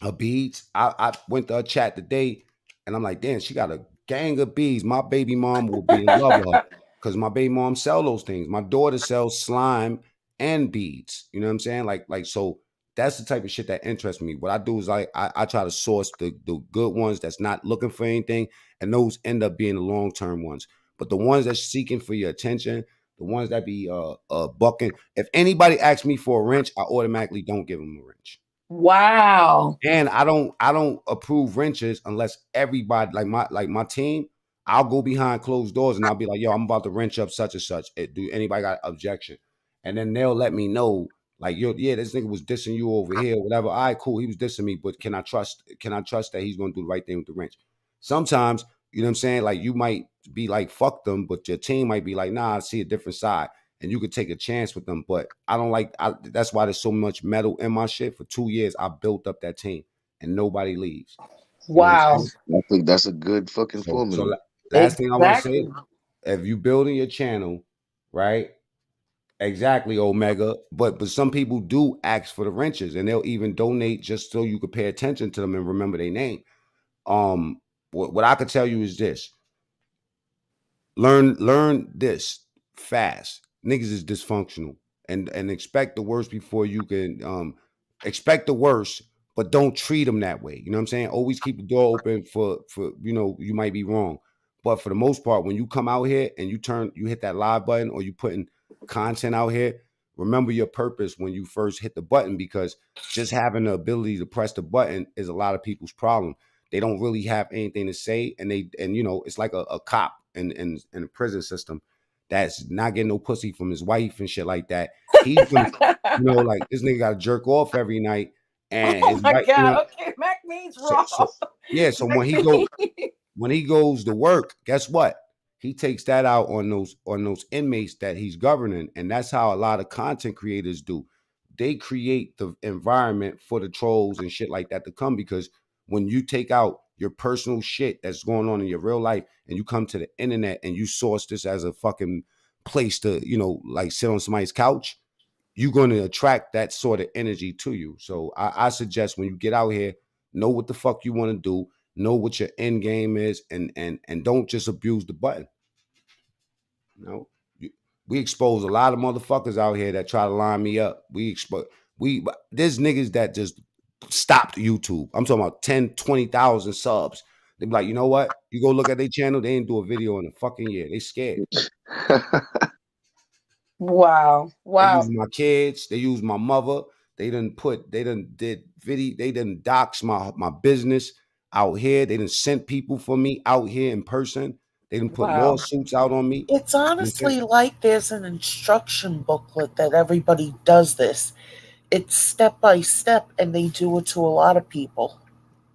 her beads. I went to her chat today, and I'm like, damn, she got a gang of beads. My baby mom will be in love with her, because my baby mom sell those things. My daughter sells slime and beads. You know what I'm saying? Like so. That's the type of shit that interests me. What I do is I try to source the good ones that's not looking for anything, and those end up being the long term ones. But the ones that's seeking for your attention, the ones that be bucking. If anybody asks me for a wrench, I automatically don't give them a wrench. Wow. And I don't approve wrenches unless everybody, like my team, I'll go behind closed doors and I'll be like, yo, I'm about to wrench up such and such. Do anybody got objection? And then they'll let me know, like, yo, yeah, this nigga was dissing you over here, whatever. All right, cool. He was dissing me, but can I trust that he's gonna do the right thing with the wrench? Sometimes, you know what I'm saying? Like, you might be like, fuck them, but your team might be like, nah, I see a different side. And you could take a chance with them. But I don't like, that's why there's so much metal in my shit. For 2 years, I built up that team and nobody leaves. You know what I'm Wow. saying? I think that's a good fucking So formula. last thing I want to say, Exactly. if you building your channel, right? Exactly, Omega. But some people do ask for the wrenches, and they'll even donate just so you could pay attention to them and remember their name. What I could tell you is this: learn this fast. Niggas is dysfunctional, and expect the worst before you can expect the worst, but don't treat them that way. You know what I'm saying? Always keep the door open for you might be wrong, but for the most part, when you come out here and you hit that live button, or you putting content out here, remember your purpose when you first hit the button, because just having the ability to press the button is a lot of people's problem. They don't really have anything to say, and it's like a cop in a prison system that's not getting no pussy from his wife and shit like that. He's gonna, like, this nigga got to jerk off every night, and Oh his my wife, God. Okay, Mac means so, raw. so yeah. So Mac means- when he goes to work, guess what? He takes that out on those inmates that he's governing, and that's how a lot of content creators do. They create the environment for the trolls and shit like that to come, because when you take out your personal shit that's going on in your real life and you come to the internet and you source this as a fucking place to, like, sit on somebody's couch, you're going to attract that sort of energy to you. So I suggest, when you get out here, know what the fuck you want to do, know what your end game is, and don't just abuse the button. We expose a lot of motherfuckers out here that try to line me up. There's niggas that just stopped YouTube. I'm talking about 10, 20,000 subs. They be like, you know what? You go look at their channel, they ain't do a video in a fucking year. They scared. Wow. They Wow. use my kids. They use my mother. They did video. They didn't dox my business out here. They didn't send people for me out here in person. They didn't put Wow. lawsuits out on me. It's You know what I'm saying? honestly like there's an instruction booklet that everybody does this. It's step by step, and they do it to a lot of people.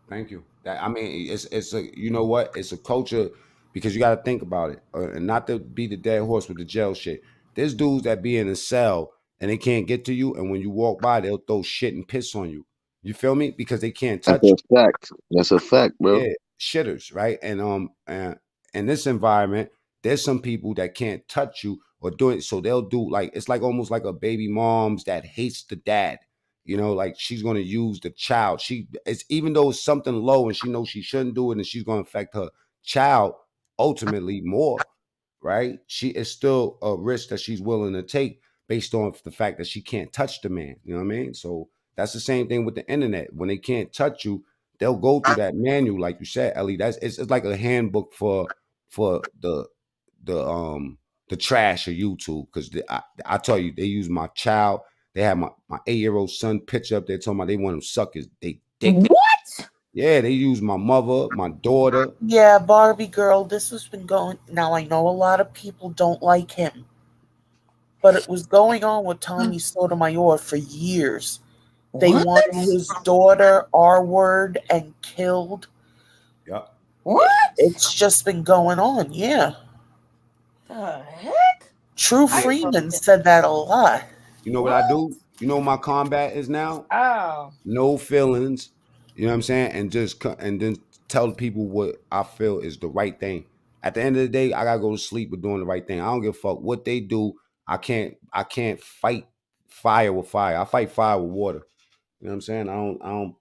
Thank you. That I mean, it's a you know what? It's a culture because you got to think about it, and not to be the dead horse with the jail shit. There's dudes that be in a cell and they can't get to you, and when you walk by, they'll throw shit and piss on you. You feel me? Because they can't That's touch a you. fact. That's a fact, bro. Yeah, shitters, right? And in this environment, there's some people that can't touch you or do it, so they'll do like it's like almost like a baby mom's that hates the dad. You know, like she's gonna use the child. It's even though it's something low and she knows she shouldn't do it, and she's gonna affect her child ultimately more, right? She is still a risk that she's willing to take based on the fact that she can't touch the man. You know what I mean? So that's the same thing with the internet. When they can't touch you, they'll go through that manual, like you said, Ellie. It's like a handbook for the trash of YouTube. Because I tell you, they use my child. They have my 8-year-old son picture up there talking about they want him suck his they dick. What? Yeah, they use my mother, my daughter. Yeah, Barbie girl, this has been going. Now, I know a lot of people don't like him, but it was going on with Tommy Sotomayor for years. They What? wanted his daughter R word and killed. Yep. What? It's just been going on, yeah. The heck? True I Freeman said that a lot. You know what I do? You know what my combat is now? Oh. No feelings. You know what I'm saying? And and then tell people what I feel is the right thing. At the end of the day, I gotta go to sleep with doing the right thing. I don't give a fuck what they do. I can't fight fire with fire. I fight fire with water. You know what I'm saying?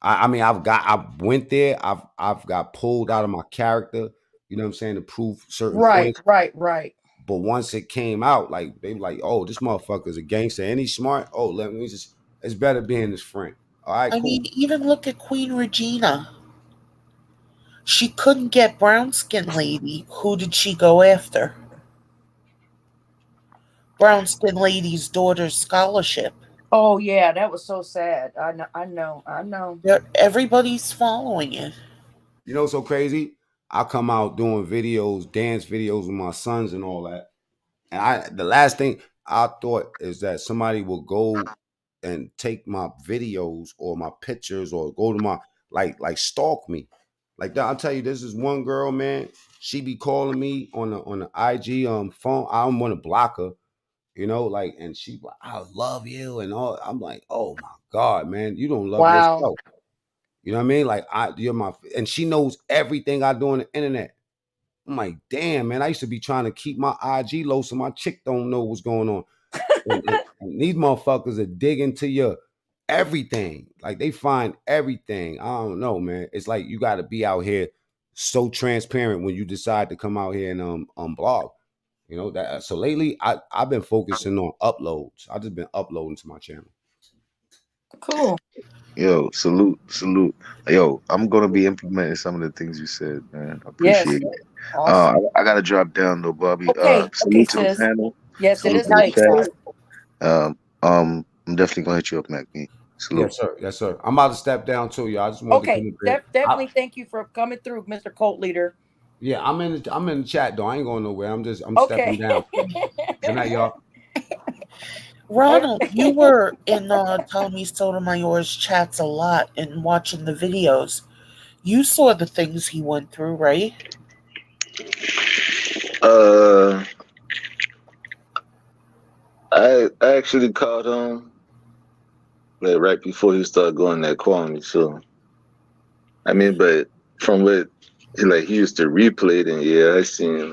I mean I went there, I've got pulled out of my character, you know what I'm saying, to prove certain Right, points. right. But once it came out, like they were like, oh, this motherfucker's a gangster and he's smart. Oh, let me just it's better being his friend. All right, I cool. mean, even look at Queen Regina. She couldn't get brown skin lady. Who did she go after? Brown skin lady's daughter's scholarship. Oh yeah, that was so sad. I know. Everybody's following it. You know, so crazy. I come out doing videos, dance videos with my sons and all that. And the last thing I thought is that somebody will go and take my videos or my pictures or go to my like stalk me. Like that, I'll tell you, this is one girl, man. She be calling me on the IG phone. I don't want to block her, you know, like, and she like, I love you and all. I'm like, oh my God, man, you don't love Wow. yourself. You know what I mean? Like you're my, and she knows everything I do on the internet. I'm like, damn, man, I used to be trying to keep my IG low so my chick don't know what's going on. And these motherfuckers are digging to your everything. Like they find everything. I don't know, man. It's like you got to be out here so transparent when you decide to come out here and blog. You know that. So lately, I've been focusing on uploads. I've just been uploading to my channel. Cool. Yo, salute. Yo, I'm gonna be implementing some of the things you said, man. I Yes. appreciate it. Awesome. I gotta drop down though, Bobby. Okay, Salute to the sis. panel. Yes, it Salute is to the late. chat. So. I'm definitely gonna hit you up, Mackie. Salute. Yes, sir. Yes, sir. I'm about to step down too, y'all. I just wanted to come Okay, in here. definitely thank you for coming through, Mr. Cult Leader. Yeah, I'm in the chat though. I ain't going nowhere. I'm stepping Okay. down. Good night, y'all. Ronald, you were in Tommy Sotomayor's chats a lot and watching the videos. You saw the things he went through, right? I actually caught him like right before he started going that Kwame. So I mean, but from what he used to replay it, and yeah, I seen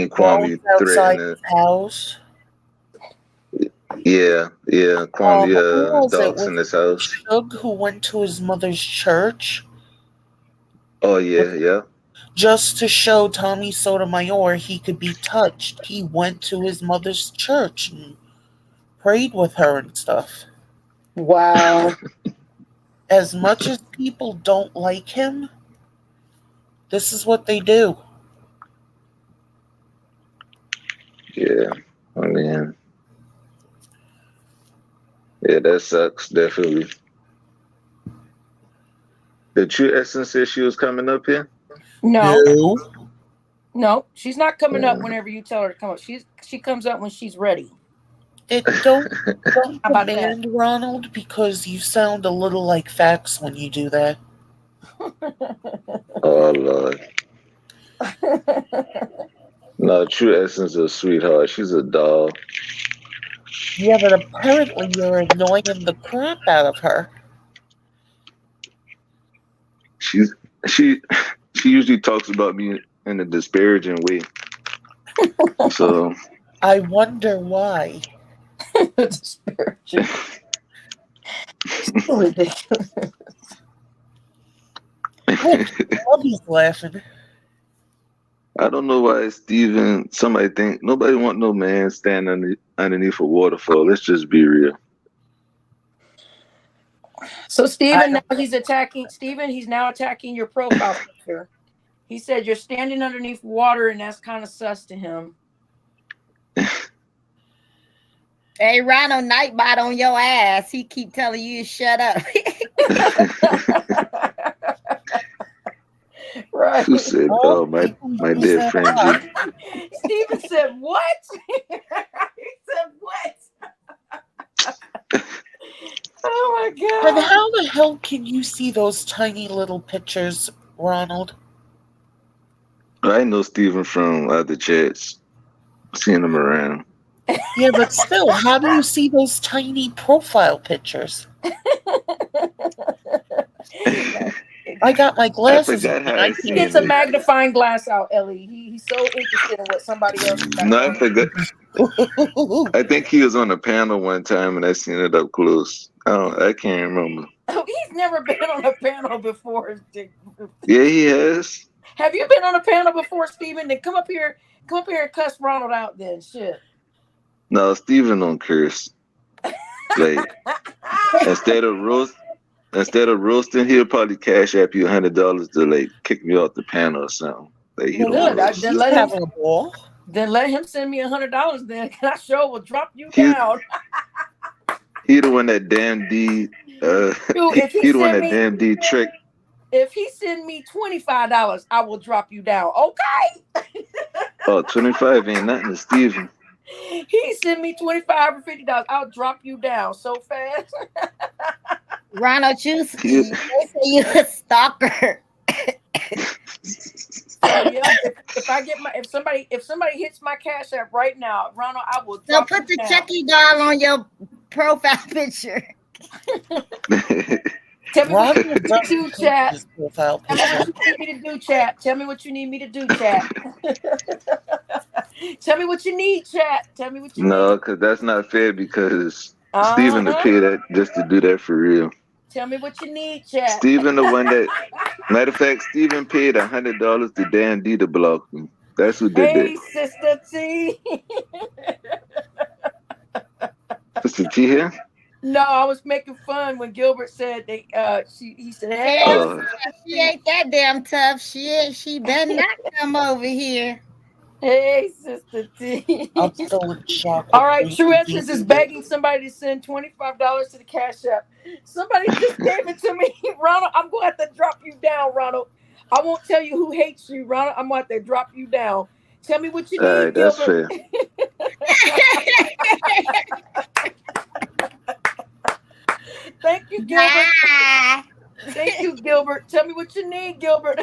Kwame outside threatening. his house. Yeah, Kwame Who was it? dogs Was in it his house. Shug who went to his mother's church? Oh yeah. Just to show Tommy Sotomayor he could be touched. He went to his mother's church and prayed with her and stuff. Wow. As much as people don't like him, this is what they do. Yeah, I mean, yeah, that sucks, definitely. The True Essence said she was coming up here? No, No, no, she's not coming up Yeah. whenever you tell her to come up. She comes up when she's ready. don't How about that? demand, Ronald, because you sound a little like Fax when you do that. Oh, Lord. No, True Essence is a sweetheart. She's a doll. Yeah, but apparently you're annoying the crap out of her. She's she she usually talks about me in a disparaging way. So I wonder why. Disparaging. So ridiculous. Bobby's laughing. I don't know why Steven, somebody think nobody want no man standing underneath a waterfall. Let's just be real. So Steven, now he's attacking Steven, he's now attacking your profile picture. He said you're standing underneath water and that's kind of sus to him. Hey, Ronald Nightbot on your ass. He keep telling you to shut up. Right. Who said, oh, my dear friend G. Steven said what? He said what? Oh my But god. how the hell can you see those tiny little pictures, Ronald? I know Steven from other chats. Seeing him around. Yeah, but still, how do you see those tiny profile pictures? I got my glasses forgot on. how I I He seen gets a it. magnifying glass out, Ellie. He's so interested in what somebody else got No, I going. forgot. I think he was on a panel one time and I seen it up close. I can't remember. Oh, he's never been on a panel before. Yeah, he has. Have you been on a panel before, Steven? Then come up here and cuss Ronald out then. Shit. No, Steven don't curse. Like instead of roasting, he'll probably cash app you $100 to like kick me off the panel or something. Like he Well, don't Good. roast. Then he's having a ball. let him send me $100 then. I sure will drop you He- down. He the one that damn D. Dude, if he the one that damn D trick. If he send me $25, I will drop you down. Okay. Oh, 25 ain't nothing to Steven. He send me $25 or $50. I'll drop you down so fast. Ronald, you He- say you a stalker. So yeah, if somebody hits my cash app right now, Ronald, I will So drop put you the down. Chucky doll on your profile picture. Tell me what you Ronald need me to doesn't do, post chat. his profile Tell me picture. what you need me to do, chat. Tell me what you need me to do, chat. Tell me what you need, chat. Tell me what you No, need. because that's not fair because Steven to Uh-huh. pay that just to do that for real. Tell me what you need, chat. Steven the one that matter of fact, Steven paid $100 to Dan D to block me. That's who did Hey, that. Sister T. Sister T here? No, I was making fun when Gilbert said he said, hey, Oh, She ain't that damn tough. She better not come over here. hey, Sister T. I'm still in shock. All right, True Essence is begging somebody to send $25 to the Cash App. Somebody just gave it to me. Ronald, I'm going to have to drop you down, Ronald. I won't tell you who hates you, Ronald. I'm going to have to drop you down. Tell me what you all need, right, that's Gilbert. fair. Thank you, Gilbert. Bye. Thank you, Gilbert. Tell me what you need, Gilbert.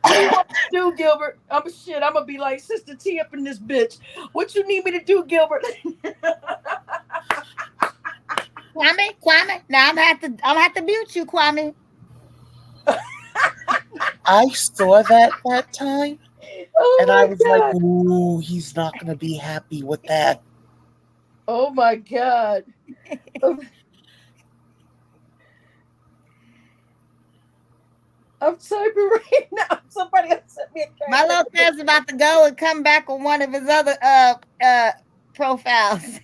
What do you want me to do, Gilbert? I'm gonna be like Sister T up in this bitch. What you need me to do, Gilbert? Kwame. Now I'm gonna have to mute you, Kwame. I saw that time, Oh and I my was god. like, "Ooh, he's not gonna be happy with that." Oh my god. I'm typing right now. Somebody else sent me a cash. My little cousin's about to go and come back on one of his other profiles.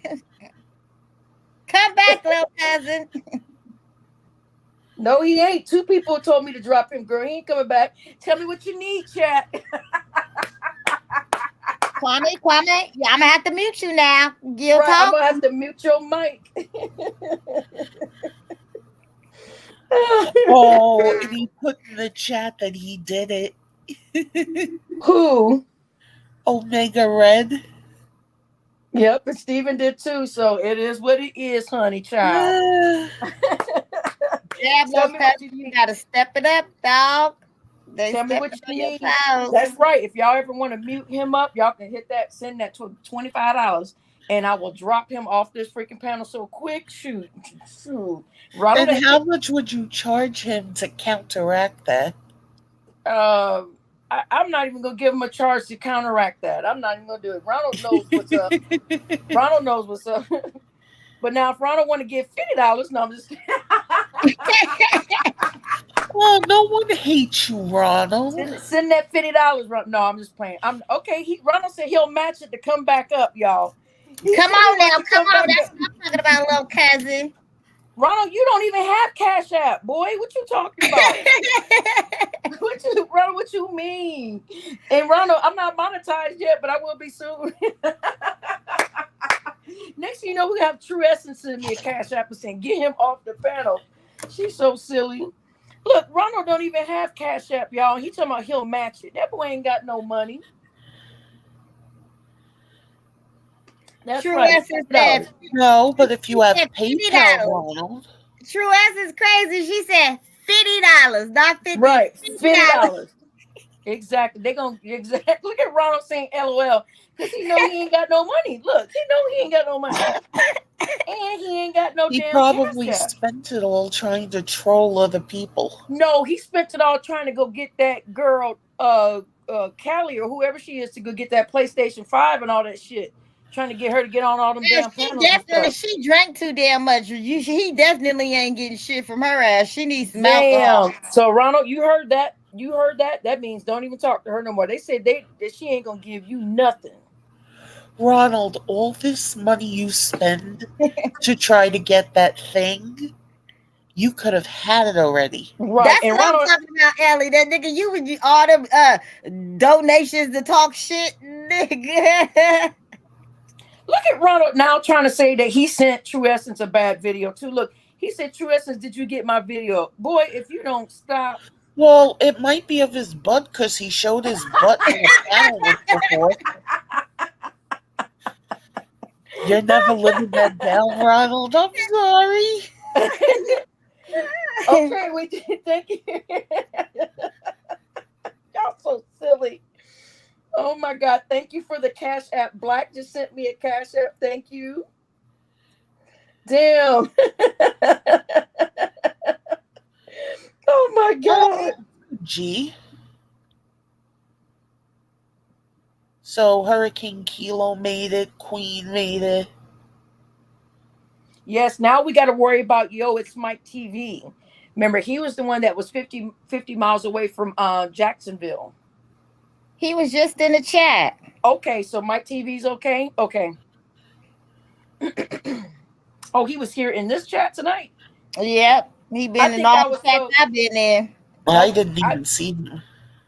Come back, little cousin. No, he ain't. 2 people told me to drop him, girl. He ain't coming back. Tell me what you need, chat. Kwame, yeah, I'm gonna have to mute you now. You'll Right, I'm talk. gonna have to mute your mic. Oh, and he put in the chat that he did it. Who? Omega Red. Yep, and Steven did too. So it is what it is, honey child. Yeah, Tell little me what cousin, you you need. gotta step it up, dog. They Tell me what stepping you on your need. toes. That's right. If y'all ever want to mute him up, y'all can hit that, send that to $25, and I will drop him off this freaking panel so quick. Shoot. Ronald And ain't how much would you charge him to counteract that? I'm not even gonna give him a charge to counteract that. I'm not even gonna do it. Ronald knows what's up. Ronald knows what's up. But now if Ronald want to give $50, no, I'm just kidding. Well, no one hates you, Ronald. Send that $50. No, I'm just playing. I'm okay. Ronald said he'll match it to come back up, y'all. Come on now, come on. That's what I'm talking about, little cousin. Ronald, you don't even have Cash App, boy. What you talking about? Ronald, what you mean? And Ronald, I'm not monetized yet, but I will be soon. Next thing you know, we have True Essence send me a Cash App and saying, get him off the panel. She's so silly. Look, Ronald don't even have Cash App, y'all. He talking about he'll match it. That boy ain't got no money. That's True right. Essence said, No, but if you have said PayPal, $50. Ronald. True Essence crazy. She said $50, not 50. Right, $50. Exactly. They gonna look at Ronald saying LOL because he know he ain't got no money. Look, he know he ain't got no money, and he ain't got no He damn probably Cash App. spent it all trying to troll other people. No, he spent it all trying to go get that girl, Callie or whoever she is, to go get that PlayStation 5 and all that shit. Trying to get her to get on all them damn panels and stuff. She drank too damn much. He definitely ain't getting shit from her ass. She needs some alcohol. Damn. So Ronald, you heard that? You heard that? That means don't even talk to her no more. They said that she ain't gonna give you nothing. Ronald, all this money you spend to try to get that thing, you could have had it already. Right. That's and what Ronald, I'm talking about, Ellie. That nigga, you would all them donations to talk shit, nigga. look at Ronald now trying to say that he sent True Essence a bad video too. Look, he said, True Essence, did you get my video? Boy, if you don't stop. Well, it might be of his butt because he showed his butt in a panel before. You're never living that down, Ronald. I'm sorry. Okay, we did. Thank you. Y'all so silly. Oh my God. Thank you for the Cash App. Black just sent me a Cash App. Thank you. Damn. Oh my God. G. So Hurricane Kilo made it. Queen made it. Yes, now we got to worry about It's Mike TV. Remember, he was the one that was 50 miles away from Jacksonville. He was just in the chat. Okay, so Mike TV's okay? Okay. Oh, he was here in this chat tonight? Yep. He been in all the chats I've been in. I didn't even see him.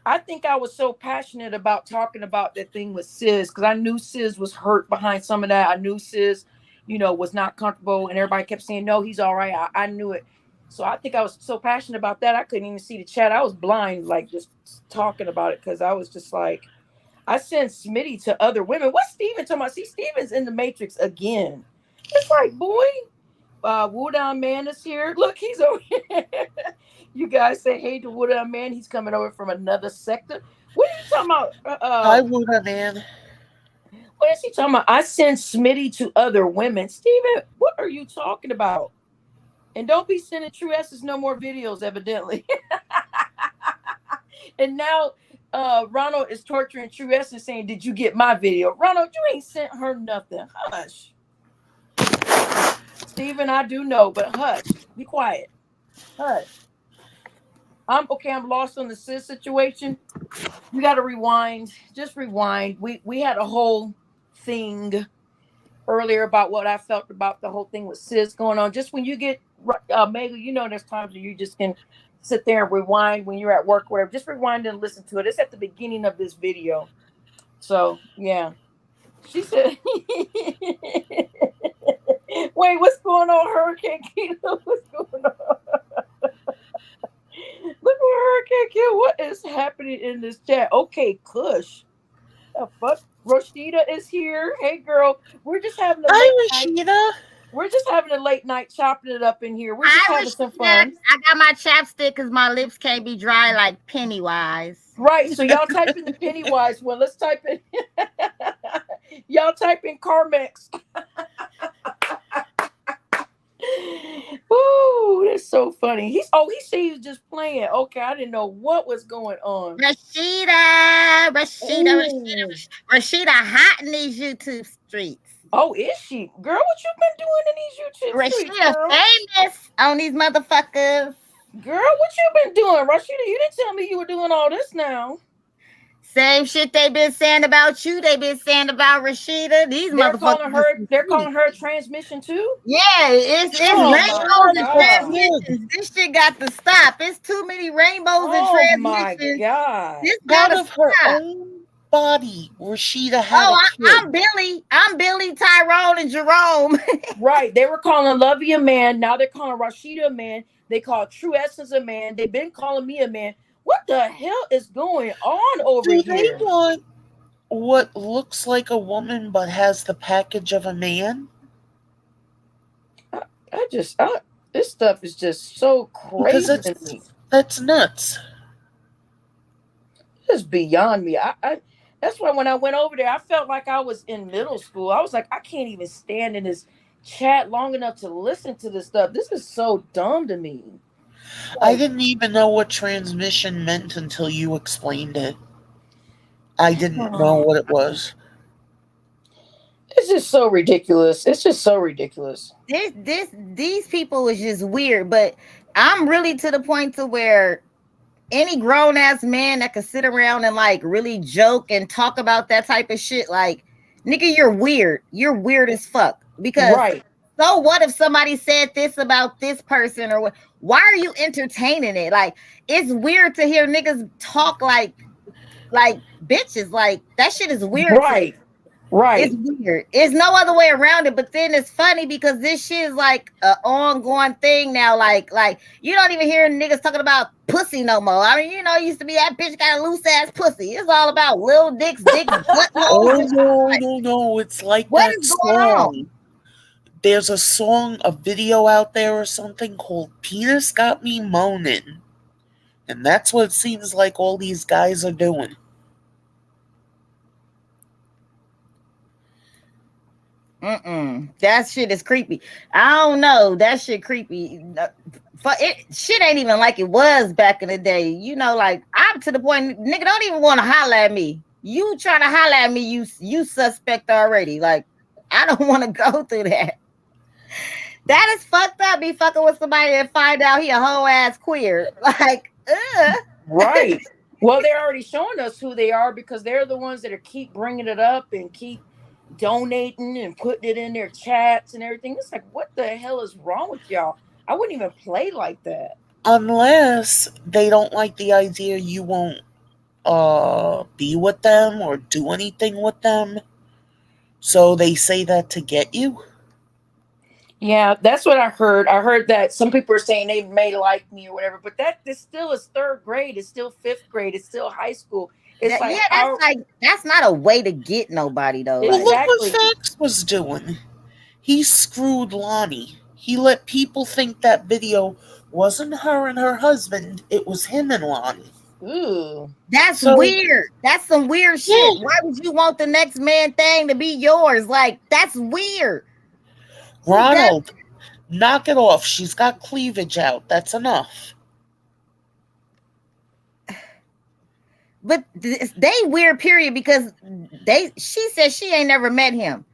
I think I was so passionate about talking about that thing with Sizz because I knew Sizz was hurt behind some of that. I knew Sizz, was not comfortable, and everybody kept saying, no, he's all right. I knew it. So I think I was so passionate about that, I couldn't even see the chat. I was blind, like just talking about it because I was just like, I sent Smitty to other women. What's Steven talking about? See, Steven's in the Matrix again. It's like, boy, Wu Down Man is here. Look, he's over here. You guys say hey to Wu Down Man. He's coming over from another sector. What are you talking about? Hi, Wu Down Man. What is he talking about? I send Smitty to other women. Steven, what are you talking about? And don't be sending True Essence no more videos, evidently. And now Ronald is torturing True Essence saying, did you get my video? Ronald, you ain't sent her nothing. Hush. Steven, I do know, but hush. Be quiet. Hush. I'm lost on the Sizz situation. You got to rewind. Just rewind. We had a whole thing earlier about what I felt about the whole thing with Sizz going on. Just when you get Mega, there's times where you just can sit there and rewind when you're at work, whatever. Just rewind and listen to it. It's at the beginning of this video. So yeah, she said. Wait, what's going on, Hurricane Keto? What's going on? Look at Hurricane Keto. What is happening in this chat? Okay, Kush. The fuck? Rashida is here. Hey, girl. We're just having a late Hi, night. Rashida. We're just having a late night, chopping it up in here. We're just having some fun. I got my chapstick because my lips can't be dry like Pennywise. Right. So y'all type in the Pennywise one. Let's type in. Y'all type in Carmex. Ooh, that's so funny. He said he was just playing. Okay, I didn't know what was going on. Rashida Ooh. hot in these YouTube streets. Oh, is she? Girl, what you been doing in these YouTube streets, Rashida girl? famous on these motherfuckers. Girl, what you been doing? Rashida, you didn't tell me you were doing all this now. Same shit they been saying about you. They been saying about Rashida. These motherfuckers. They're calling her a transmission too? Yeah, it's Oh, rainbows and my transmissions. This shit got to stop. It's too many rainbows and Oh my transmissions. God. This Out gotta of her stop. own body, Rashida had Oh, a kid. I'm Billy, Tyrone, and Jerome. Right. They were calling Lovey a man. Now they're calling Rashida a man. They call True Essence a man. They've been calling me a man. What the hell is going on over Do here? they want what looks like a woman but has the package of a man? This stuff is just so Because crazy to me. that's nuts. It's beyond me. That's why when I went over there, I felt like I was in middle school. I was like, I can't even stand in this chat long enough to listen to this stuff. This is so dumb to me. I didn't even know what transmission meant until you explained it. I didn't know what it was. It's just so ridiculous. It's just so ridiculous. These people is just weird, but I'm really to the point to where any grown ass man that could sit around and like really joke and talk about that type of shit, like, nigga, you're weird. You're weird as fuck. Because Right. so what if somebody said this about this person or what? Why are you entertaining it? Like, it's weird to hear niggas talk like bitches. Like, that shit is weird. Right. Right. It's weird. It's no other way around it. But then it's funny because this shit is like an ongoing thing now. Like you don't even hear niggas talking about pussy no more. I mean, it used to be that bitch got a loose ass pussy. It's all about little dicks, butt Oh no! It's like what that is going song. on? There's a video out there or something called "Penis Got Me Moaning," and that's what it seems like all these guys are doing. That shit is creepy. I don't know. That shit creepy. Shit ain't even like it was back in the day. Like, I'm to the point, nigga, don't even want to holler at me. You trying to holler at me, you suspect already. Like, I don't want to go through that. That is fucked up. Be fucking with somebody and find out he a whole ass queer. Like, Right. Well, they're already showing us who they are because they're the ones that keep bringing it up and keep donating and putting it in their chats and everything. It's like, what the hell is wrong with y'all? I wouldn't even play like that. Unless they don't like the idea you won't be with them or do anything with them. So they say that to get you. Yeah, that's what I heard. I heard that some people are saying they may like me or whatever, but this still is third grade. It's still fifth grade. It's still high school. It's that's not a way to get nobody though. Well, Exactly. look what Fox was doing. He screwed Lonnie. He let people think that video wasn't her and her husband. It was him and Lonnie. Ooh. That's weird. That's some weird shit. Yeah. Why would you want the next man thing to be yours? Like, that's weird. Ronald, knock it off. She's got cleavage out. That's enough. But they weird, period, because she said she ain't never met him.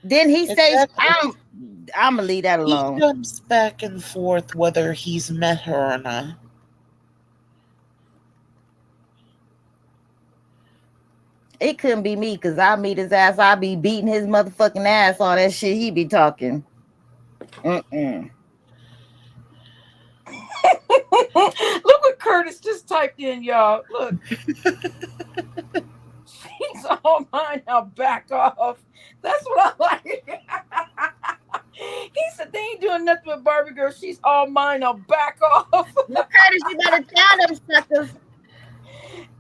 Then he says, I'm gonna leave that alone. He comes back and forth whether he's met her or not. It couldn't be me because I meet his ass. I be beating his motherfucking ass on that shit he be talking. Look what Curtis just typed in, y'all. Look. all mine. Now back off. That's what I like. He said they ain't doing nothing with Barbie girl. She's all mine. Now back off. Look, Curtis, you better tell them suckers.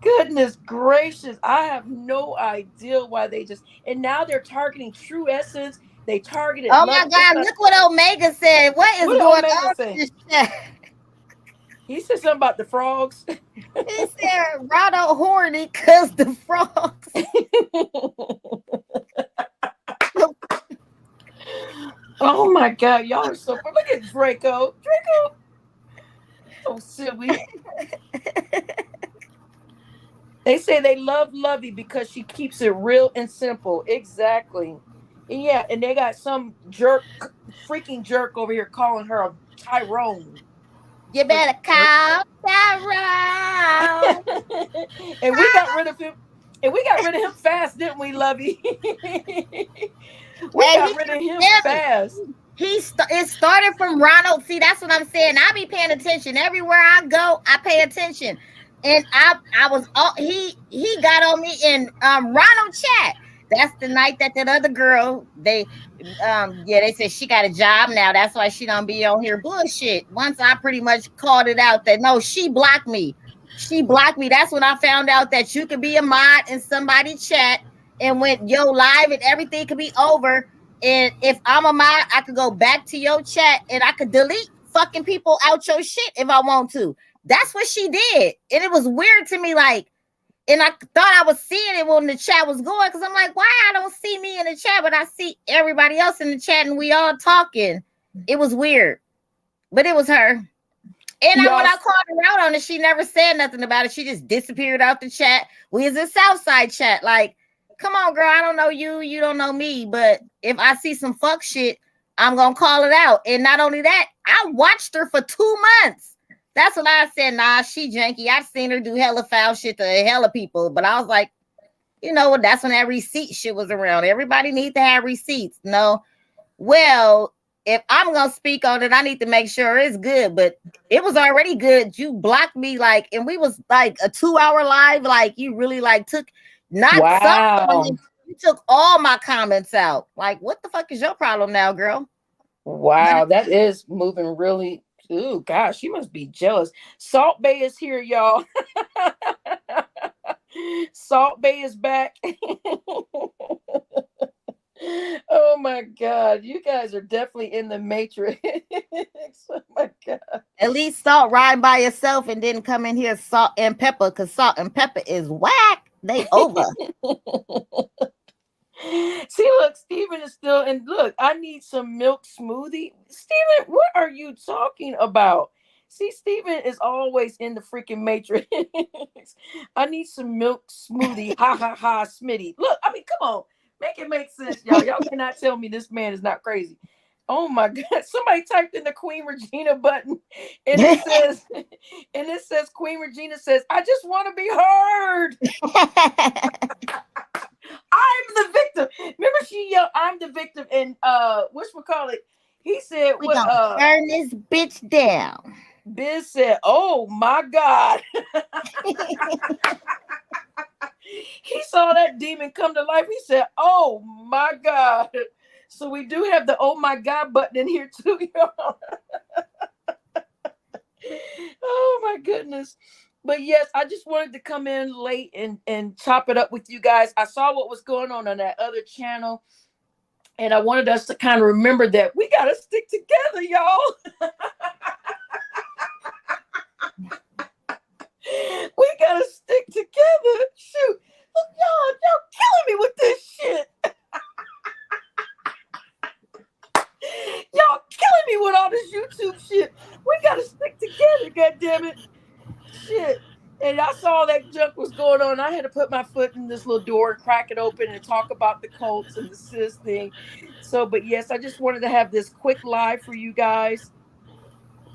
Goodness gracious. I have no idea why they just, and now they're targeting True Essence. They targeted Oh Love. my God, look what Omega said. What is What did going Omega on say? in this chat? He said something about the frogs. He said Ronald horny because the frogs. Oh my God, y'all are so fun. Look at Draco. Draco. So silly. They say they love Lovey because she keeps it real and simple. Exactly. And yeah, and they got some freaking jerk over here calling her a Tyrone. You better call Tyrone. And we got rid of him. And we got rid of him fast, didn't we, Lovey? We got rid of him fast. It started from Ronald. See, that's what I'm saying. I be paying attention everywhere I go. I pay attention, and I was he got on me in Ronald chat. That's the night that other girl they said she got a job now. That's why she don't be on here bullshit. Once I pretty much called it out that no, she blocked me. She blocked me. That's when I found out that you could be a mod in somebody's chat and when yo live and everything could be over. And if I'm a mod, I could go back to your chat and I could delete fucking people out your shit if I want to. That's what she did. And it was weird to me, like, and I thought I was seeing it when the chat was going because I'm like, why I don't see me in the chat, but I see everybody else in the chat and we all talking. It was weird, but it was her. And when I called her out on it, she never said nothing about it. She just disappeared out the chat. We was in Southside chat. Like, come on, girl, I don't know you. You don't know me. But if I see some fuck shit, I'm going to call it out. And not only that, I watched her for 2 months. That's when I said, nah, she janky. I've seen her do hella foul shit to hella people. But I was like, you know what? That's when that receipt shit was around. Everybody needs to have receipts. No. Well, if I'm going to speak on it, I need to make sure it's good. But it was already good. You blocked me like, and we was like a 2-hour live. Like you really like took, not some, you took all my comments out. Like, what the fuck is your problem now, girl? Wow, that is moving really. Ooh, gosh, she must be jealous. Salt Bay is here, y'all. Salt Bay is back. Oh my God, you guys are definitely in the matrix. Oh my God. At least Salt ride by yourself and didn't come in here Salt and Pepper because Salt and Pepper is whack. They over. See, look, Steven is still, and look, I need some milk smoothie. Steven, what are you talking about? See, Steven is always in the freaking matrix. I need some milk smoothie. Ha ha ha, Smitty. Look, I mean, come on. Make it make sense, y'all. Y'all cannot tell me this man is not crazy. Oh my God. Somebody typed in the Queen Regina button and it says Queen Regina says, I just want to be heard. I'm the victim. Remember she yelled, I'm the victim, and whatchamacallit, he said, we gonna burn this bitch down. Biz said, oh my God. He saw that demon come to life. He said, oh my God. So we do have the oh my God button in here too, y'all. Oh my goodness. But yes, I just wanted to come in late and chop it up with you guys. I saw what was going on that other channel, and I wanted us to kind of remember that we got to stick together, y'all. We got to stick together. Shoot. Look, y'all killing me with this shit. Y'all killing me with all this YouTube shit. We got to stick together, goddammit. Shit. And I saw that junk was going on. I had to put my foot in this little door and crack it open and talk about the cults and the sis thing. So, but yes, I just wanted to have this quick live for you guys.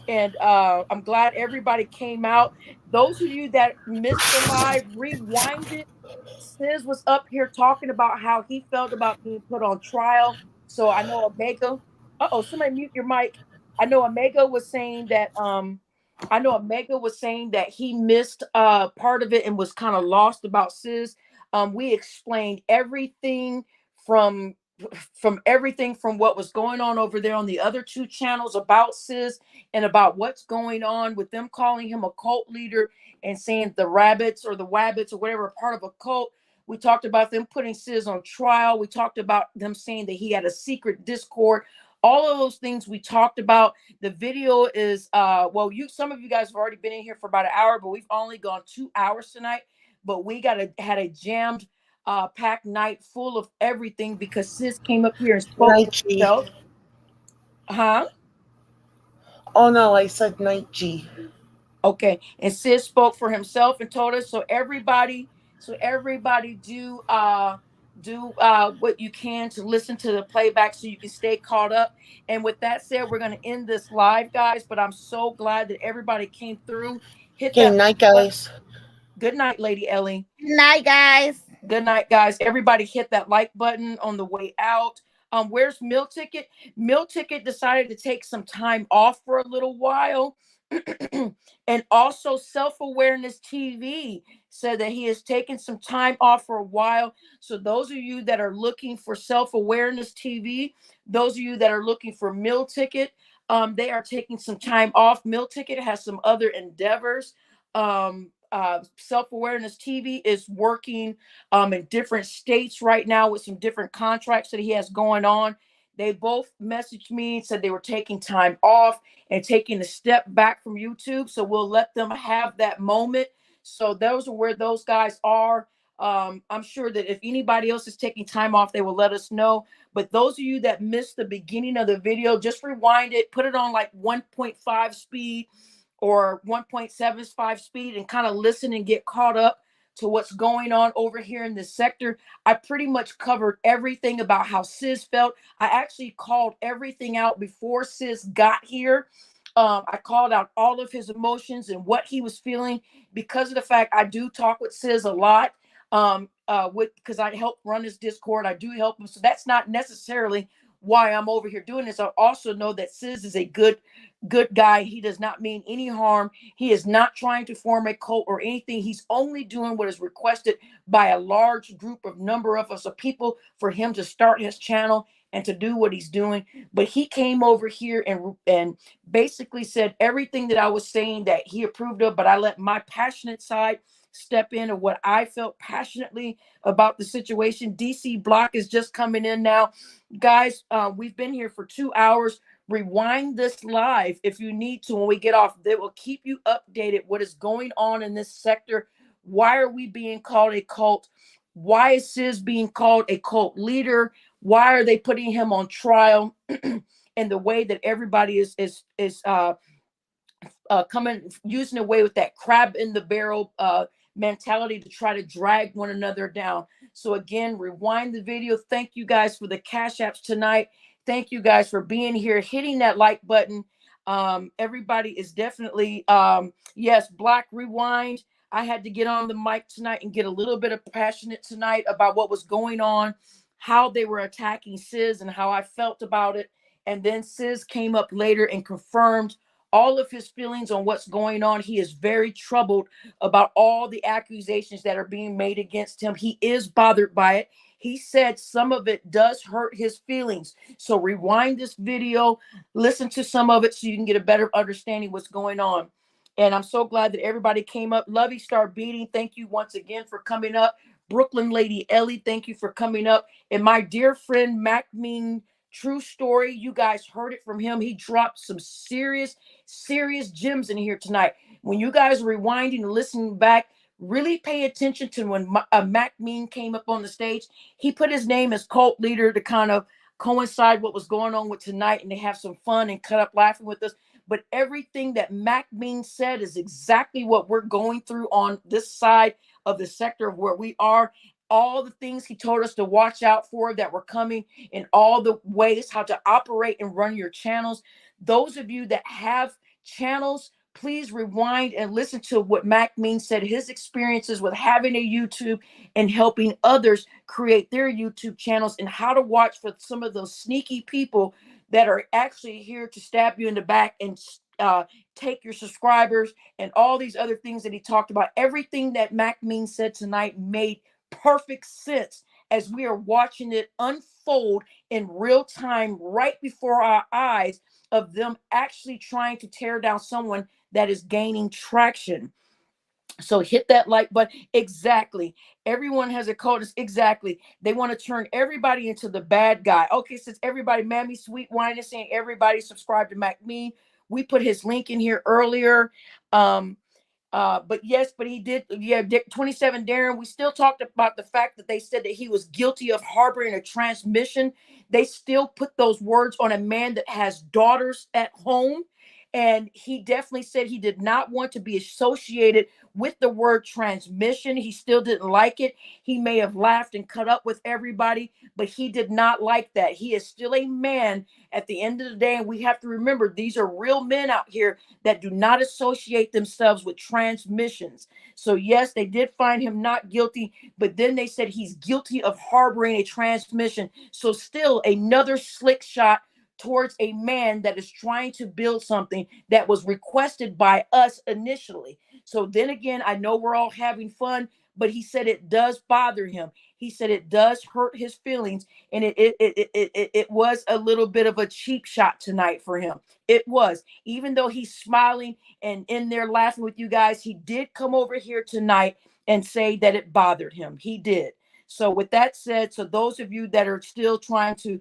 And I'm glad everybody came out. Those of you that missed the live, rewind it. Sizz was up here talking about how he felt about being put on trial. So I know Omega. Somebody mute your mic. I know Omega was saying that he missed part of it and was kind of lost about Sizz. We explained everything from everything from what was going on over there on the other two channels about Sizz and about what's going on with them calling him a cult leader and saying the rabbits or the wabbits or whatever are part of a cult. We talked about them putting Sizz on trial. We talked about them saying that he had a secret Discord. All of those things we talked about. The video is well, some of you guys have already been in here for about an hour, but we've only gone 2 hours tonight. But we had a jammed packed night full of everything because Sis came up here and spoke Night for G. herself. Huh? Oh no, I said Night G. Okay. And Sis spoke for himself and told us so everybody do what you can to listen to the playback so you can stay caught up. And with that said, we're going to end this live, guys. But I'm so glad that everybody came through. Hit Okay, that night, button. guys. Good night, Lady Ellie. Good night, guys. Good night, guys. Everybody hit that like button on the way out. Where's Meal Ticket? Meal Ticket decided to take some time off for a little while. And also Self-Awareness TV said that he has taken some time off for a while. So those of you that are looking for Self-Awareness TV, those of you that are looking for Meal Ticket, they are taking some time off. Meal Ticket has some other endeavors. Self-Awareness TV is working in different states right now with some different contracts that he has going on. They both messaged me and said they were taking time off and taking a step back from YouTube. So we'll let them have that moment. So those are where those guys are. I'm sure that if anybody else is taking time off, they will let us know. But those of you that missed the beginning of the video, just rewind it, put it on like 1.5 speed or 1.75 speed and kind of listen and get caught up to what's going on over here in this sector. I pretty much covered everything about how Sizz felt. I actually called everything out before Sizz got here. I called out all of his emotions and what he was feeling because of the fact I do talk with Sizz a lot. Because I help run his Discord, I do help him. So that's not necessarily why I'm over here doing this. I also know that Sizz is a good guy. He does not mean any harm. He is not trying to form a cult or anything. He's only doing what is requested by a large group of number of us of people for him to start his channel and to do what he's doing. But he came over here and basically said everything that I was saying that he approved of, but I let my passionate side step in of what I felt passionately about the situation. DC Block is just coming in now. Guys, we've been here for 2 hours. Rewind this live if you need to when we get off. They will keep you updated what is going on in this sector. Why are we being called a cult? Why is Sizz being called a cult leader? Why are they putting him on trial? And the way that everybody is coming using away with that crab in the barrel mentality to try to drag one another down. So again, rewind the video. Thank you guys for the cash apps tonight. Thank you guys for being here, hitting that like button. Everybody is definitely yes, Black Rewind. I had to get on the mic tonight and get a little bit of passionate tonight about what was going on, how they were attacking Sizz and how I felt about it. And then Sizz came up later and confirmed all of his feelings on what's going on. He is very troubled about all the accusations that are being made against him. He is bothered by it. He said some of it does hurt his feelings. So rewind this video, listen to some of it so you can get a better understanding what's going on. And I'm so glad that everybody came up. Lovey Star Beating, thank you once again for coming up. Brooklyn Lady Ellie, thank you for coming up. And my dear friend Mac Mean, true story. You guys heard it from him. He dropped some serious gems in here tonight. When you guys are rewinding and listening back, really pay attention to when Mac Mean came up on the stage. He put his name as cult leader to kind of coincide what was going on with tonight and to have some fun and cut up laughing with us. But everything that Mac Mean said is exactly what we're going through on this side of the sector of where we are. All the things he told us to watch out for that were coming, and all the ways how to operate and run your channels. Those of you that have channels, please rewind and listen to what Mac Mean said, his experiences with having a YouTube and helping others create their YouTube channels, and how to watch for some of those sneaky people that are actually here to stab you in the back and take your subscribers and all these other things that he talked about. Everything that Mac Mean said tonight made perfect sense as we are watching it unfold in real time right before our eyes, of them actually trying to tear down someone that is gaining traction. So hit that like button. Exactly. Everyone has a code. Exactly. They want to turn everybody into the bad guy. Okay, since everybody, Mammy Sweet Wine is saying everybody subscribe to Mac Me. We put his link in here earlier. Um, but yes, but he did. Yeah, 27 Darren. We still talked about the fact that they said that he was guilty of harboring a transmission. They still put those words on a man that has daughters at home. And he definitely said he did not want to be associated with the word transmission. He still didn't like it. He may have laughed and cut up with everybody, but he did not like that. He is still a man at the end of the day. And we have to remember, these are real men out here that do not associate themselves with transmissions. So yes, they did find him not guilty, but then they said he's guilty of harboring a transmission. So still another slick shot towards a man that is trying to build something that was requested by us initially. So then again, I know we're all having fun, but he said it does bother him. He said it does hurt his feelings, and it was a little bit of a cheap shot tonight for him. It was, even though he's smiling and in there laughing with you guys, he did come over here tonight and say that it bothered him. He did. So with that said, so those of you that are still trying to,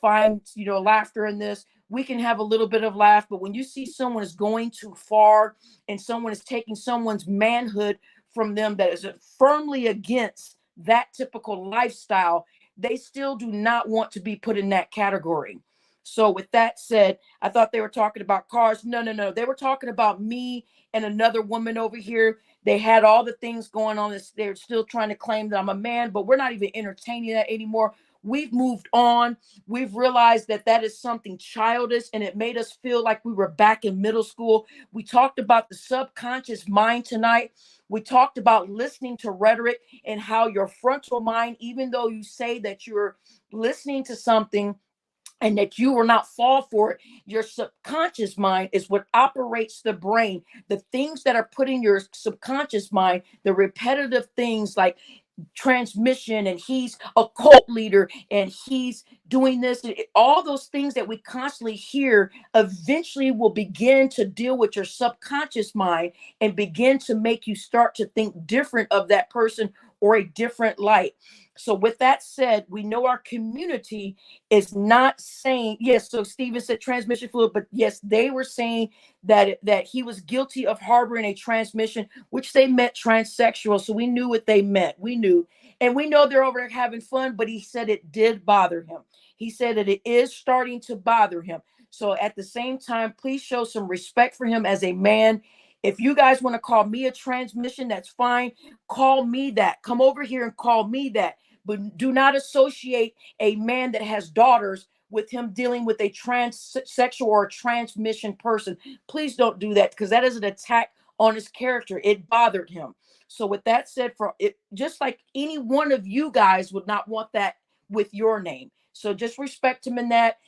find, laughter in this, we can have a little bit of laugh. But when you see someone is going too far and someone is taking someone's manhood from them that is firmly against that typical lifestyle, they still do not want to be put in that category. So with that said, I thought they were talking about cars. No. They were talking about me and another woman over here. They had all the things going on. They're still trying to claim that I'm a man, but we're not even entertaining that anymore. We've moved on. We've realized that that is something childish, and it made us feel like we were back in middle school. We talked about the subconscious mind tonight. We talked about listening to rhetoric and how your frontal mind, even though you say that you're listening to something and that you will not fall for it, your subconscious mind is what operates the brain. The things that are put in your subconscious mind, the repetitive things like transmission, and he's a cult leader, and he's doing this, all those things that we constantly hear eventually will begin to deal with your subconscious mind and begin to make you start to think different of that person or a different light. So with that said, we know our community is not saying, yes, so Steven said transmission fluid, but yes, they were saying that he was guilty of harboring a transmission, which they meant transsexual. So we knew what they meant. We knew. And we know they're over there having fun, but he said it did bother him. He said that it is starting to bother him. So at the same time, please show some respect for him as a man. If you guys want to call me a transmission, that's fine. Call me that. Come over here and call me that. But do not associate a man that has daughters with him dealing with a transsexual or a transmission person. Please don't do that, because that is an attack on his character. It bothered him. So with that said, for it, just like any one of you guys would not want that with your name. So just respect him in that.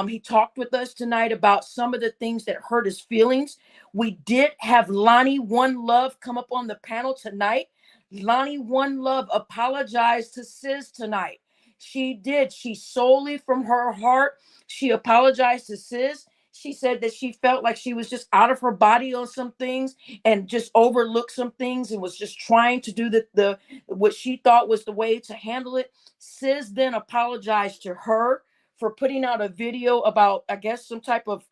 He talked with us tonight about some of the things that hurt his feelings. We did have Lonnie One Love come up on the panel tonight. Lonnie One Love apologized to Sizz tonight. She did. She solely from her heart, she apologized to Sizz. She said that she felt like she was just out of her body on some things and just overlooked some things and was just trying to do the what she thought was the way to handle it. Sizz then apologized to her for putting out a video about, I guess, some type of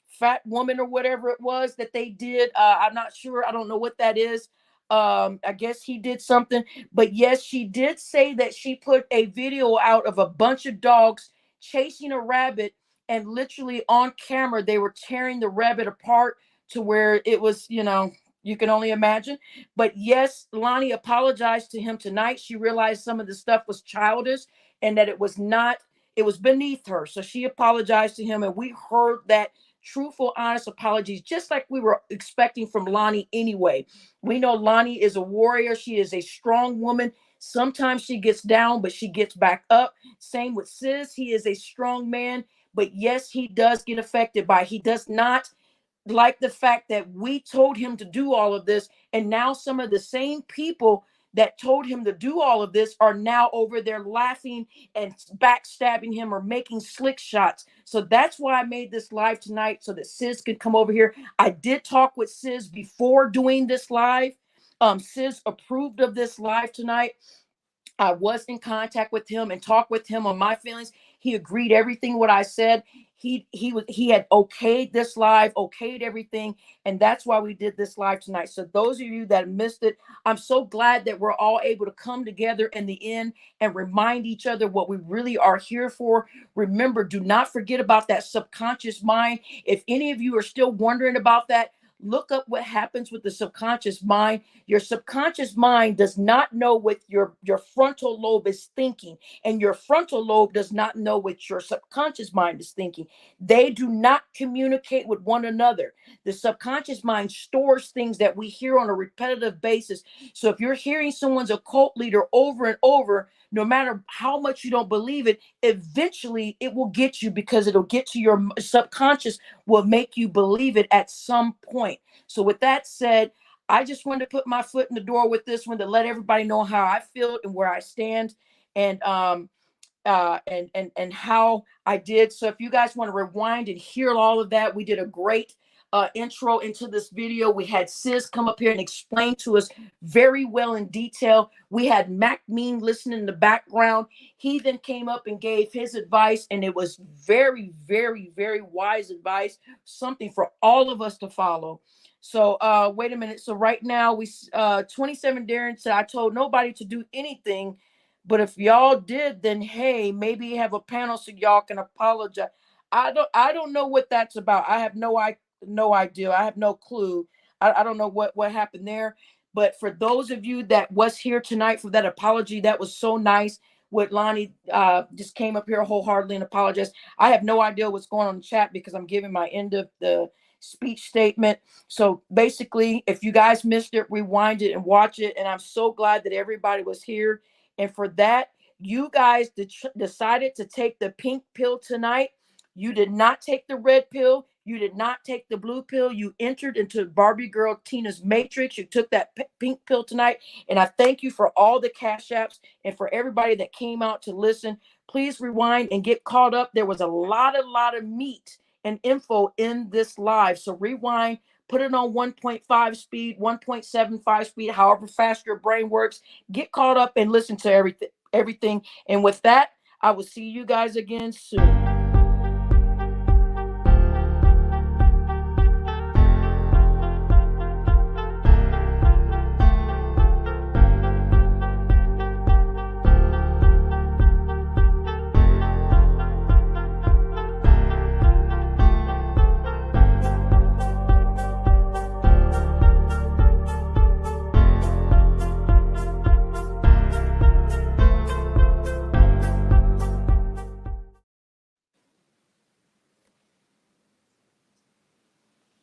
fat woman or whatever it was that they did. I'm not sure. I don't know what that is. I guess he did something, but yes, she did say that she put a video out of a bunch of dogs chasing a rabbit, and literally on camera they were tearing the rabbit apart to where it was, you can only imagine. But yes, Lonnie apologized to him tonight. She realized some of the stuff was childish and that it was beneath her. So she apologized to him, and we heard that truthful, honest apologies, just like we were expecting from Lonnie anyway. We know Lonnie is a warrior. She is a strong woman. Sometimes she gets down, but she gets back up. Same with Sizz. He is a strong man, but yes, he does get affected by it. He does not like the fact that we told him to do all of this, and now some of the same people that told him to do all of this are now over there laughing and backstabbing him or making slick shots. So that's why I made this live tonight, so that Sizz could come over here. I did talk with Sizz before doing this live. Sizz approved of this live tonight. I was in contact with him and talked with him on my feelings. He agreed everything what I said. He had okayed this live, okayed everything, and that's why we did this live tonight. So those of you that missed it, I'm so glad that we're all able to come together in the end and remind each other what we really are here for. Remember, do not forget about that subconscious mind. If any of you are still wondering about that, look up what happens with the subconscious mind. Your subconscious mind does not know what your frontal lobe is thinking, and your frontal lobe does not know what your subconscious mind is thinking. They do not communicate with one another. The subconscious mind stores things that we hear on a repetitive basis. So if you're hearing someone's occult leader over and over, no matter how much you don't believe it, eventually it will get you, because it'll get to your subconscious, will make you believe it at some point. So with that said, I just wanted to put my foot in the door with this one to let everybody know how I feel and where I stand, and how I did. So if you guys want to rewind and hear all of that, we did a great intro into this video. We had Sizz come up here and explain to us very well in detail. We had Mac Mean listening in the background. He then came up and gave his advice, and it was very, very, very wise advice, something for all of us to follow. So wait a minute. So right now 27 Darren said, I told nobody to do anything, but if y'all did, then hey, maybe have a panel so y'all can apologize. I don't know what that's about. I have no idea. I have no clue. I don't know what happened there. But for those of you that was here tonight for that apology, that was so nice. What Lonnie just came up here wholeheartedly and apologized. I have no idea what's going on in the chat because I'm giving my end of the speech statement. So basically, if you guys missed it, rewind it and watch it. And I'm so glad that everybody was here. And for that, you guys decided to take the pink pill tonight. You did not take the red pill. You did not take the blue pill. You entered into Barbie girl Tina's matrix. You took that pink pill tonight. And I thank you for all the cash apps and for everybody that came out to listen. Please rewind and get caught up. There was a lot of meat and info in this live. So rewind, put it on 1.5 speed, 1.75 speed, however fast your brain works. Get caught up and listen to everything. And with that, I will see you guys again soon.